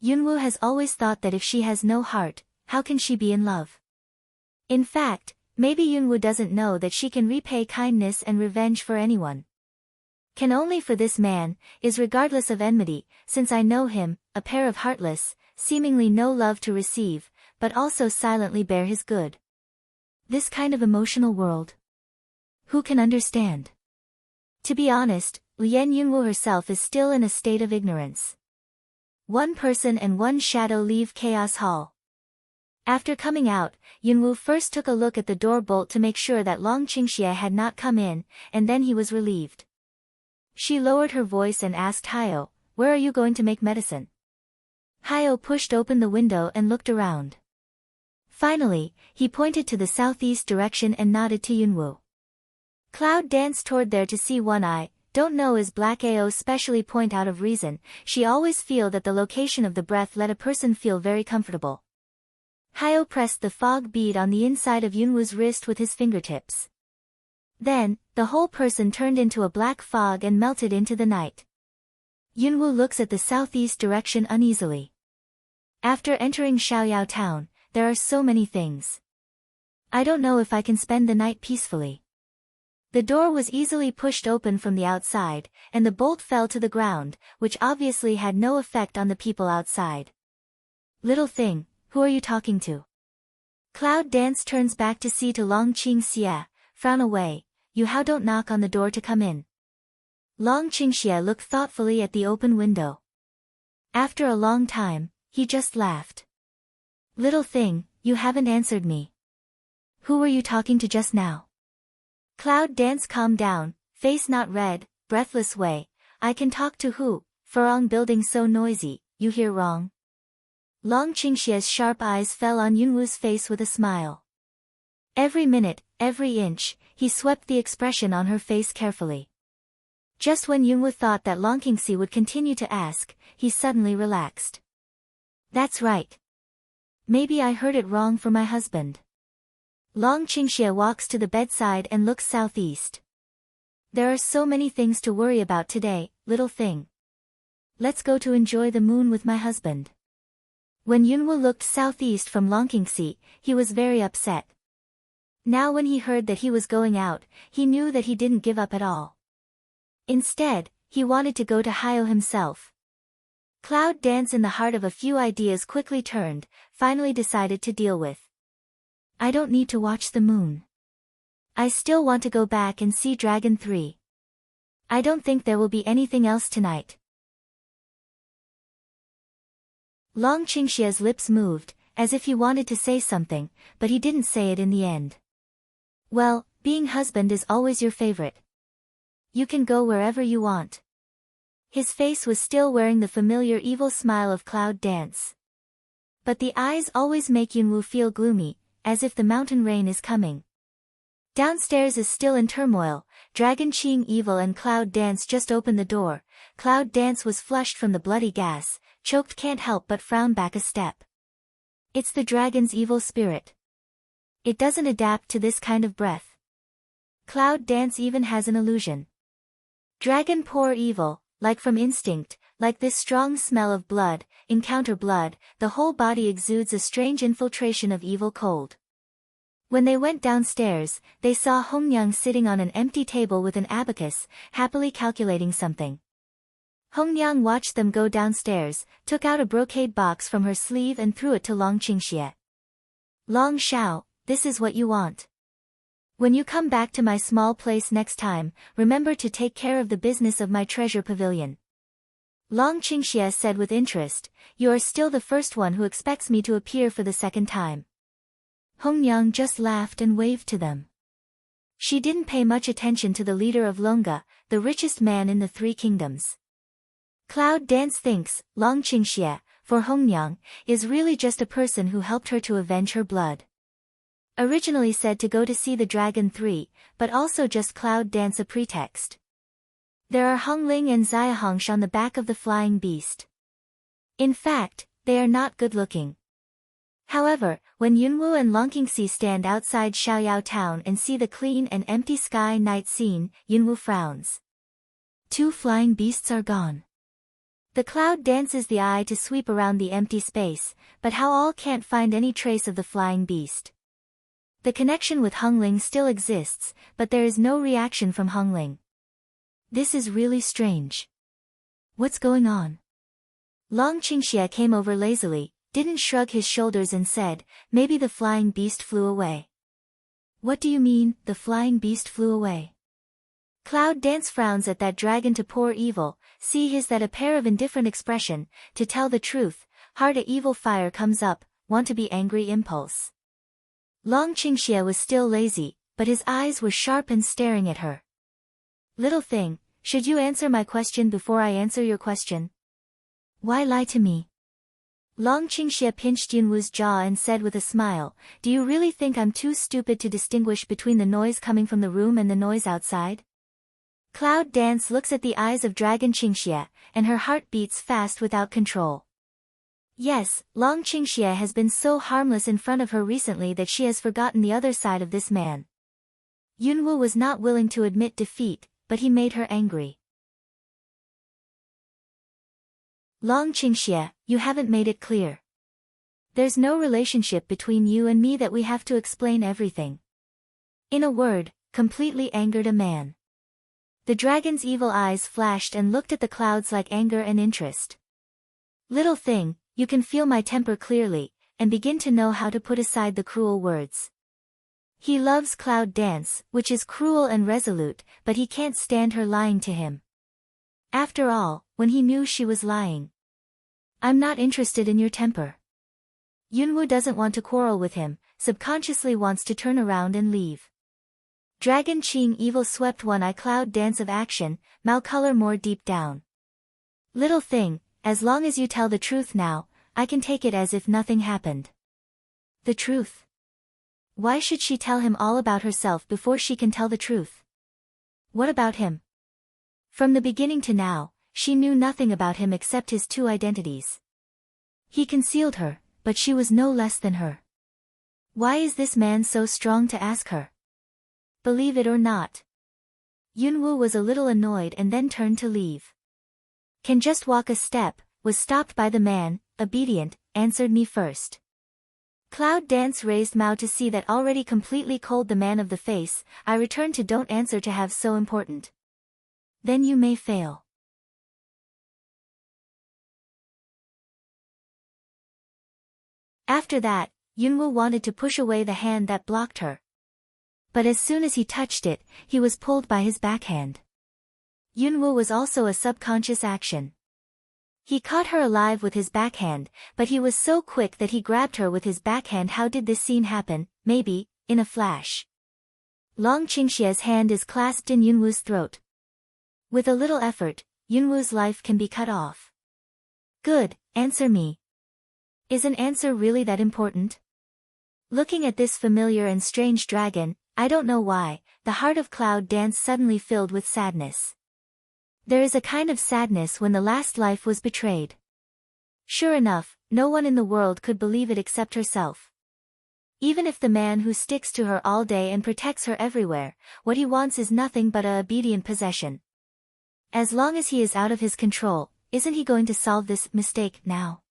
Yunwu has always thought that if she has no heart, how can she be in love? In fact, maybe Yunwu doesn't know that she can repay kindness and revenge for anyone. Can only for this man, is regardless of enmity, since I know him, a pair of heartless, seemingly no love to receive, but also silently bear his good. This kind of emotional world. Who can understand? To be honest, Lian Yunwu herself is still in a state of ignorance. One person and one shadow leave Chaos Hall. After coming out, Yunwu first took a look at the door bolt to make sure that Long Qingxie had not come in, and then he was relieved. She lowered her voice and asked Hayo, "Where are you going to make medicine?" Hayo pushed open the window and looked around. Finally, he pointed to the southeast direction and nodded to Yunwu. Cloud danced toward there to see One Eye. Don't know is Black Ao specially point out of reason, she always feel that the location of the breath let a person feel very comfortable. Hayo pressed the fog bead on the inside of Yunwu's wrist with his fingertips. Then, the whole person turned into a black fog and melted into the night. Yunwu looks at the southeast direction uneasily. After entering Xiaoyao town, there are so many things. I don't know if I can spend the night peacefully. The door was easily pushed open from the outside, and the bolt fell to the ground, which obviously had no effect on the people outside. Little thing, who are you talking to? Cloud Dance turns back to see to Long Qingxie, frown away, you how don't knock on the door to come in. Long Qingxie looked thoughtfully at the open window. After a long time, he just laughed. Little thing, you haven't answered me. Who were you talking to just now? Cloud Dance calmed down, face not red, breathless way, I can talk to who, Furong building so noisy, you hear wrong. Long Qingxie's sharp eyes fell on Yunwu's face with a smile. Every minute, every inch, he swept the expression on her face carefully. Just when Yunwu thought that Long Qingxie would continue to ask, he suddenly relaxed. That's right. Maybe I heard it wrong for my husband. Long Qingxie walks to the bedside and looks southeast. There are so many things to worry about today, little thing. Let's go to enjoy the moon with my husband. When Yunwu looked southeast from Long Qingxie, he was very upset. Now when he heard that he was going out, he knew that he didn't give up at all. Instead, he wanted to go to Hayo himself. Cloud Dance in the heart of a few ideas quickly turned, finally decided to deal with. I don't need to watch the moon. I still want to go back and see Dragon 3. I don't think there will be anything else tonight. Long Qingxie's lips moved, as if he wanted to say something, but he didn't say it in the end. Well, being husband is always your favorite. You can go wherever you want. His face was still wearing the familiar evil smile of Cloud Dance. But the eyes always make Yunwu feel gloomy, as if the mountain rain is coming. Downstairs is still in turmoil, Dragon Qing Evil and Cloud Dance just opened the door. Cloud Dance was flushed from the bloody gas, choked can't help but frown back a step. It's the dragon's evil spirit. It doesn't adapt to this kind of breath. Cloud Dance even has an illusion. Dragon pour evil, like from instinct, like this strong smell of blood, encounter blood, the whole body exudes a strange infiltration of evil cold. When they went downstairs, they saw Hongyang sitting on an empty table with an abacus, happily calculating something. Hongyang watched them go downstairs, took out a brocade box from her sleeve and threw it to Long Qingxie. Long Xiao, this is what you want. When you come back to my small place next time, remember to take care of the business of my treasure pavilion. Long Qingxie said with interest, you are still the first one who expects me to appear for the second time. Hongyang just laughed and waved to them. She didn't pay much attention to the leader of Longa, the richest man in the Three Kingdoms. Cloud Dance thinks, Long Qingxie, for Hongyang, is really just a person who helped her to avenge her blood. Originally said to go to see the Dragon 3, but also just Cloud Dance a pretext. There are Hongling and Xiahongsh on the back of the flying beast. In fact, they are not good-looking. However, when Yunwu and Long Qingxie stand outside Xiaoyao town and see the clean and empty sky night scene, Yunwu frowns. 2 flying beasts are gone. The Cloud dances the eye to sweep around the empty space, but how all can't find any trace of the flying beast. The connection with Hongling still exists, but there is no reaction from Hongling. This is really strange. What's going on? Long Qingxie came over lazily, didn't shrug his shoulders and said, maybe the flying beast flew away. What do you mean, the flying beast flew away? Cloud Dance frowns at that dragon to pour evil, see his that a pair of indifferent expression, to tell the truth, heart a evil fire comes up, want to be angry impulse. Long Qingxie was still lazy, but his eyes were sharp and staring at her. Little thing, should you answer my question before I answer your question? Why lie to me? Long Qingxie pinched Yunwu's jaw and said with a smile, do you really think I'm too stupid to distinguish between the noise coming from the room and the noise outside? Cloud Dance looks at the eyes of Dragon Qingxie, and her heart beats fast without control. Yes, Long Qingxie has been so harmless in front of her recently that she has forgotten the other side of this man. Yunwu was not willing to admit defeat, but he made her angry. Long Qingxie, you haven't made it clear. There's no relationship between you and me that we have to explain everything. In a word, completely angered a man. The dragon's evil eyes flashed and looked at the clouds like anger and interest. Little thing, you can feel my temper clearly, and begin to know how to put aside the cruel words. He loves Cloud Dance, which is cruel and resolute, but he can't stand her lying to him. After all, when he knew she was lying. I'm not interested in your temper. Yunwu doesn't want to quarrel with him, subconsciously wants to turn around and leave. Dragon Qing evil swept one eye Cloud Dance of action, malcolor more deep down. Little thing, as long as you tell the truth now, I can take it as if nothing happened. The truth? Why should she tell him all about herself before she can tell the truth? What about him? From the beginning to now, she knew nothing about him except his two identities. He concealed her, but she was no less than her. Why is this man so strong to ask her? Believe it or not. Yunwu was a little annoyed and then turned to leave. Can just walk a step, was stopped by the man, obedient, answered me first. Cloud Dance raised Mao to see that already completely cold the man of the face. I returned to don't answer to have so important. Then you may fail. After that, Yunwu wanted to push away the hand that blocked her. But as soon as he touched it, he was pulled by his backhand. Yunwu was also a subconscious action. He caught her alive with his backhand, but he was so quick that he grabbed her with his backhand. How did this scene happen? Maybe, in a flash. Long Qingxie's hand is clasped in Yunwu's throat. With a little effort, Yunwu's life can be cut off. Good, answer me. Is an answer really that important? Looking at this familiar and strange dragon, I don't know why, the heart of Cloud Dance suddenly filled with sadness. There is a kind of sadness when the last life was betrayed. Sure enough, no one in the world could believe it except herself. Even if the man who sticks to her all day and protects her everywhere, what he wants is nothing but a obedient possession. As long as he is out of his control, isn't he going to solve this mistake now?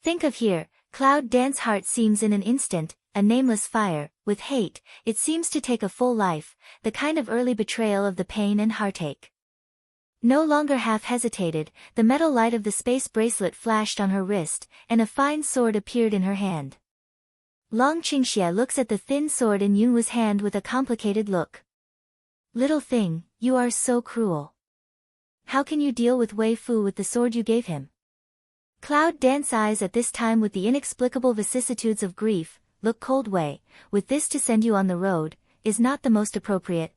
Think of here, Cloud Dance heart seems in an instant, a nameless fire, with hate, it seems to take a full life, the kind of early betrayal of the pain and heartache. No longer half hesitated, the metal light of the space bracelet flashed on her wrist, and a fine sword appeared in her hand. Long Qingxie looks at the thin sword in Yunwu's hand with a complicated look. Little thing, you are so cruel. How can you deal with Wei Fu with the sword you gave him? Cloud Dance eyes at this time with the inexplicable vicissitudes of grief, look cold Wei, with this to send you on the road, is not the most appropriate.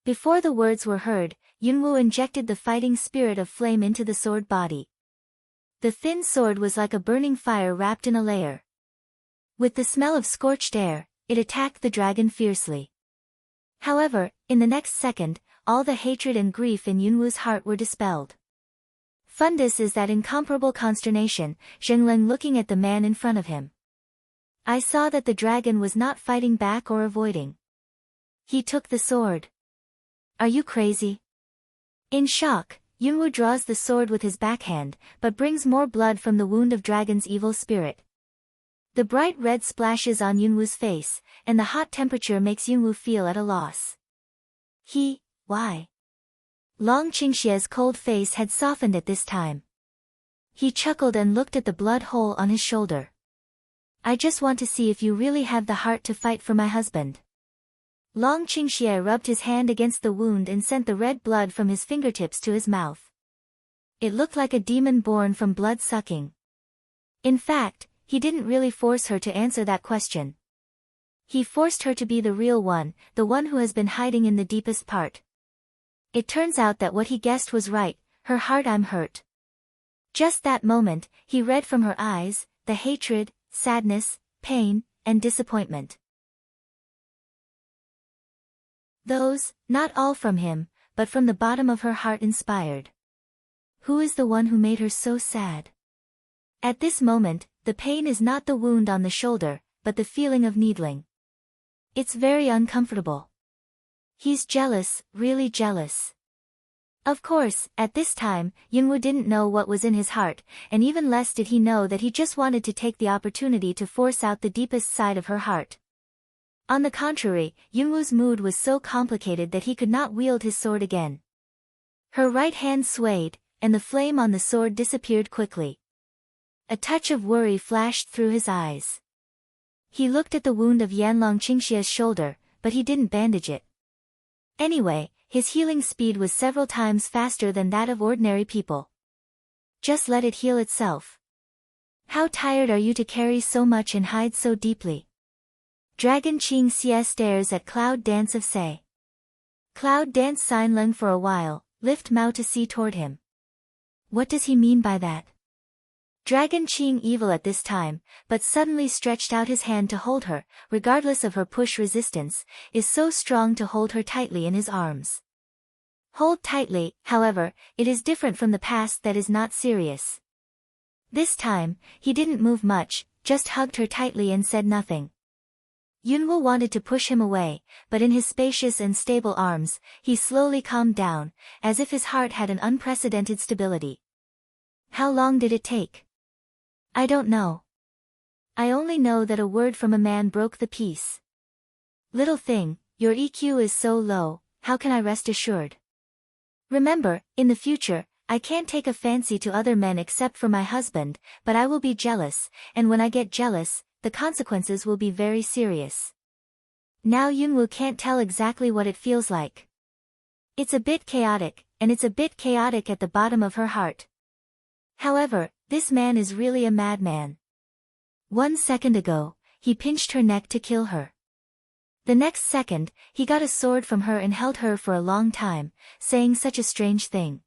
Before the words were heard, Yunwu injected the fighting spirit of flame into the sword body. The thin sword was like a burning fire wrapped in a layer. With the smell of scorched air, it attacked the dragon fiercely. However, in the next second, all the hatred and grief in Yunwu's heart were dispelled. Fundus is that incomparable consternation, Zhengleng looking at the man in front of him. I saw that the dragon was not fighting back or avoiding. He took the sword. Are you crazy? In shock, Yunwu draws the sword with his backhand, but brings more blood from the wound of dragon's evil spirit. The bright red splashes on Yunwu's face, and the hot temperature makes Yunwu feel at a loss. Why? Long Qingxie's cold face had softened at this time. He chuckled and looked at the blood hole on his shoulder. I just want to see if you really have the heart to fight for my husband. Long Qingxie rubbed his hand against the wound and sent the red blood from his fingertips to his mouth. It looked like a demon born from blood sucking. In fact, he didn't really force her to answer that question. He forced her to be the real one, the one who has been hiding in the deepest part. It turns out that what he guessed was right, her heart. I'm hurt. Just that moment, he read from her eyes, the hatred, sadness, pain, and disappointment. Those, not all from him, but from the bottom of her heart inspired. Who is the one who made her so sad? At this moment, the pain is not the wound on the shoulder, but the feeling of needling. It's very uncomfortable. He's jealous, really jealous. Of course, at this time, Yunwoo didn't know what was in his heart, and even less did he know that he just wanted to take the opportunity to force out the deepest side of her heart. On the contrary, Yunwoo's mood was so complicated that he could not wield his sword again. Her right hand swayed, and the flame on the sword disappeared quickly. A touch of worry flashed through his eyes. He looked at the wound of Yanlong Qingxia's shoulder, but he didn't bandage it. Anyway, his healing speed was several times faster than that of ordinary people. Just let it heal itself. How tired are you to carry so much and hide so deeply? Dragon Qing Xie stares at Cloud Dance of Say. Cloud Dance Sign Leng for a while, lift Mao to see toward him. What does he mean by that? Dragon Qing evil at this time, but suddenly stretched out his hand to hold her, regardless of her push resistance, is so strong to hold her tightly in his arms. Hold tightly, however, it is different from the past that is not serious. This time, he didn't move much, just hugged her tightly and said nothing. Yunwoo wanted to push him away, but in his spacious and stable arms, he slowly calmed down, as if his heart had an unprecedented stability. How long did it take? I don't know. I only know that a word from a man broke the peace. Little thing, your EQ is so low, how can I rest assured? Remember, in the future, I can't take a fancy to other men except for my husband, but I will be jealous, and when I get jealous, the consequences will be very serious. Now Yunwoo can't tell exactly what it feels like. It's a bit chaotic, and it's a bit chaotic at the bottom of her heart. However, this man is really a madman. 1 second ago, he pinched her neck to kill her. The next second, he got a sword from her and held her for a long time, saying such a strange thing.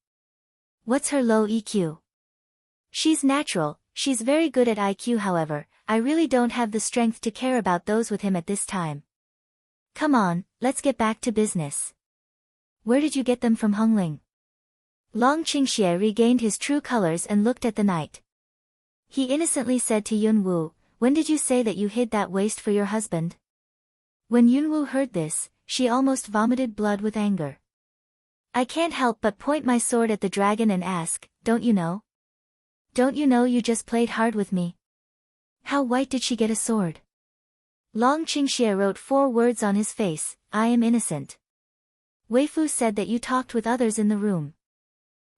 What's her low EQ? She's natural, she's very good at IQ. However, I really don't have the strength to care about those with him at this time. Come on, let's get back to business. Where did you get them from, Hongling? Long Qingxie regained his true colors and looked at the knight. He innocently said to Yunwoo, when did you say that you hid that waist for your husband? When Yunwoo heard this, she almost vomited blood with anger. I can't help but point my sword at the dragon and ask, don't you know? Don't you know you just played hard with me? How white did she get a sword? Long Qingxie wrote 4 words on his face, I am innocent. Weifu said that you talked with others in the room.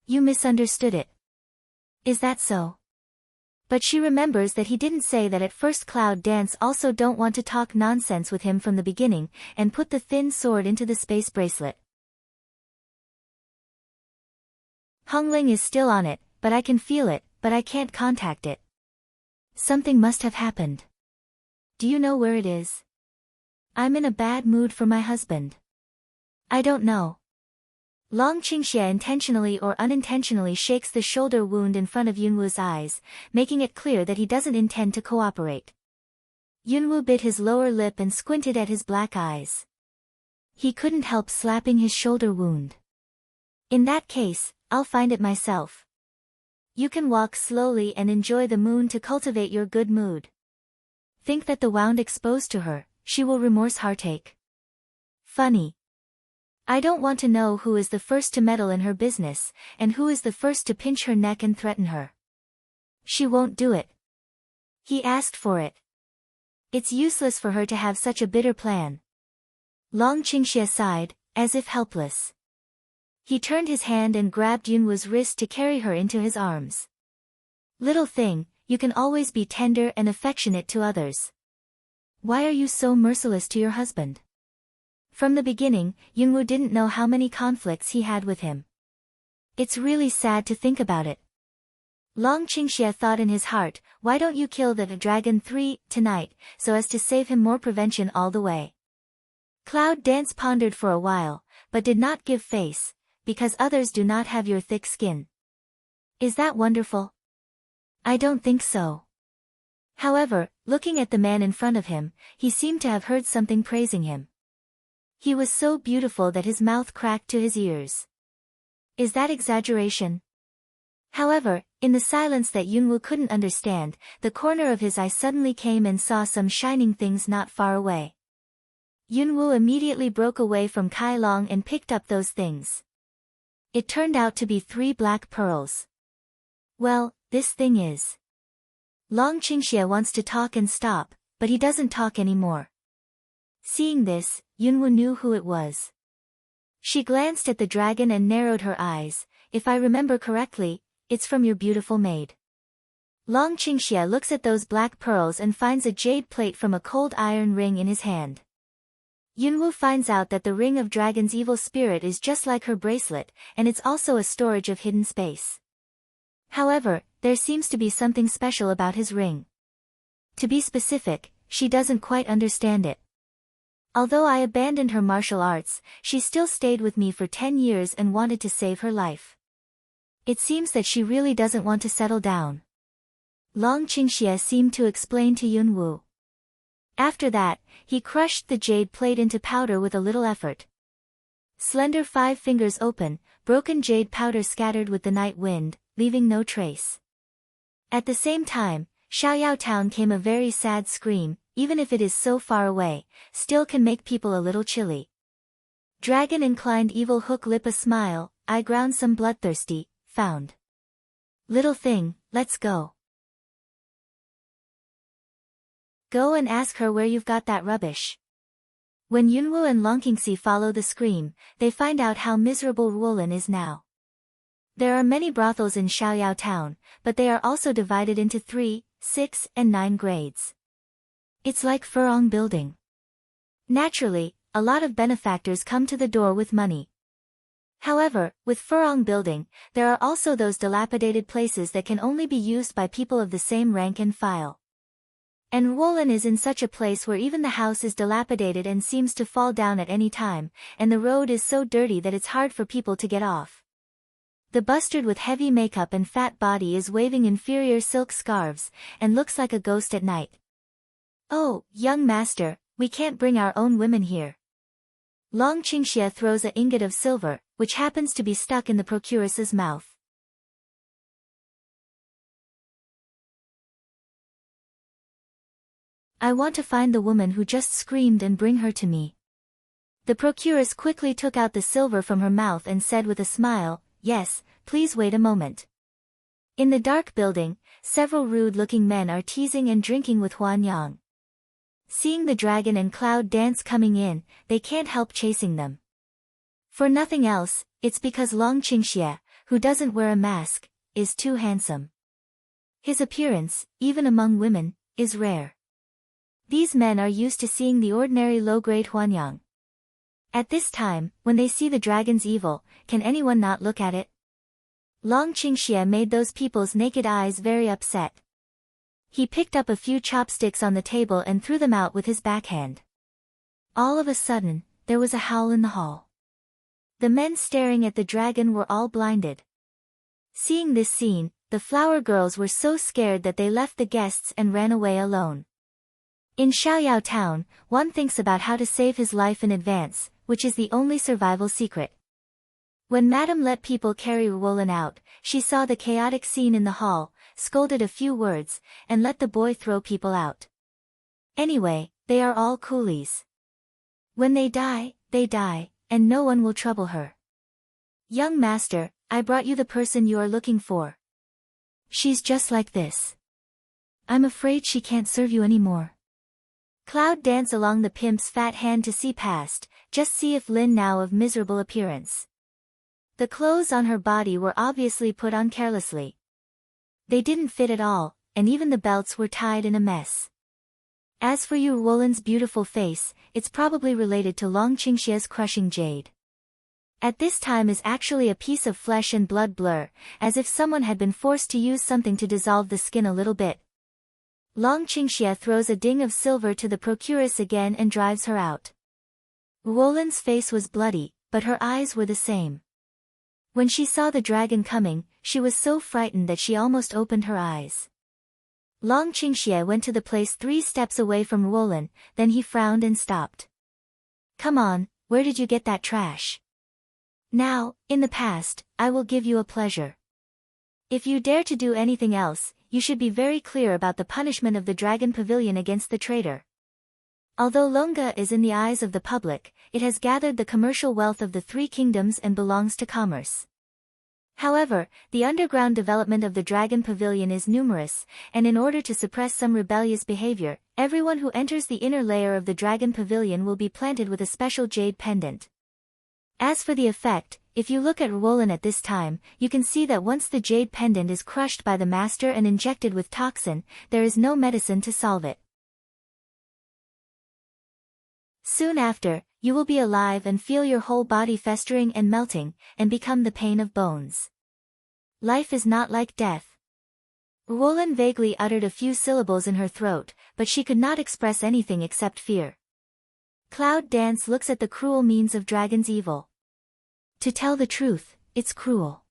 You misunderstood it. Is that so? But she remembers that he didn't say that at first. Cloud Dance also don't want to talk nonsense with him from the beginning, and put the thin sword into the space bracelet. Hongling is still on it, but I can feel it, but I can't contact it. Something must have happened. Do you know where it is? I'm in a bad mood for my husband. I don't know. Long Qingxie intentionally or unintentionally shakes the shoulder wound in front of Yunwoo's eyes, making it clear that he doesn't intend to cooperate. Yunwoo bit his lower lip and squinted at his black eyes. He couldn't help slapping his shoulder wound. In that case, I'll find it myself. You can walk slowly and enjoy the moon to cultivate your good mood. Think that the wound exposed to her, she will remorse heartache. Funny. I don't want to know who is the first to meddle in her business, and who is the first to pinch her neck and threaten her. She won't do it. He asked for it. It's useless for her to have such a bitter plan. Long Qingxie sighed, as if helpless. He turned his hand and grabbed Yunwoo's wrist to carry her into his arms. Little thing, you can always be tender and affectionate to others. Why are you so merciless to your husband? From the beginning, Yunwoo didn't know how many conflicts he had with him. It's really sad to think about it. Long Qingxie thought in his heart, why don't you kill the dragon 3 tonight, so as to save him more prevention all the way. Cloud Dance pondered for a while, but did not give face, because others do not have your thick skin. Is that wonderful? I don't think so. However, looking at the man in front of him, he seemed to have heard something praising him. He was so beautiful that his mouth cracked to his ears. Is that exaggeration? However, in the silence that Yunwu couldn't understand, the corner of his eye suddenly came and saw some shining things not far away. Yunwu immediately broke away from Kai Long and picked up those things. It turned out to be 3 black pearls. Well, this thing is. Long Qingxie wants to talk and stop, but he doesn't talk anymore. Seeing this, Yunwu knew who it was. She glanced at the dragon and narrowed her eyes. If I remember correctly, it's from your beautiful maid. Long Qingxie looks at those black pearls and finds a jade plate from a cold iron ring in his hand. Yunwu finds out that the ring of dragon's evil spirit is just like her bracelet, and it's also a storage of hidden space. However, there seems to be something special about his ring. To be specific, she doesn't quite understand it. Although I abandoned her martial arts, she still stayed with me for 10 years and wanted to save her life. It seems that she really doesn't want to settle down. Long Qingxie seemed to explain to Yunwu. After that, he crushed the jade plate into powder with a little effort. Slender 5 fingers open, broken jade powder scattered with the night wind, leaving no trace. At the same time, Xiaoyao Town came a very sad scream, even if it is so far away, still can make people a little chilly. Dragon inclined evil hook lip a smile, I ground some bloodthirsty, found. Little thing, let's go. Go and ask her where you've got that rubbish. When Yunwu and Long Qingxie follow the scream, they find out how miserable Ruolin is now. There are many brothels in Xiaoyao Town, but they are also divided into 3, 6, and 9 grades. It's like Furong Building. Naturally, a lot of benefactors come to the door with money. However, with Furong Building, there are also those dilapidated places that can only be used by people of the same rank and file. And Ruolin is in such a place where even the house is dilapidated and seems to fall down at any time, and the road is so dirty that it's hard for people to get off. The bustard with heavy makeup and fat body is waving inferior silk scarves, and looks like a ghost at night. Oh, young master, we can't bring our own women here. Long Qingxie throws a ingot of silver, which happens to be stuck in the procuress's mouth. I want to find the woman who just screamed and bring her to me. The procuress quickly took out the silver from her mouth and said with a smile, yes, please wait a moment. In the dark building, several rude-looking men are teasing and drinking with Huan Yang. Seeing the dragon and Cloud Dance coming in, they can't help chasing them. For nothing else, it's because Long Qingxie, who doesn't wear a mask, is too handsome. His appearance, even among women, is rare. These men are used to seeing the ordinary low-grade Huan Yang. At this time, when they see the dragon's evil, can anyone not look at it? Long Qingxie made those people's naked eyes very upset. He picked up a few chopsticks on the table and threw them out with his backhand. All of a sudden, there was a howl in the hall. The men staring at the dragon were all blinded. Seeing this scene, the flower girls were so scared that they left the guests and ran away alone. In Xiaoyao Town, one thinks about how to save his life in advance, which is the only survival secret. When Madame let people carry Ruolin out, she saw the chaotic scene in the hall, scolded a few words, and let the boy throw people out. Anyway, they are all coolies. When they die, and no one will trouble her. Young master, I brought you the person you are looking for. She's just like this. I'm afraid she can't serve you anymore. Cloud Dance along the pimp's fat hand to see past, just see if Lin now of miserable appearance. The clothes on her body were obviously put on carelessly. They didn't fit at all, and even the belts were tied in a mess. As for you Ruolin's beautiful face, it's probably related to Long Qingxie's crushing jade. At this time is actually a piece of flesh and blood blur, as if someone had been forced to use something to dissolve the skin a little bit. Long Qingxia throws a ding of silver to the procuress again and drives her out. Ruolan's face was bloody, but her eyes were the same. When she saw the dragon coming, she was so frightened that she almost opened her eyes. Long Qingxia went to the place 3 steps away from Ruolan, then he frowned and stopped. Come on, where did you get that trash? Now, in the past, I will give you a pleasure. If you dare to do anything else, you should be very clear about the punishment of the Dragon Pavilion against the traitor. Although Longa is in the eyes of the public, it has gathered the commercial wealth of the 3 kingdoms and belongs to commerce. However, the underground development of the Dragon Pavilion is numerous, and in order to suppress some rebellious behavior, everyone who enters the inner layer of the Dragon Pavilion will be planted with a special jade pendant. As for the effect, if you look at Ruolan at this time, you can see that once the jade pendant is crushed by the master and injected with toxin, there is no medicine to solve it. Soon after, you will be alive and feel your whole body festering and melting, and become the pain of bones. Life is not like death. Ruolan vaguely uttered a few syllables in her throat, but she could not express anything except fear. Cloud Dance looks at the cruel means of dragon's evil. To tell the truth, it's cruel.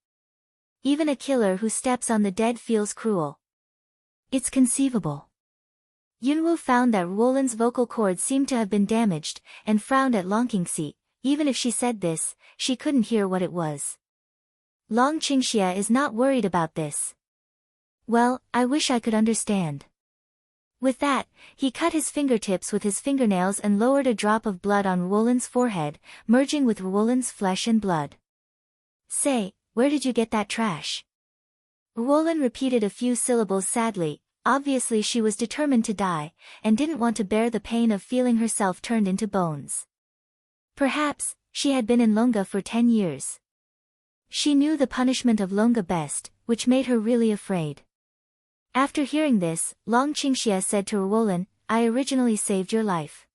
Even a killer who steps on the dead feels cruel. It's conceivable. Yunwu found that Ruolan's vocal cords seemed to have been damaged, and frowned at Long Qingxi. Even if she said this, she couldn't hear what it was. Long Qingxia is not worried about this. Well, I wish I could understand. With that, he cut his fingertips with his fingernails and lowered a drop of blood on Ruolan's forehead, merging with Ruolan's flesh and blood. Say, where did you get that trash? Ruolan repeated a few syllables sadly. Obviously she was determined to die, and didn't want to bear the pain of feeling herself turned into bones. Perhaps, she had been in Longa for 10 years. She knew the punishment of Longa best, which made her really afraid. After hearing this, Long Qingxia said to Ruolan, I originally saved your life.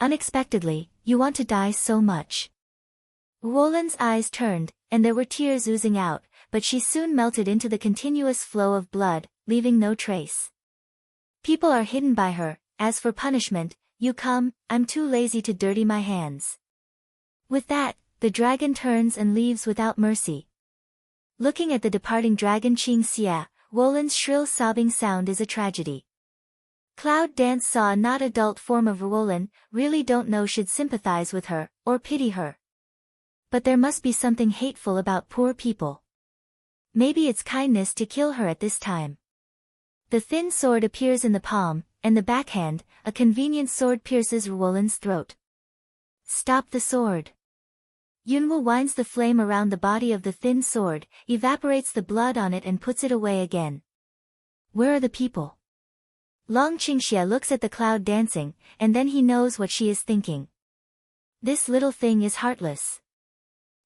Unexpectedly, you want to die so much. Ruolan's eyes turned, and there were tears oozing out, but she soon melted into the continuous flow of blood, leaving no trace. People are hidden by her. As for punishment, you come, I'm too lazy to dirty my hands. With that, the dragon turns and leaves without mercy. Looking at the departing dragon Qingxia, Ruolan's shrill sobbing sound is a tragedy. Cloud Dance saw a not adult form of Ruolan, really don't know should sympathize with her, or pity her. But there must be something hateful about poor people. Maybe it's kindness to kill her at this time. The thin sword appears in the palm, and the backhand, a convenient sword pierces Ruolan's throat. Stop the sword. Yunwu winds the flame around the body of the thin sword, evaporates the blood on it and puts it away again. Where are the people? Long Qingxia looks at the cloud dancing, and then he knows what she is thinking. This little thing is heartless.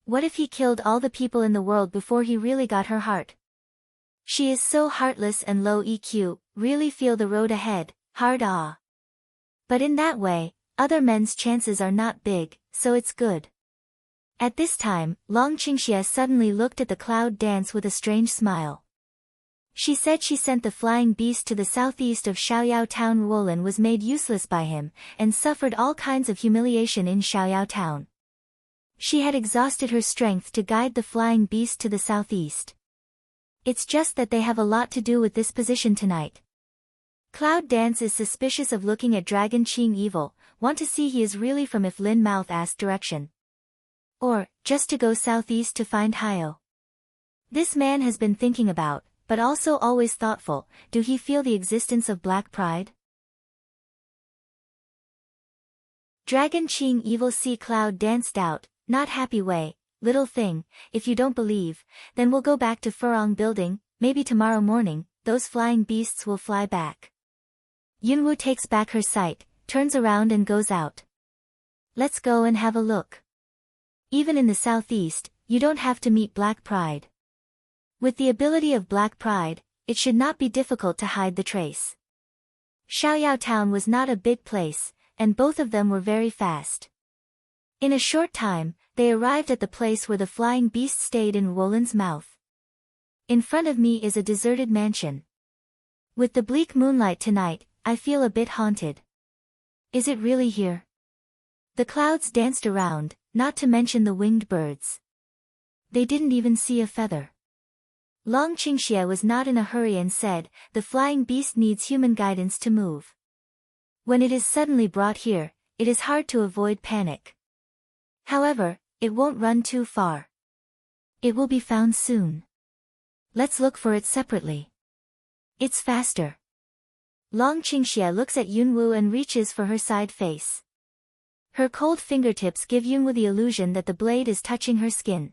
What if he killed all the people in the world before he really got her heart? She is so heartless and low EQ, really feel the road ahead, hard ah. But in that way, other men's chances are not big, so it's good. At this time, Long Qingxia suddenly looked at the cloud dance with a strange smile. She said she sent the flying beast to the southeast of Xiaoyao town. Ruolan was made useless by him, and suffered all kinds of humiliation in Xiaoyao town. She had exhausted her strength to guide the flying beast to the southeast. It's just that they have a lot to do with this position tonight. Cloud Dance is suspicious of looking at Dragon Qing evil, want to see he is really from if Lin Mouth asked direction. Or, just to go southeast to find Hyo. This man has been thinking about, but also always thoughtful, do he feel the existence of black pride? Dragon Qing evil see Cloud danced out, not happy way, little thing, if you don't believe, then we'll go back to Furong building, maybe tomorrow morning, those flying beasts will fly back. Yunwu takes back her sight, turns around and goes out. Let's go and have a look. Even in the southeast, you don't have to meet black pride. With the ability of black pride, it should not be difficult to hide the trace. Xiaoyao town was not a big place, and both of them were very fast. In a short time, they arrived at the place where the flying beast stayed in Roland's mouth. In front of me is a deserted mansion. With the bleak moonlight tonight, I feel a bit haunted. Is it really here? The clouds danced around, not to mention the winged birds. They didn't even see a feather. Long Qingxie was not in a hurry and said, the flying beast needs human guidance to move. When it is suddenly brought here, it is hard to avoid panic. However, it won't run too far. It will be found soon. Let's look for it separately. It's faster. Long Qingxie looks at Yunwu and reaches for her side face. Her cold fingertips give Yunwu the illusion that the blade is touching her skin.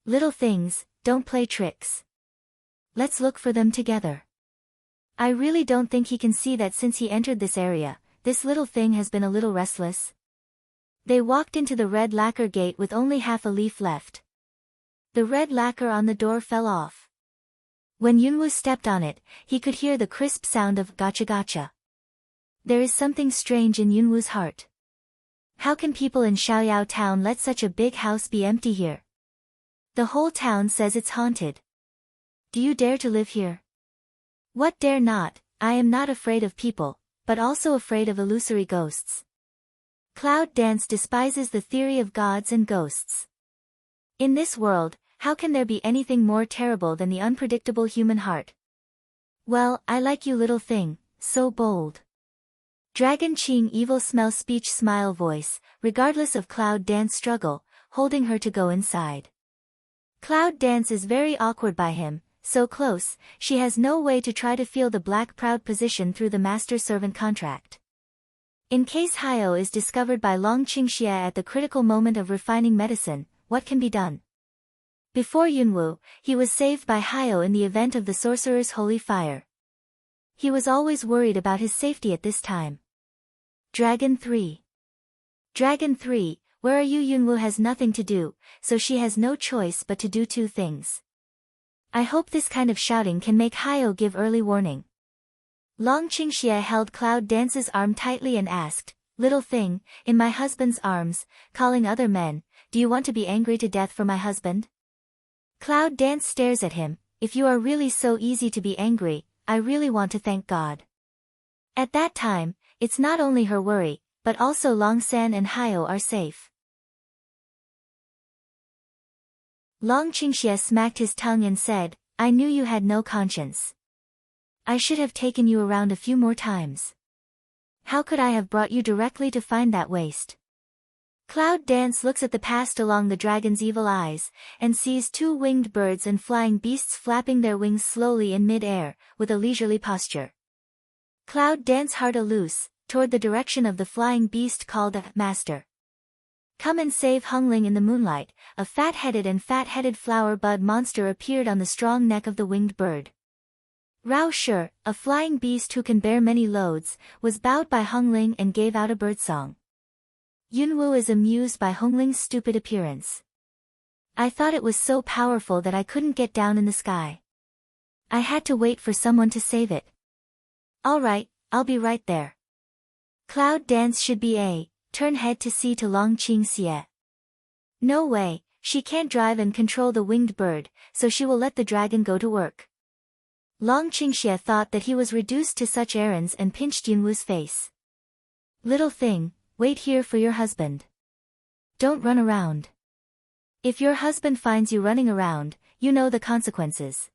Little things, don't play tricks. Let's look for them together. I really don't think he can see that since he entered this area, this little thing has been a little restless. They walked into the red lacquer gate with only half a leaf left. The red lacquer on the door fell off. When Yunwu stepped on it, he could hear the crisp sound of gotcha gotcha. There is something strange in Yunwu's heart. How can people in Xiaoyao town let such a big house be empty here? The whole town says it's haunted. Do you dare to live here? What dare not? I am not afraid of people, but also afraid of illusory ghosts. Cloud Dance despises the theory of gods and ghosts. In this world, how can there be anything more terrible than the unpredictable human heart? Well, I like you little thing, so bold. Dragon Qing evil smell speech smile voice, regardless of Cloud Dance struggle, holding her to go inside. Cloud Dance is very awkward by him, so close, she has no way to try to feel the black proud position through the master-servant contract. In case Haiyou is discovered by Long Qingxie at the critical moment of refining medicine, what can be done? Before Yunwu, he was saved by Haiyou in the event of the sorcerer's holy fire. He was always worried about his safety at this time. Dragon 3. Dragon 3, where are you? Yunwu has nothing to do, so she has no choice but to do two things. I hope this kind of shouting can make Haiyou give early warning. Long Qingxie held Cloud Dance's arm tightly and asked, little thing, in my husband's arms, calling other men, do you want to be angry to death for my husband? Cloud Dance stares at him, if you are really so easy to be angry, I really want to thank God. At that time, it's not only her worry, but also Long San and Haiyou are safe. Long Qingxie smacked his tongue and said, I knew you had no conscience. I should have taken you around a few more times. How could I have brought you directly to find that waste? Cloud Dance looks at the past along the dragon's evil eyes, and sees two winged birds and flying beasts flapping their wings slowly in mid-air, with a leisurely posture. Cloud Dance heart loose, toward the direction of the flying beast called a master. Come and save Hongling. In the moonlight, a fat-headed flower bud monster appeared on the strong neck of the winged bird. Rao Shi, a flying beast who can bear many loads, was bowed by Hongling and gave out a birdsong. Yunwu is amused by Hongling's stupid appearance. I thought it was so powerful that I couldn't get down in the sky. I had to wait for someone to save it. All right, I'll be right there. Cloud Dance should be a turn head to see to Long Qingxie. No way, she can't drive and control the winged bird, so she will let the dragon go to work. Long Qingxie thought that he was reduced to such errands and pinched Yunwu's face. Little thing, wait here for your husband. Don't run around. If your husband finds you running around, you know the consequences.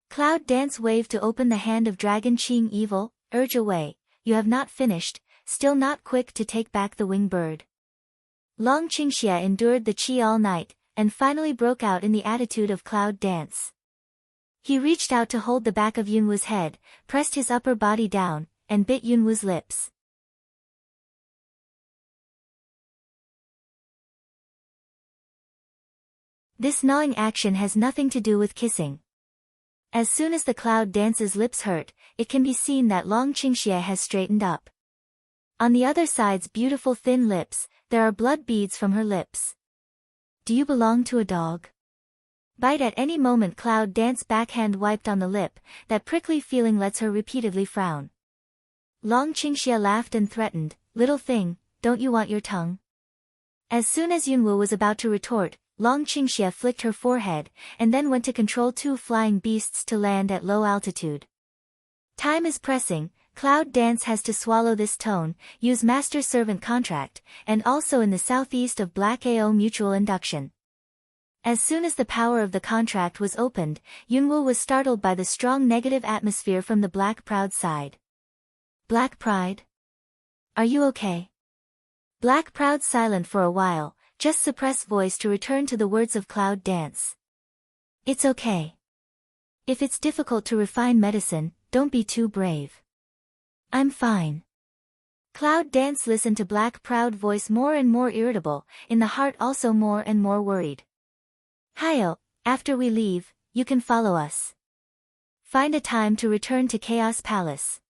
Cloud Dance waved to open the hand of Dragon Qing evil, urge away, you have not finished, still not quick to take back the winged bird. Long Qingxie endured the qi all night, and finally broke out in the attitude of Cloud Dance. He reached out to hold the back of Yunwu's head, pressed his upper body down, and bit Yunwu's lips. This gnawing action has nothing to do with kissing. As soon as the Cloud Dance's lips hurt, it can be seen that Long Qingxie has straightened up. On the other side's beautiful thin lips, there are blood beads from her lips. Do you belong to a dog? Bite at any moment. Cloud Dance backhand wiped on the lip, that prickly feeling lets her repeatedly frown. Long Qingxie laughed and threatened, little thing, don't you want your tongue? As soon as Yunwu was about to retort, Long Qingxie flicked her forehead, and then went to control two flying beasts to land at low altitude. Time is pressing, Cloud Dance has to swallow this tone, use master-servant contract, and also in the southeast of Black AO mutual induction. As soon as the power of the contract was opened, Yunwu was startled by the strong negative atmosphere from the Black Proud side. Black Pride? Are you okay? Black Proud silent for a while, just suppressed voice to return to the words of Cloud Dance. It's okay. If it's difficult to refine medicine, don't be too brave. I'm fine. Cloud Dance listened to Black Proud voice more and more irritable, in the heart also more and more worried. Hayo, after we leave, you can follow us. Find a time to return to Chaos Palace.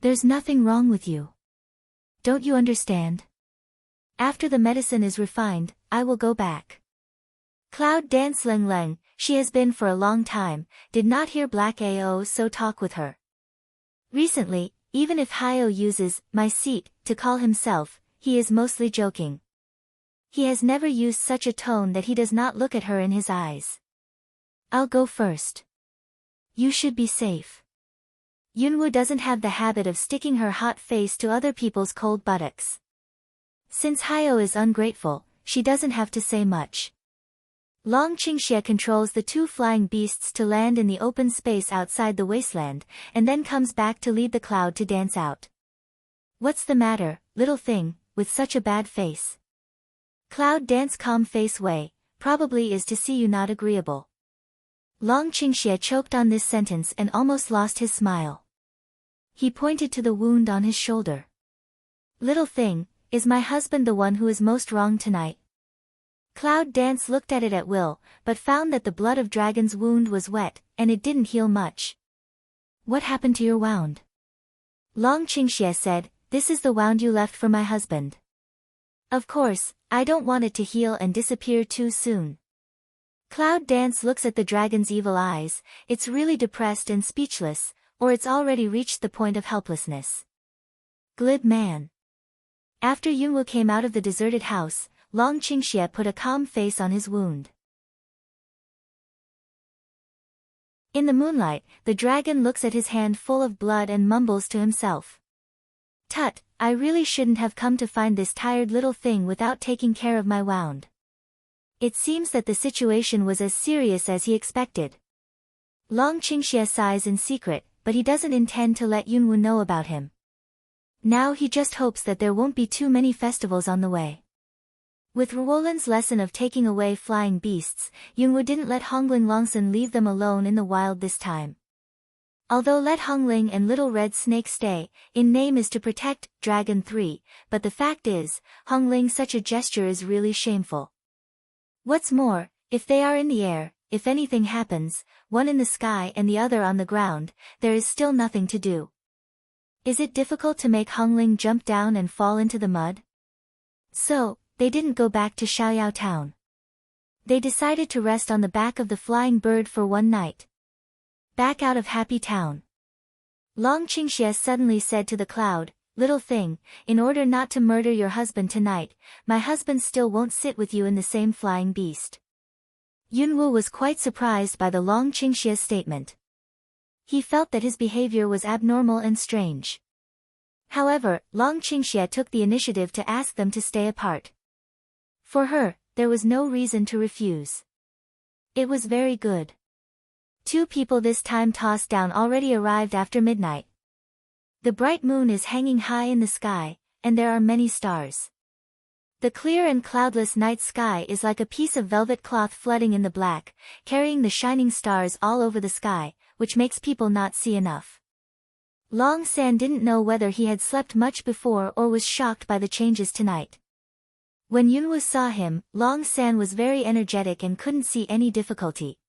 There's nothing wrong with you. Don't you understand? After the medicine is refined, I will go back. Cloud Dance Leng Leng, she has been for a long time, did not hear Black AO so talk with her. Recently, even if Hayo uses my seat to call himself, he is mostly joking. He has never used such a tone that he does not look at her in his eyes. I'll go first. You should be safe. Yunwu doesn't have the habit of sticking her hot face to other people's cold buttocks. Since Hayo is ungrateful, she doesn't have to say much. Long Qingxie controls the two flying beasts to land in the open space outside the wasteland, and then comes back to lead the Cloud to dance out. What's the matter, little thing, with such a bad face? Cloud Dance calm face way, probably is to see you not agreeable. Long Qingxie choked on this sentence and almost lost his smile. He pointed to the wound on his shoulder. Little thing, is my husband the one who is most wrong tonight? Cloud Dance looked at it at will, but found that the blood of Dragon's wound was wet, and it didn't heal much. What happened to your wound? Long Qingxie said, this is the wound you left for my husband. Of course, I don't want it to heal and disappear too soon. Cloud Dance looks at the dragon's evil eyes, it's really depressed and speechless, or it's already reached the point of helplessness. Glib man. After Yunwu came out of the deserted house, Long Qingxie put a calm face on his wound. In the moonlight, the dragon looks at his hand full of blood and mumbles to himself. Tut, I really shouldn't have come to find this tired little thing without taking care of my wound. It seems that the situation was as serious as he expected. Long Qingxie sighs in secret, but he doesn't intend to let Yunwu know about him. Now he just hopes that there won't be too many festivals on the way. With Ruolan's lesson of taking away flying beasts, Yunwu didn't let Hongling Longsun leave them alone in the wild this time. Although let Hongling and Little Red Snake stay, in name is to protect Dragon 3, but the fact is, Hongling such a gesture is really shameful. What's more, if they are in the air, if anything happens, one in the sky and the other on the ground, there is still nothing to do. Is it difficult to make Hongling jump down and fall into the mud? So, they didn't go back to Xiaoyao town. They decided to rest on the back of the flying bird for one night. Back out of Happy Town. Long Qingxie suddenly said to the cloud, little thing, in order not to murder your husband tonight, my husband still won't sit with you in the same flying beast. Yunwu was quite surprised by the Long Qingxie statement. He felt that his behavior was abnormal and strange. However, Long Qingxie took the initiative to ask them to stay apart. For her, there was no reason to refuse. It was very good. Two people this time tossed down already arrived after midnight. The bright moon is hanging high in the sky, and there are many stars. The clear and cloudless night sky is like a piece of velvet cloth flooding in the black, carrying the shining stars all over the sky, which makes people not see enough. Long San didn't know whether he had slept much before or was shocked by the changes tonight. When Yunwu saw him, Long San was very energetic and couldn't see any difficulty.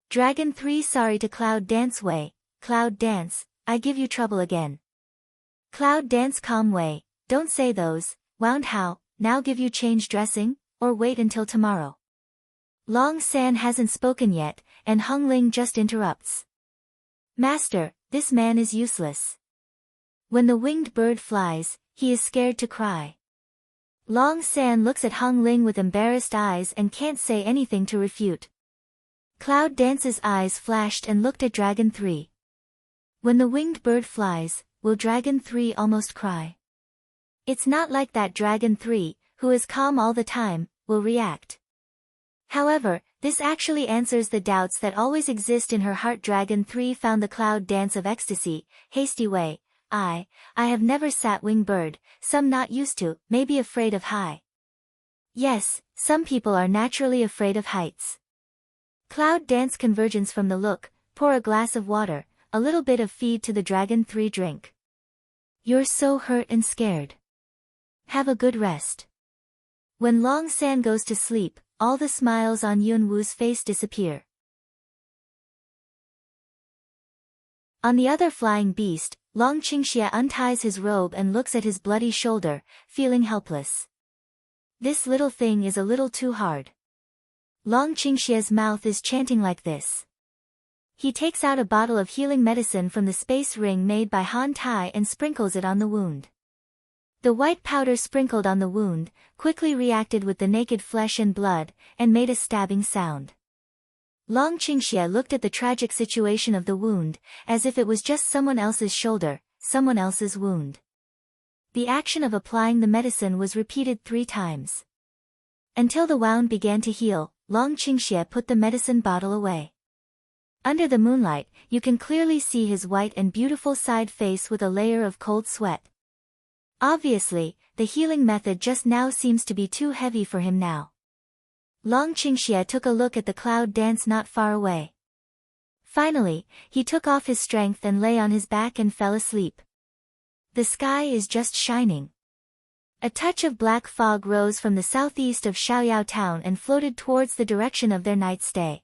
Dragon 3 sorry to Cloud Dance way, Cloud Dance, I give you trouble again. Cloud Dance calm way, don't say those, wound how, now give you change dressing, or wait until tomorrow. Long San hasn't spoken yet, and Hongling just interrupts. Master, this man is useless. When the winged bird flies, he is scared to cry. Long San looks at Hong Ling with embarrassed eyes and can't say anything to refute. Cloud Dance's eyes flashed and looked at Dragon 3. When the winged bird flies, will Dragon 3 almost cry? It's not like that Dragon 3, who is calm all the time, will react. However, this actually answers the doubts that always exist in her heart. Dragon 3 found the Cloud Dance of ecstasy, hasty way. I have never sat wing bird, some not used to, maybe afraid of high. Yes, some people are naturally afraid of heights. Cloud Dance convergence from the look, pour a glass of water, a little bit of feed to the Dragon 3 drink. You're so hurt and scared. Have a good rest. When Long San goes to sleep, all the smiles on Yunwoo's face disappear. On the other flying beast, Long Qingxie unties his robe and looks at his bloody shoulder, feeling helpless. This little thing is a little too hard. Long Qingxie's mouth is chanting like this. He takes out a bottle of healing medicine from the space ring made by Han Tai and sprinkles it on the wound. The white powder sprinkled on the wound quickly reacted with the naked flesh and blood, and made a stabbing sound. Long Qingxie looked at the tragic situation of the wound, as if it was just someone else's shoulder, someone else's wound. The action of applying the medicine was repeated 3 times. Until the wound began to heal, Long Qingxie put the medicine bottle away. Under the moonlight, you can clearly see his white and beautiful side face with a layer of cold sweat. Obviously, the healing method just now seems to be too heavy for him now. Long Qingxie took a look at the Cloud Dance not far away. Finally, he took off his strength and lay on his back and fell asleep. The sky is just shining. A touch of black fog rose from the southeast of Xiaoyao town and floated towards the direction of their night stay.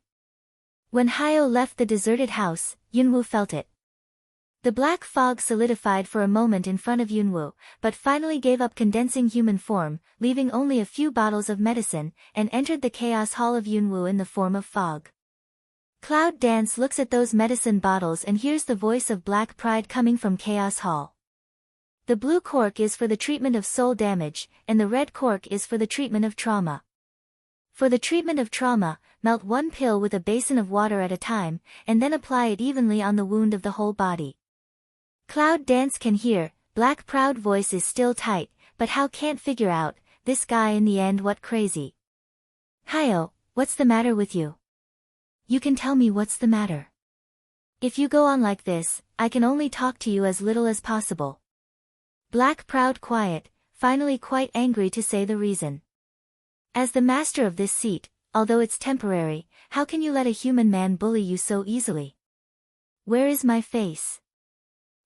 When Hayo left the deserted house, Yunwoo felt it. The black fog solidified for a moment in front of Yunwoo, but finally gave up condensing human form, leaving only a few bottles of medicine, and entered the chaos hall of Yunwoo in the form of fog. Cloud Dance looks at those medicine bottles and hears the voice of Black Pride coming from Chaos Hall. The blue cork is for the treatment of soul damage, and the red cork is for the treatment of trauma. For the treatment of trauma, melt 1 pill with a basin of water at a time, and then apply it evenly on the wound of the whole body. Cloud Dance can hear, Black Proud voice is still tight, but how can't figure out, this guy in the end what crazy. Hayo, what's the matter with you? You can tell me what's the matter. If you go on like this, I can only talk to you as little as possible. Black Proud quiet, finally quite angry to say the reason. As the master of this seat, although it's temporary, how can you let a human man bully you so easily? Where is my face?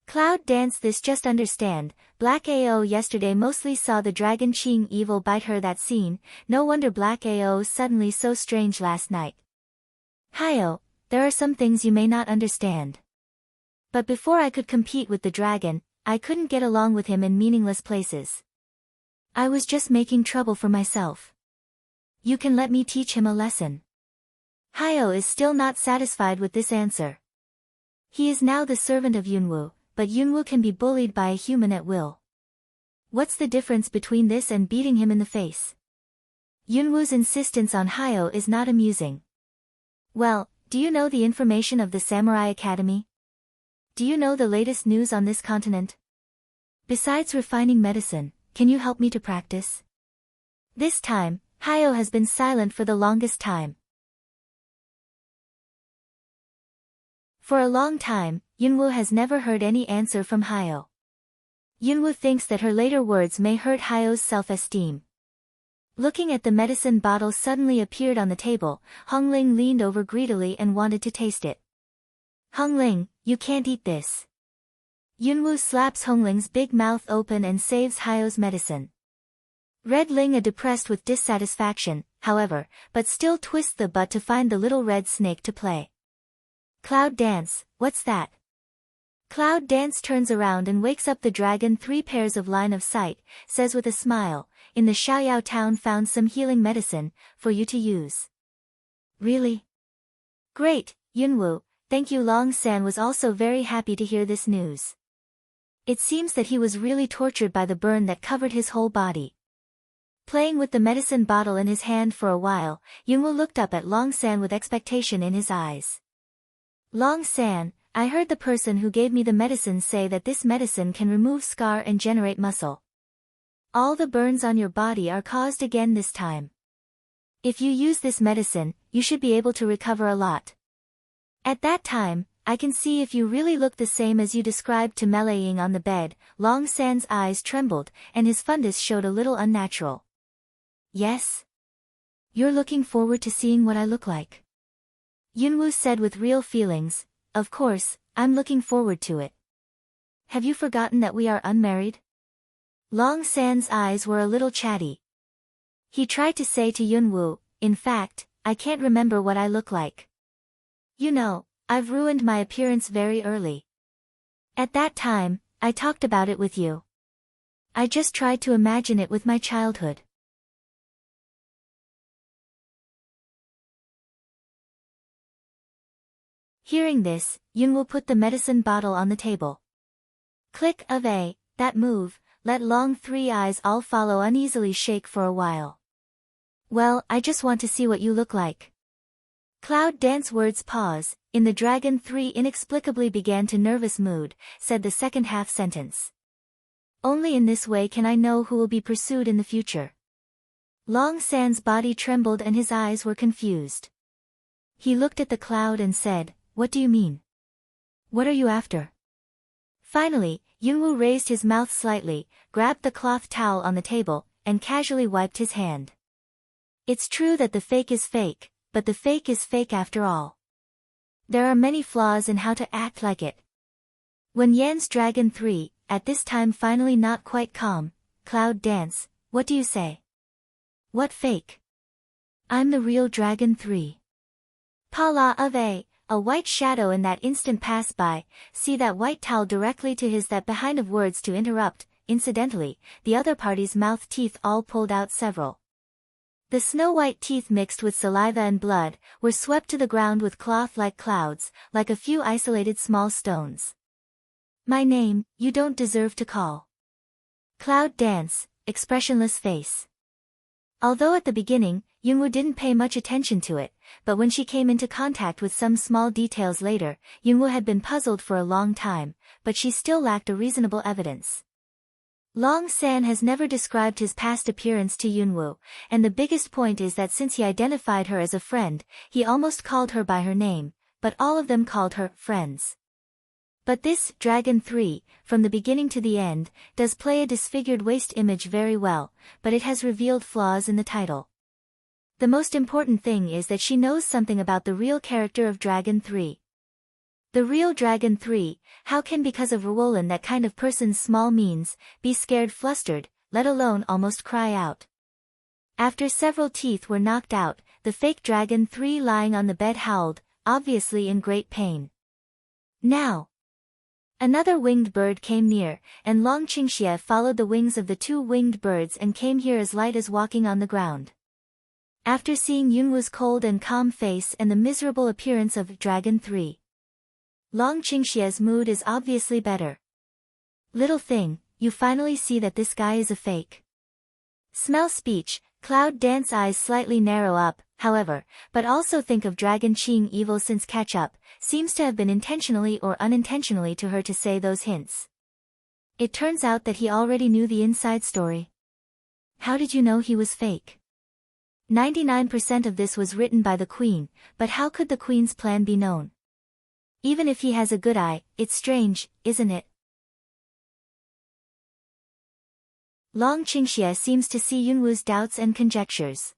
Cloud Dance this just understand, Black AO yesterday mostly saw the Dragon Qing evil bite her that scene, no wonder Black AO suddenly so strange last night. Hayo, there are some things you may not understand. But before I could compete with the dragon, I couldn't get along with him in meaningless places. I was just making trouble for myself. You can let me teach him a lesson. Hayo is still not satisfied with this answer. He is now the servant of Yunwoo, but Yunwoo can be bullied by a human at will. What's the difference between this and beating him in the face? Yunwoo's insistence on Hayo is not amusing. Well, do you know the information of the Samurai Academy? Do you know the latest news on this continent? Besides refining medicine, can you help me to practice? This time, Hayo has been silent for the longest time. For a long time, Yunwoo has never heard any answer from Hayo. Yunwoo thinks that her later words may hurt Hayo's self-esteem. Looking at the medicine bottle suddenly appeared on the table, Hongling leaned over greedily and wanted to taste it. Hongling, you can't eat this. Yunwoo slaps Hongling's big mouth open and saves Hayo's medicine. Red Ling depressed with dissatisfaction, however, but still twists the butt to find the little red snake to play. Cloud Dance, what's that? Cloud Dance turns around and wakes up the dragon 3 pairs of line of sight, says with a smile, in the Xiaoyao town found some healing medicine, for you to use. Really? Great, Yunwoo, thank you. Long San was also very happy to hear this news. It seems that he was really tortured by the burn that covered his whole body. Playing with the medicine bottle in his hand for a while, Yunwoo looked up at Long San with expectation in his eyes. Long San, I heard the person who gave me the medicine say that this medicine can remove scar and generate muscle. All the burns on your body are caused again this time. If you use this medicine, you should be able to recover a lot. At that time, I can see if you really look the same as you described to Melaying on the bed. Long San's eyes trembled, and his fundus showed a little unnatural. Yes? You're looking forward to seeing what I look like? Yunwoo said with real feelings. Of course, I'm looking forward to it. Have you forgotten that we are unmarried? Long San's eyes were a little chatty. He tried to say to Yunwoo, in fact, I can't remember what I look like. You know, I've ruined my appearance very early. At that time, I talked about it with you. I just tried to imagine it with my childhood. Hearing this, Yunwoo put the medicine bottle on the table. Click of a, that move, let Long Three Eyes all follow uneasily shake for a while. Well, I just want to see what you look like. Cloud Dance words pause, in the Dragon 3 inexplicably began to nervous mood, said the second half sentence. Only in this way can I know who will be pursued in the future. Long San's body trembled and his eyes were confused. He looked at the cloud and said, what do you mean? What are you after? Finally, Yunwoo raised his mouth slightly, grabbed the cloth towel on the table, and casually wiped his hand. It's true that the fake is fake, but the fake is fake after all. There are many flaws in how to act like it. When Yan's Dragon 3, at this time finally not quite calm, Cloud Dance, what do you say? What fake? I'm the real Dragon 3. Pala of a white shadow in that instant passed by, see that white towel directly to his that behind of words to interrupt, incidentally, the other party's mouth teeth all pulled out several. The snow-white teeth mixed with saliva and blood, were swept to the ground with cloth like clouds, like a few isolated small stones. My name, you don't deserve to call. Cloud Dance, expressionless face. Although at the beginning, Yunwoo didn't pay much attention to it, but when she came into contact with some small details later, Yunwoo had been puzzled for a long time, but she still lacked a reasonable evidence. Long San has never described his past appearance to Yunwoo, and the biggest point is that since he identified her as a friend, he almost called her by her name, but all of them called her friends. But this, Dragon 3, from the beginning to the end, does play a disfigured waist image very well, but it has revealed flaws in the title. The most important thing is that she knows something about the real character of Dragon 3. The real Dragon 3, how can because of Rowolin that kind of person's small means, be scared flustered, let alone almost cry out. After several teeth were knocked out, the fake Dragon 3 lying on the bed howled, obviously in great pain. Now! Another winged bird came near, and Long Qingxie followed the wings of the two winged birds and came here as light as walking on the ground. After seeing Yunwoo's cold and calm face and the miserable appearance of Dragon 3, Long Qingxie's mood is obviously better. Little thing, you finally see that this guy is a fake. Smell speech, Cloud Dance eyes slightly narrow up, however, but also think of Dragon Qing evil since catch up, seems to have been intentionally or unintentionally to her to say those hints. It turns out that he already knew the inside story. How did you know he was fake? 99% of this was written by the Queen, but how could the Queen's plan be known? Even if he has a good eye, it's strange, isn't it? Long Qingxie seems to see Yunwoo's doubts and conjectures.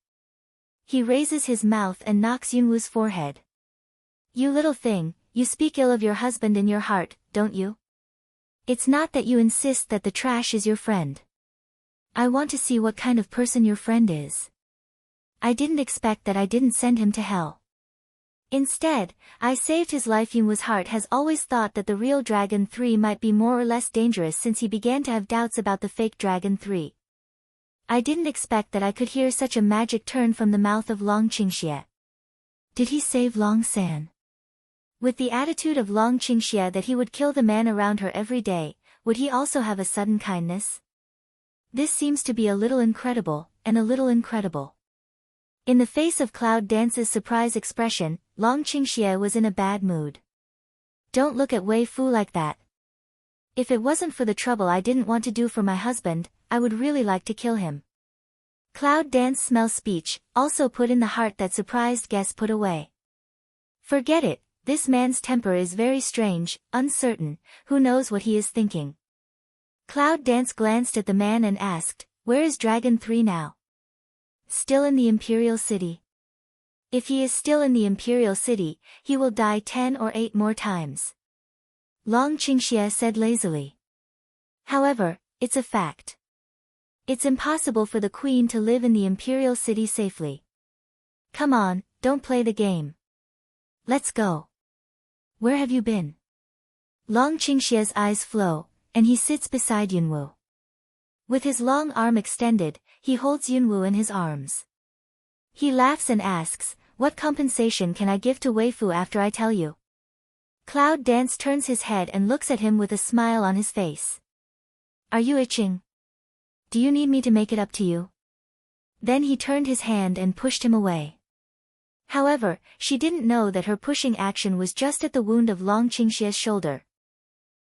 He raises his mouth and knocks Yunwoo's forehead. You little thing, you speak ill of your husband in your heart, don't you? It's not that you insist that the trash is your friend. I want to see what kind of person your friend is. I didn't expect that I didn't send him to hell. Instead, I saved his life. Yunwoo's heart has always thought that the real Dragon 3 might be more or less dangerous since he began to have doubts about the fake Dragon 3. I didn't expect that I could hear such a magic turn from the mouth of Long Qingxie. Did he save Long San? With the attitude of Long Qingxie that he would kill the man around her every day, would he also have a sudden kindness? This seems to be a little incredible, and a little incredible. In the face of Cloud Dance's surprise expression, Long Qingxie was in a bad mood. Don't look at Wei Fu like that. If it wasn't for the trouble I didn't want to do for my husband, I would really like to kill him. Cloud Dance smell speech, also put in the heart that surprised guest put away. Forget it, this man's temper is very strange, uncertain, who knows what he is thinking. Cloud Dance glanced at the man and asked, where is Dragon 3 now? Still in the Imperial City. If he is still in the Imperial City, he will die 10 or 8 more times. Long Qingxie said lazily. However, it's a fact. It's impossible for the Queen to live in the Imperial City safely. Come on, don't play the game. Let's go. Where have you been? Long Qingxie's eyes flow, and he sits beside Yunwu. With his long arm extended, he holds Yunwu in his arms. He laughs and asks, what compensation can I give to Wei Fu after I tell you? Cloud Dance turns his head and looks at him with a smile on his face. Are you itching? Do you need me to make it up to you? Then he turned his hand and pushed him away. However, she didn't know that her pushing action was just at the wound of Long Qingxie's shoulder.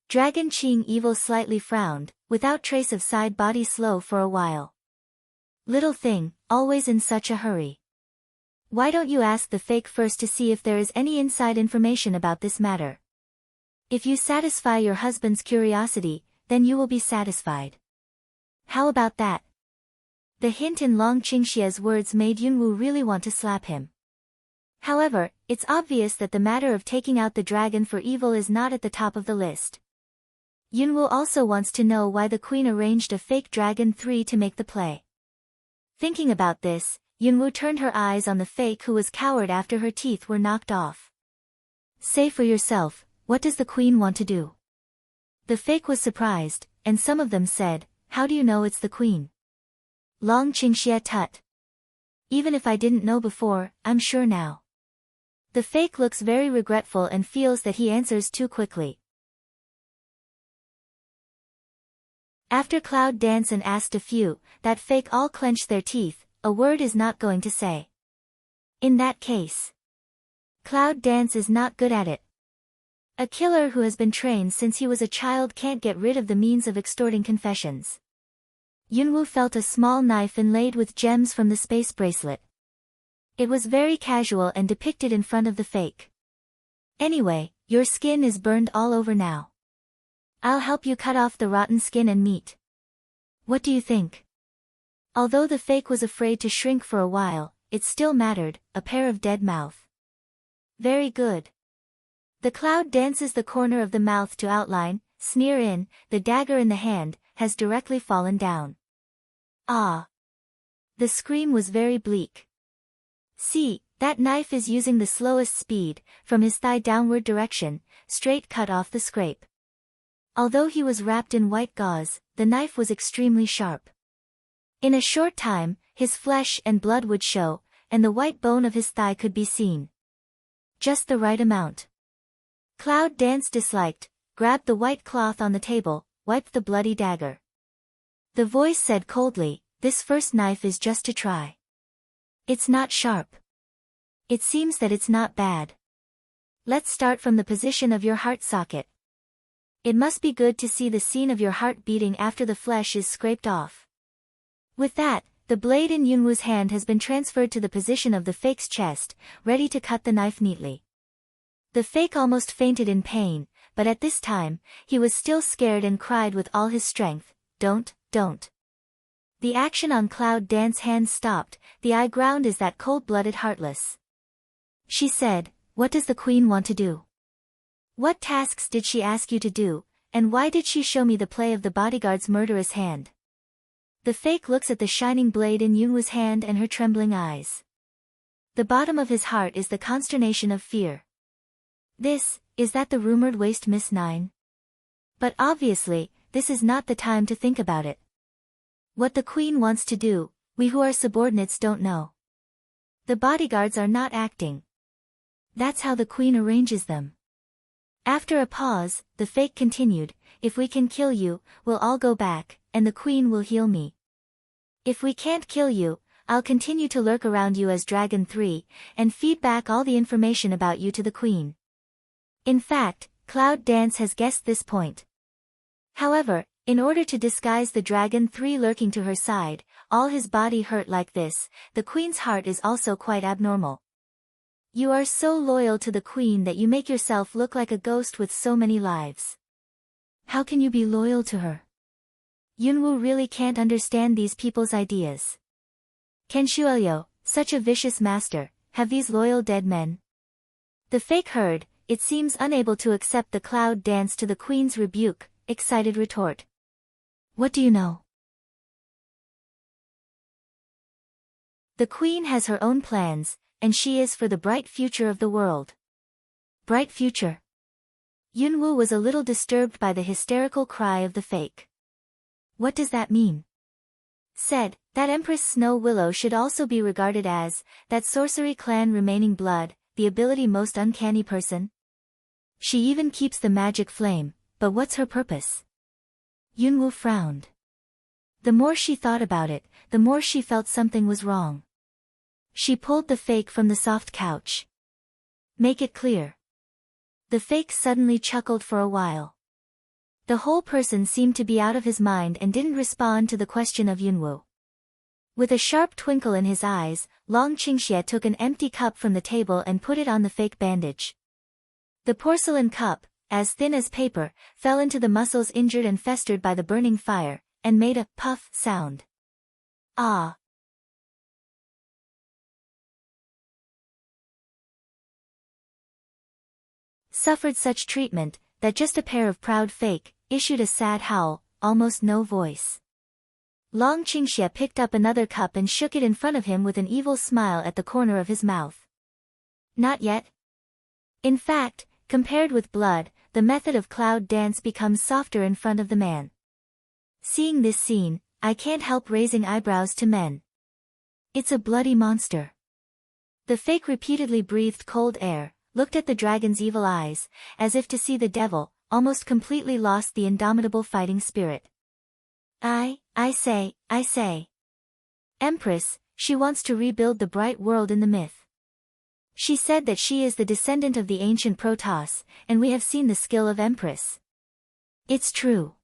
Dragon Qing Evil slightly frowned, without trace of side body slow for a while. Little thing, always in such a hurry. Why don't you ask the fake first to see if there is any inside information about this matter? If you satisfy your husband's curiosity, then you will be satisfied. How about that? The hint in Long Qingxie's words made Yunwu really want to slap him. However, it's obvious that the matter of taking out the dragon for evil is not at the top of the list. Yunwu also wants to know why the Queen arranged a fake Dragon 3 to make the play. Thinking about this, Yunwu turned her eyes on the fake who was coward after her teeth were knocked off. Say for yourself, what does the Queen want to do? The fake was surprised, and some of them said, how do you know it's the Queen? Long Qingxie tut. Even if I didn't know before, I'm sure now. The fake looks very regretful and feels that he answers too quickly. After Cloud Dance and asked a few, that fake all clenched their teeth, a word is not going to say. In that case, Cloud Dance is not good at it. A killer who has been trained since he was a child can't get rid of the means of extorting confessions. Yunwu felt a small knife inlaid with gems from the space bracelet. It was very casual and depicted in front of the fake. Anyway, your skin is burned all over now. I'll help you cut off the rotten skin and meat. What do you think? Although the fake was afraid to shrink for a while, it still mattered, a pair of dead mouth. Very good. The Cloud dances the corner of the mouth to outline, sneer in, the dagger in the hand, has directly fallen down. Ah! The scream was very bleak. See, that knife is using the slowest speed, from his thigh downward direction, straight cut off the scrape. Although he was wrapped in white gauze, the knife was extremely sharp. In a short time, his flesh and blood would show, and the white bone of his thigh could be seen. Just the right amount. Cloud Dance disliked, grabbed the white cloth on the table, wiped the bloody dagger. The voice said coldly, this first knife is just to try. It's not sharp. It seems that it's not bad. Let's start from the position of your heart socket. It must be good to see the scene of your heart beating after the flesh is scraped off. With that, the blade in Yunwu's hand has been transferred to the position of the fake's chest, ready to cut the knife neatly. The fake almost fainted in pain, but at this time, he was still scared and cried with all his strength, don't. The action on Cloud Dance's hand stopped, the eye ground is that cold-blooded heartless. She said, what does the Queen want to do? What tasks did she ask you to do, and why did she show me the play of the bodyguard's murderous hand? The fake looks at the shining blade in Yunwu's hand and her trembling eyes. The bottom of his heart is the consternation of fear. Is that the rumored waste Miss 9? But obviously, this is not the time to think about it. What the Queen wants to do, we who are subordinates don't know. The bodyguards are not acting. That's how the Queen arranges them. After a pause, the fake continued, if we can kill you, we'll all go back, and the Queen will heal me. If we can't kill you, I'll continue to lurk around you as Dragon 3, and feed back all the information about you to the Queen. In fact, Cloud Dance has guessed this point. However, in order to disguise the Dragon 3 lurking to her side, all his body hurt like this, the Queen's heart is also quite abnormal. You are so loyal to the Queen that you make yourself look like a ghost with so many lives. How can you be loyal to her? Yunwoo really can't understand these people's ideas. Can Shuelyo, such a vicious master, have these loyal dead men? The fake herd, it seems unable to accept the Cloud Dance to the Queen's rebuke, excited retort. What do you know? The Queen has her own plans, and she is for the bright future of the world. Bright future? Yunwoo was a little disturbed by the hysterical cry of the fake. What does that mean? Said, that Empress Snow Willow should also be regarded as, that sorcery clan remaining blood, the ability most uncanny person? She even keeps the magic flame, but what's her purpose? Yunwoo frowned. The more she thought about it, the more she felt something was wrong. She pulled the fake from the soft couch. Make it clear. The fake suddenly chuckled for a while. The whole person seemed to be out of his mind and didn't respond to the question of Yunwoo. With a sharp twinkle in his eyes, Long Qingxie took an empty cup from the table and put it on the fake bandage. The porcelain cup, as thin as paper, fell into the muscles injured and festered by the burning fire, and made a puff sound. Ah! Suffered such treatment, that just a pair of proud fake, issued a sad howl, almost no voice. Long Qingxie picked up another cup and shook it in front of him with an evil smile at the corner of his mouth. Not yet. In fact, compared with blood, the method of Cloud Dance becomes softer in front of the man. Seeing this scene, I can't help raising eyebrows to men. It's a bloody monster. The fake repeatedly breathed cold air, looked at the dragon's evil eyes, as if to see the devil, almost completely lost the indomitable fighting spirit. I say. Empress, she wants to rebuild the bright world in the myth. She said that she is the descendant of the ancient Protoss, and we have seen the skill of Empress. It's true.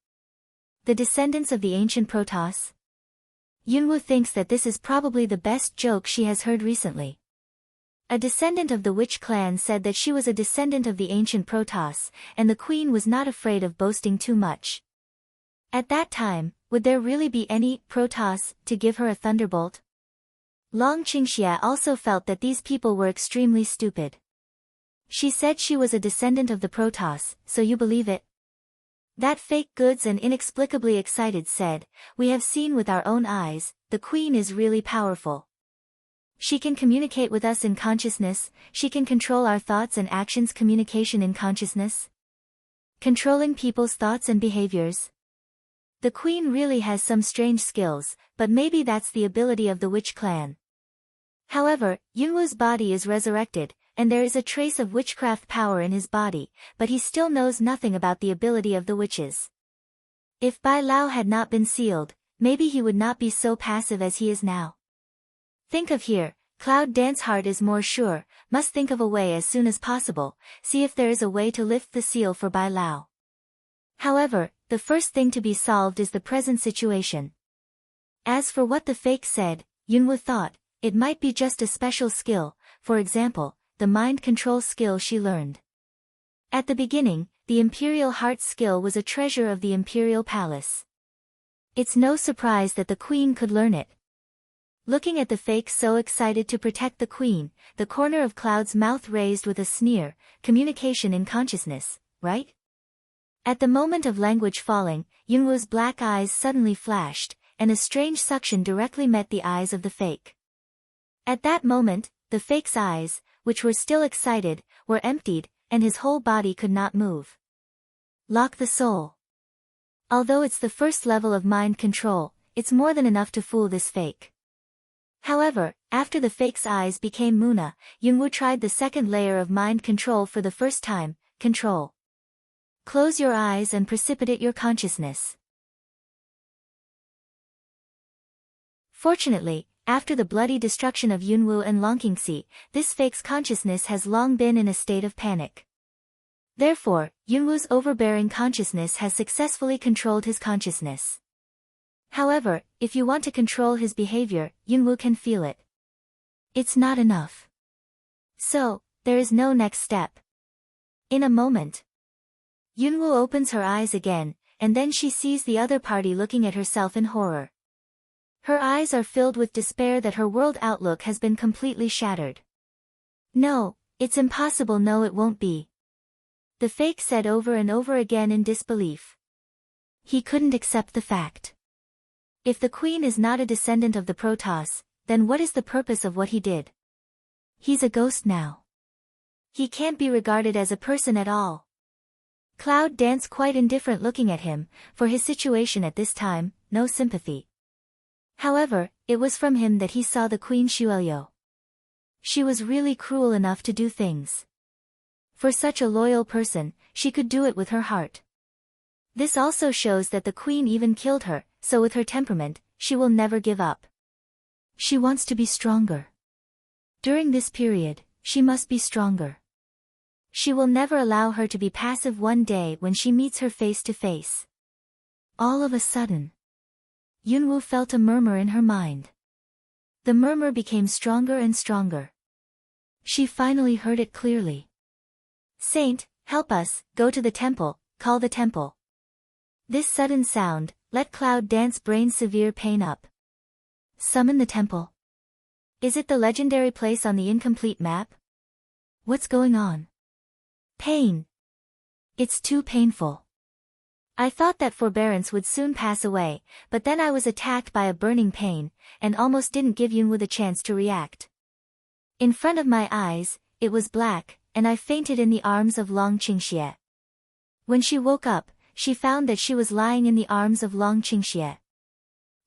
The descendants of the ancient Protoss? Yunwoo thinks that this is probably the best joke she has heard recently. A descendant of the witch clan said that she was a descendant of the ancient Protoss, and the queen was not afraid of boasting too much. At that time, would there really be any Protoss to give her a thunderbolt? Long Qingxie also felt that these people were extremely stupid. She said she was a descendant of the Protoss, so you believe it? That fake goods and inexplicably excited said, we have seen with our own eyes, the queen is really powerful. She can communicate with us in consciousness, she can control our thoughts and actions. Communication in consciousness? Controlling people's thoughts and behaviors? The queen really has some strange skills, but maybe that's the ability of the witch clan. However, Yunwoo's body is resurrected, and there is a trace of witchcraft power in his body, but he still knows nothing about the ability of the witches. If Bai Lao had not been sealed, maybe he would not be so passive as he is now. Think of here, Cloud Dance heart is more sure, must think of a way as soon as possible, see if there is a way to lift the seal for Bai Lao. However, the first thing to be solved is the present situation. As for what the fake said, Yunwoo thought, it might be just a special skill, for example, the mind control skill she learned. At the beginning, the Imperial Heart skill was a treasure of the Imperial Palace. It's no surprise that the Queen could learn it. Looking at the fake so excited to protect the Queen, the corner of Cloud's mouth raised with a sneer, communication in consciousness, right? At the moment of language falling, Yunwoo's black eyes suddenly flashed, and a strange suction directly met the eyes of the fake. At that moment, the fake's eyes, which were still excited, were emptied, and his whole body could not move. Lock the soul. Although it's the first level of mind control, it's more than enough to fool this fake. However, after the fake's eyes became Muna, Yunwoo tried the second layer of mind control for the first time, control. Close your eyes and precipitate your consciousness. Fortunately, after the bloody destruction of Yunwoo and Longqingxi, this fake's consciousness has long been in a state of panic. Therefore, Yunwoo's overbearing consciousness has successfully controlled his consciousness. However, if you want to control his behavior, Yunwoo can feel it. It's not enough. So, there is no next step. In a moment, Yunwoo opens her eyes again, and then she sees the other party looking at herself in horror. Her eyes are filled with despair that her world outlook has been completely shattered. No, it's impossible, no it won't be. The fake said over and over again in disbelief. He couldn't accept the fact. If the queen is not a descendant of the Protoss, then what is the purpose of what he did? He's a ghost now. He can't be regarded as a person at all. Cloud danced quite indifferent looking at him, for his situation at this time, no sympathy. However, it was from him that he saw the Queen Xuelyo. She was really cruel enough to do things. For such a loyal person, she could do it with her heart. This also shows that the queen even killed her, so with her temperament, she will never give up. She wants to be stronger. During this period, she must be stronger. She will never allow her to be passive one day when she meets her face to face. All of a sudden, Yunwoo felt a murmur in her mind. The murmur became stronger and stronger. She finally heard it clearly. Saint, help us, go to the temple, call the temple. This sudden sound, let Cloud Dance's brain severe pain up. Summon the temple. Is it the legendary place on the incomplete map? What's going on? Pain. It's too painful. I thought that forbearance would soon pass away, but then I was attacked by a burning pain, and almost didn't give Yunwoo the chance to react. In front of my eyes, it was black, and I fainted in the arms of Longqingxie. When she woke up, she found that she was lying in the arms of Longqingxie.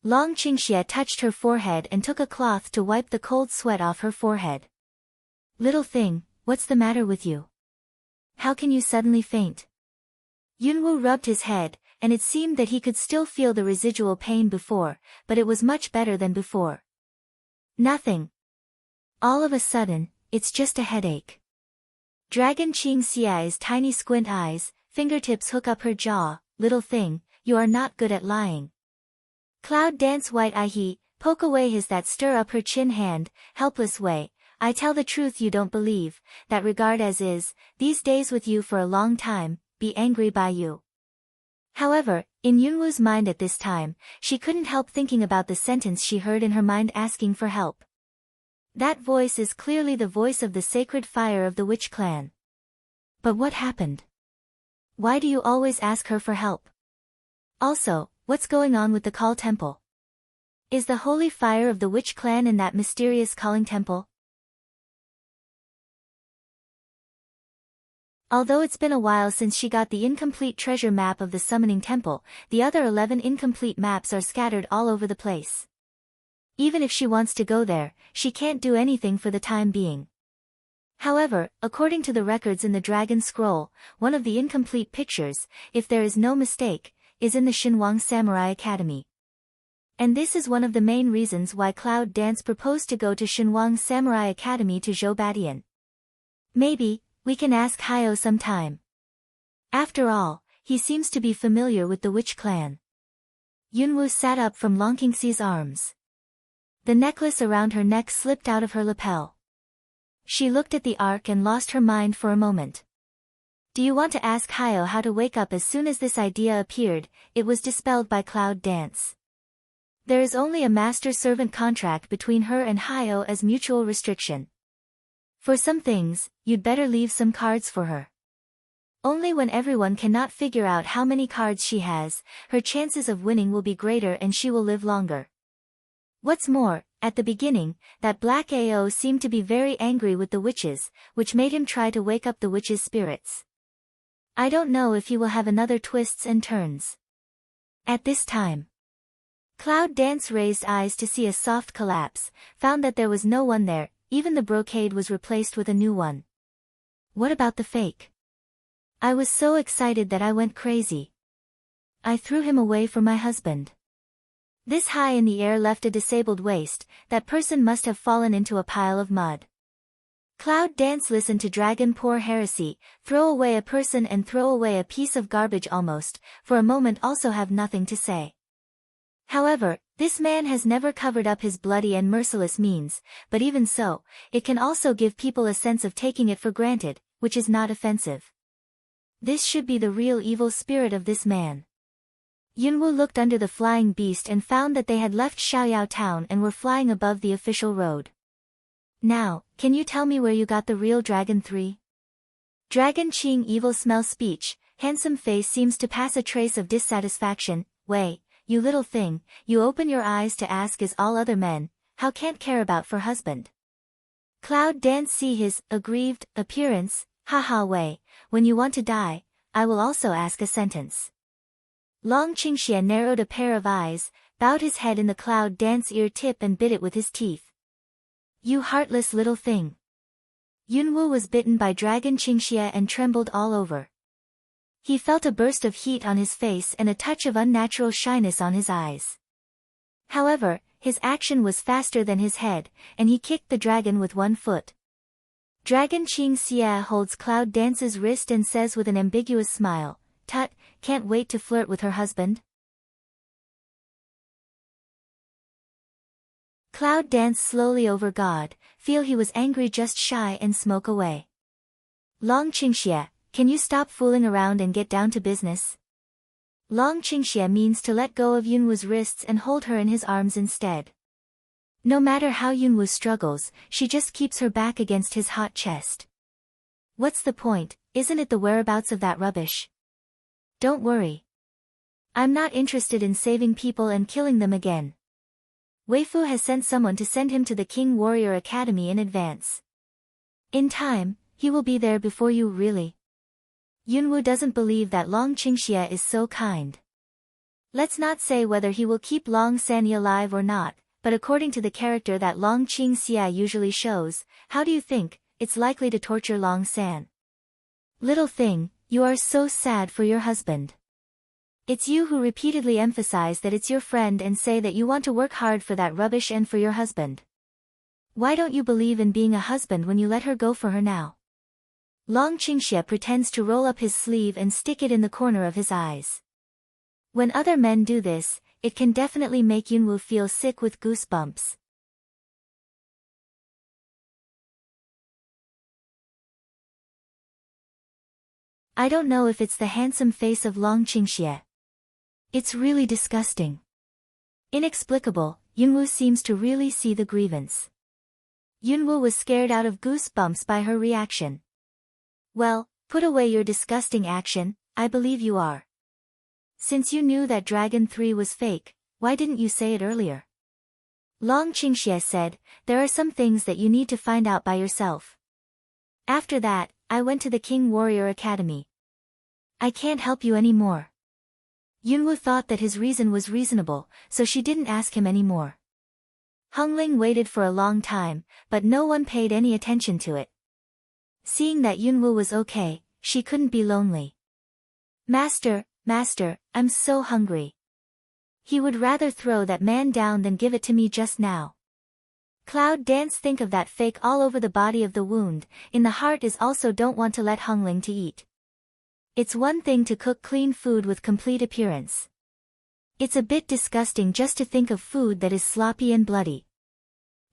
Longqingxie touched her forehead and took a cloth to wipe the cold sweat off her forehead. Little thing, what's the matter with you? How can you suddenly faint? Yunwoo rubbed his head, and it seemed that he could still feel the residual pain before, but it was much better than before. Nothing. All of a sudden, it's just a headache. Dragon Qingxia's tiny squint eyes, fingertips hook up her jaw. Little thing, you are not good at lying. Cloud Dance white eye he, poke away his that stir up her chin hand, helpless way. I tell the truth you don't believe, that regard as is, these days with you for a long time, be angry by you. However, in Yunwoo's mind at this time, she couldn't help thinking about the sentence she heard in her mind asking for help. That voice is clearly the voice of the sacred fire of the witch clan. But what happened? Why do you always ask her for help? Also, what's going on with the Call Temple? Is the holy fire of the witch clan in that mysterious calling temple? Although it's been a while since she got the incomplete treasure map of the summoning temple, the other 11 incomplete maps are scattered all over the place. Even if she wants to go there, she can't do anything for the time being. However, according to the records in the Dragon Scroll, one of the incomplete pictures, if there is no mistake, is in the Shinwang Samurai Academy. And this is one of the main reasons why Cloud Dance proposed to go to Shinwang Samurai Academy to Zhou Badian. Maybe, we can ask Hyo sometime. After all, he seems to be familiar with the witch clan. Yunwoo sat up from Longqingxi's arms. The necklace around her neck slipped out of her lapel. She looked at the arc and lost her mind for a moment. Do you want to ask Hyo how to wake up? As soon as this idea appeared, it was dispelled by Cloud Dance. There is only a master-servant contract between her and Hyo as mutual restriction. For some things, you'd better leave some cards for her. Only when everyone cannot figure out how many cards she has, her chances of winning will be greater and she will live longer. What's more, at the beginning, that Black AO seemed to be very angry with the witches, which made him try to wake up the witches' spirits. I don't know if he will have another twists and turns. At this time, Cloud Dance raised eyes to see a soft collapse, found that there was no one there, even the brocade was replaced with a new one. What about the fake? I was so excited that I went crazy. I threw him away for my husband. This high in the air left a disabled waist. That person must have fallen into a pile of mud. Cloud Dance listened to Dragon pour heresy, throw away a person and throw away a piece of garbage almost, for a moment also have nothing to say. However, this man has never covered up his bloody and merciless means, but even so, it can also give people a sense of taking it for granted, which is not offensive. This should be the real evil spirit of this man. Yunwu looked under the flying beast and found that they had left Xiaoyao town and were flying above the official road. Now, can you tell me where you got the real Dragon 3? Dragon Qing evil smell speech, handsome face seems to pass a trace of dissatisfaction. Wei, you little thing, you open your eyes to ask is all other men, how can't care about for husband. Cloud Dance see his, aggrieved, appearance, haha Wei, when you want to die, I will also ask a sentence. Long Qingxie narrowed a pair of eyes, bowed his head in the Cloud Dance ear tip and bit it with his teeth. You heartless little thing. Yunwu was bitten by Dragon Qingxie and trembled all over. He felt a burst of heat on his face and a touch of unnatural shyness on his eyes. However, his action was faster than his head, and he kicked the dragon with one foot. Dragon Qingxie holds Cloud Dance's wrist and says with an ambiguous smile, Tut, can't wait to flirt with her husband. Cloud Dance slowly over God, feel he was angry just shy and smoke away. Long Qingxie, can you stop fooling around and get down to business? Long Qingxie means to let go of Yunwu's wrists and hold her in his arms instead. No matter how Yunwu struggles, she just keeps her back against his hot chest. What's the point, isn't it the whereabouts of that rubbish? Don't worry. I'm not interested in saving people and killing them again. Weifu has sent someone to send him to the King Warrior Academy in advance. In time, he will be there before you really. Yunwu doesn't believe that Long Qingxie is so kind. Let's not say whether he will keep Long Sanyi alive or not, but according to the character that Long Qingxie usually shows, how do you think it's likely to torture Long San? Little thing, you are so sad for your husband. It's you who repeatedly emphasize that it's your friend and say that you want to work hard for that rubbish and for your husband. Why don't you believe in being a husband when you let her go for her now? Long Qingxie pretends to roll up his sleeve and stick it in the corner of his eyes. When other men do this, it can definitely make Yunwu feel sick with goosebumps. I don't know if it's the handsome face of Long Qingxie. It's really disgusting. Inexplicable, Yunwu seems to really see the grievance. Yunwu was scared out of goosebumps by her reaction. Well, put away your disgusting action, I believe you are. Since you knew that Dragon 3 was fake, why didn't you say it earlier? Long Qingxie said, there are some things that you need to find out by yourself. After that, I went to the King Warrior Academy. I can't help you anymore. Yunwu thought that his reason was reasonable, so she didn't ask him anymore. Hongling waited for a long time, but no one paid any attention to it. Seeing that Yunwu was okay, she couldn't be lonely. Master, I'm so hungry. He would rather throw that man down than give it to me just now. Cloud Dance think of that fake all over the body of the wound, in the heart is also don't want to let Hongling to eat. It's one thing to cook clean food with complete appearance. It's a bit disgusting just to think of food that is sloppy and bloody.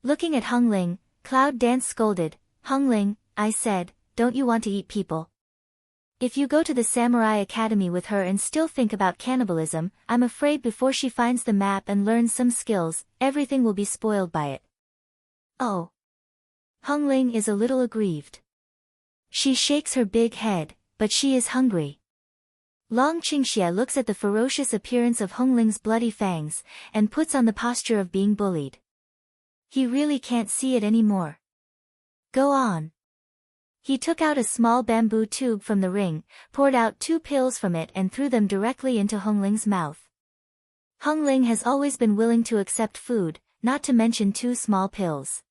Looking at Hongling, Cloud Dance scolded, Hongling, I said, don't you want to eat people? If you go to the Samurai Academy with her and still think about cannibalism, I'm afraid before she finds the map and learns some skills, everything will be spoiled by it. Oh. Hongling is a little aggrieved. She shakes her big head, but she is hungry. Long Qingxie looks at the ferocious appearance of Hongling's bloody fangs, and puts on the posture of being bullied. He really can't see it anymore. Go on. He took out a small bamboo tube from the ring, poured out 2 pills from it and threw them directly into Hongling's mouth. Hongling has always been willing to accept food, not to mention 2 small pills.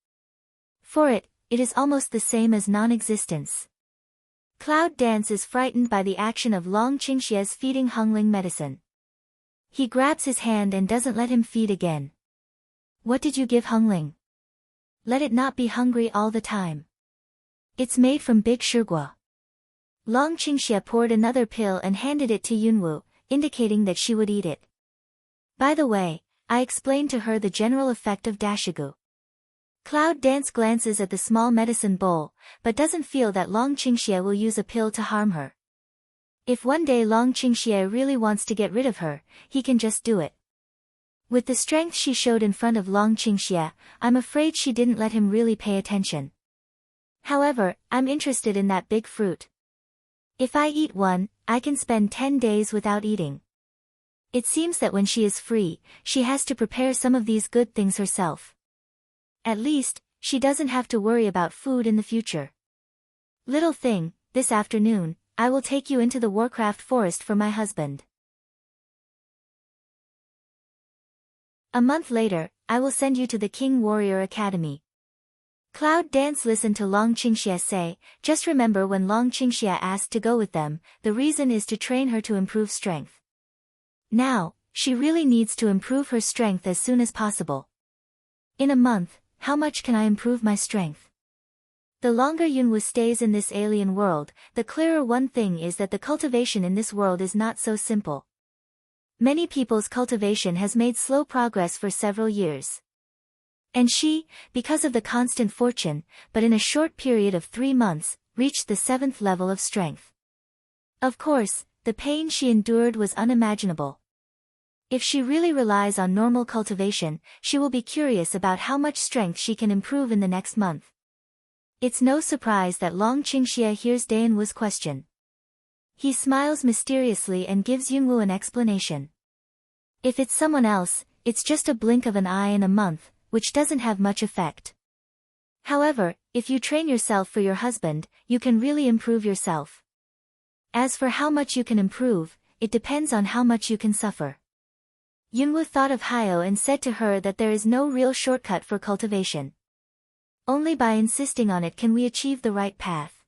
For it is almost the same as non-existence. Cloud Dance is frightened by the action of Long Qingxie's feeding Hongling medicine. He grabs his hand and doesn't let him feed again. What did you give Hongling? Let it not be hungry all the time. It's made from big shurgua. Long Qingxie poured another pill and handed it to Yunwu, indicating that she would eat it. By the way, I explained to her the general effect of dashigu. Cloud Dance glances at the small medicine bowl, but doesn't feel that Long Qingxie will use a pill to harm her. If one day Long Qingxie really wants to get rid of her, he can just do it. With the strength she showed in front of Long Qingxie, I'm afraid she didn't let him really pay attention. However, I'm interested in that big fruit. If I eat one, I can spend 10 days without eating. It seems that when she is free, she has to prepare some of these good things herself. At least, she doesn't have to worry about food in the future. Little thing, this afternoon, I will take you into the Warcraft forest for my husband. A month later, I will send you to the King Warrior Academy. Cloud Dance listened to Long Qingxie say, just remember when Long Qingxie asked to go with them, the reason is to train her to improve strength. Now, she really needs to improve her strength as soon as possible. In a month, how much can I improve my strength? The longer Yunwu stays in this alien world, the clearer one thing is that the cultivation in this world is not so simple. Many people's cultivation has made slow progress for several years. And she, because of the constant fortune, but in a short period of 3 months, reached the 7th level of strength. Of course, the pain she endured was unimaginable. If she really relies on normal cultivation, she will be curious about how much strength she can improve in the next month. It's no surprise that Long Qingxie hears Dainwu's question. He smiles mysteriously and gives Yunwu an explanation. If it's someone else, it's just a blink of an eye in a month, which doesn't have much effect. However, if you train yourself for your husband, you can really improve yourself. As for how much you can improve, it depends on how much you can suffer. Yunwu thought of Hyo and said to her that there is no real shortcut for cultivation. Only by insisting on it can we achieve the right path.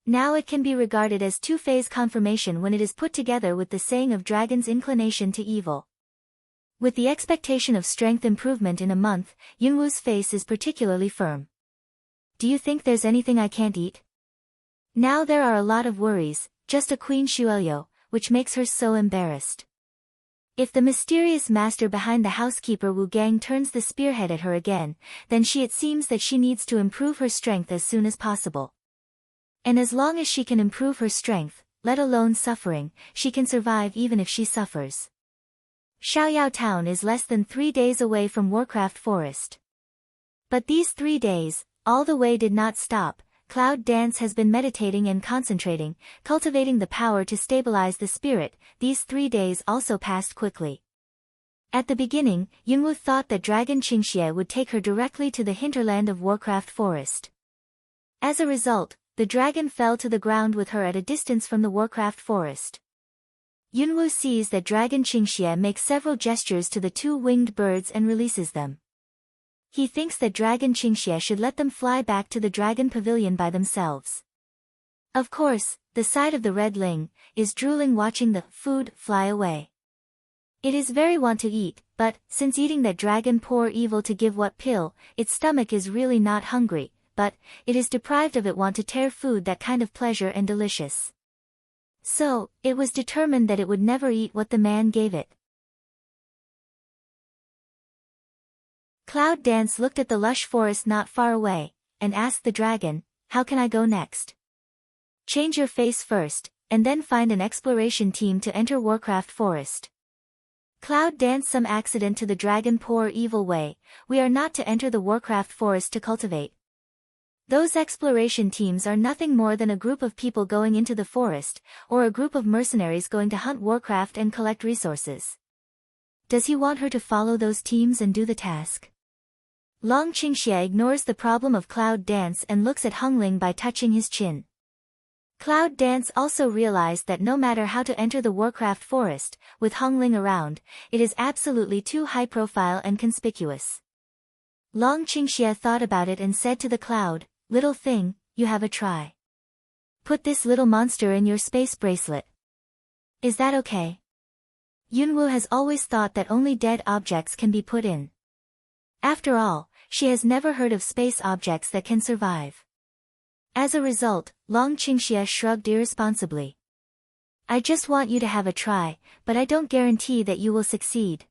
Now it can be regarded as two-phase confirmation when it is put together with the saying of dragon's inclination to evil. With the expectation of strength improvement in a month, Yunwu's face is particularly firm. Do you think there's anything I can't eat? Now there are a lot of worries, just a Queen Xuelyo, which makes her so embarrassed. If the mysterious master behind the housekeeper Wu Gang turns the spearhead at her again, then it seems that she needs to improve her strength as soon as possible. And as long as she can improve her strength, let alone suffering, she can survive even if she suffers. Xiaoyao Town is less than 3 days away from Warcraft Forest. But these 3 days, all the way did not stop. Cloud Dance has been meditating and concentrating, cultivating the power to stabilize the spirit. These 3 days also passed quickly. At the beginning, Yunwu thought that Dragon Qingxie would take her directly to the hinterland of Warcraft Forest. As a result, the dragon fell to the ground with her at a distance from the Warcraft Forest. Yunwu sees that Dragon Qingxie makes several gestures to the 2 winged birds and releases them. He thinks that Dragon Qingxie should let them fly back to the Dragon Pavilion by themselves. Of course, the side of the Red Ling is drooling watching the food fly away. It is very want to eat, but, since eating that dragon poor evil to give what pill, its stomach is really not hungry, but, it is deprived of it want to tear food that kind of pleasure and delicious. So, it was determined that it would never eat what the man gave it. Cloud Dance looked at the lush forest not far away, and asked the dragon, how can I go next? Change your face first, and then find an exploration team to enter Warcraft Forest. Cloud Dance some accident to the dragon poor evil way, we are not to enter the Warcraft Forest to cultivate. Those exploration teams are nothing more than a group of people going into the forest, or a group of mercenaries going to hunt Warcraft and collect resources. Does he want her to follow those teams and do the task? Long Qingxie ignores the problem of Cloud Dance and looks at Hongling by touching his chin. Cloud Dance also realized that no matter how to enter the Warcraft Forest, with Hongling around, it is absolutely too high profile and conspicuous. Long Qingxie thought about it and said to the cloud, little thing, you have a try. Put this little monster in your space bracelet. Is that okay? Yunwoo has always thought that only dead objects can be put in. After all, she has never heard of space objects that can survive. As a result, Long Qingxia shrugged irresponsibly. I just want you to have a try, but I don't guarantee that you will succeed.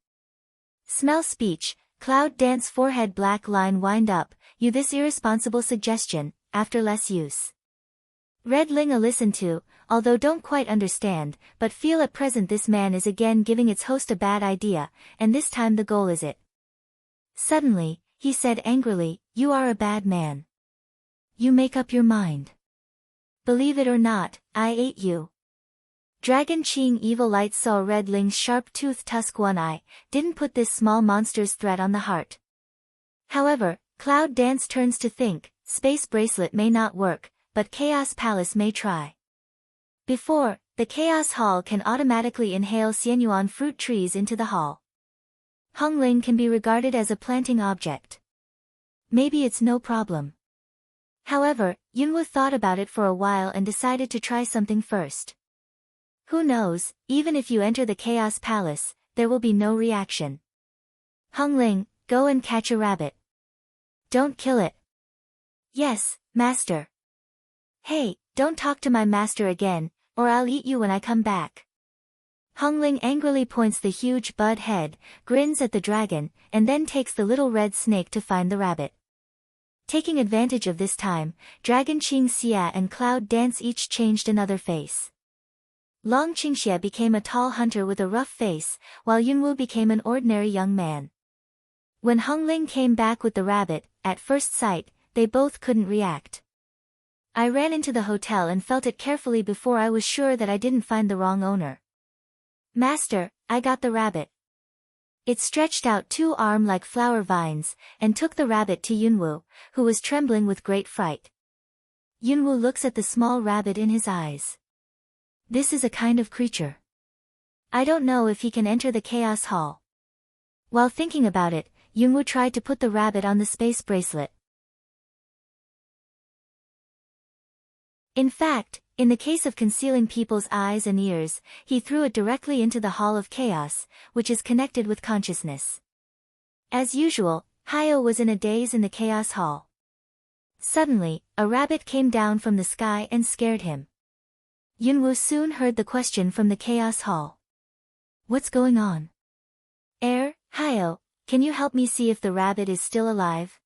Smell speech, Cloud Dance forehead black line wind up, you this irresponsible suggestion, after less use. Red Linga listen to, although don't quite understand, but feel at present this man is again giving its host a bad idea, and this time the goal is it. Suddenly, he said angrily, you are a bad man. You make up your mind. Believe it or not, I ate you. Dragon Qing Evil Light saw Red Ling's sharp-toothed tusk one eye, didn't put this small monster's threat on the heart. However, Cloud Dance turns to think, Space Bracelet may not work, but Chaos Palace may try. Before, the Chaos Hall can automatically inhale Xianyuan fruit trees into the hall. Hongling can be regarded as a planting object. Maybe it's no problem. However, Yunwoo thought about it for a while and decided to try something first. Who knows, even if you enter the Chaos Palace, there will be no reaction. Hongling, go and catch a rabbit. Don't kill it. Yes, master. Hey, don't talk to my master again, or I'll eat you when I come back. Hongling angrily points the huge bud head, grins at the dragon, and then takes the little red snake to find the rabbit. Taking advantage of this time, Dragon Qingxia and Cloud Dance each changed another face. Long Qingxia became a tall hunter with a rough face, while Yunwoo became an ordinary young man. When Hongling came back with the rabbit, at first sight, they both couldn't react. I ran into the hotel and felt it carefully before I was sure that I didn't find the wrong owner. Master, I got the rabbit. It stretched out two arms like flower vines, and took the rabbit to Yunwoo, who was trembling with great fright. Yunwoo looks at the small rabbit in his eyes. This is a kind of creature. I don't know if he can enter the Chaos Hall. While thinking about it, Yunwoo tried to put the rabbit on the space bracelet. In fact, in the case of concealing people's eyes and ears, he threw it directly into the Hall of Chaos, which is connected with consciousness. As usual, Hayo was in a daze in the Chaos Hall. Suddenly, a rabbit came down from the sky and scared him. Yunwoo soon heard the question from the Chaos Hall. What's going on? Hayo, can you help me see if the rabbit is still alive?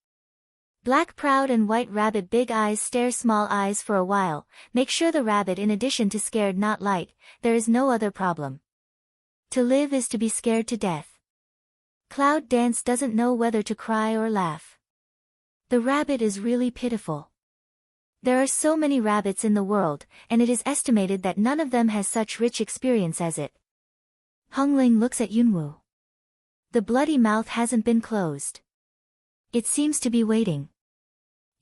Black proud and white rabbit big eyes stare small eyes for a while, make sure the rabbit in addition to scared not light, there is no other problem. To live is to be scared to death. Cloud Dance doesn't know whether to cry or laugh. The rabbit is really pitiful. There are so many rabbits in the world, and it is estimated that none of them has such rich experience as it. Hongling looks at Yunwoo. The bloody mouth hasn't been closed. It seems to be waiting.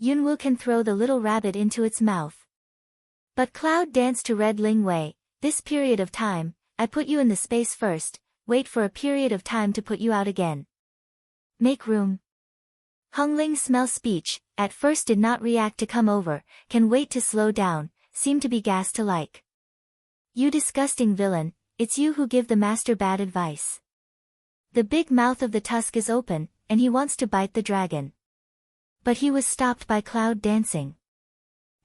Yunwoo can throw the little rabbit into its mouth. But Cloud Dance to Red Ling Wei, this period of time, I put you in the space first, wait for a period of time to put you out again. Make room. Hongling smell speech, at first did not react to come over, can wait to slow down, seem to be gassed to like. You disgusting villain, it's you who give the master bad advice. The big mouth of the tusk is open, and he wants to bite the dragon. But he was stopped by Cloud Dancing.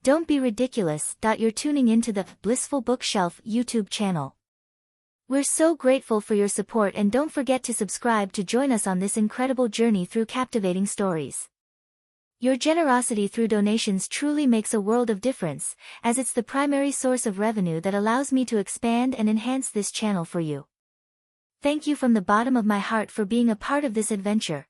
Don't be ridiculous. You're tuning into the Blissful Bookshelf YouTube channel. We're so grateful for your support, and don't forget to subscribe to join us on this incredible journey through captivating stories. Your generosity through donations truly makes a world of difference, as it's the primary source of revenue that allows me to expand and enhance this channel for you. Thank you from the bottom of my heart for being a part of this adventure.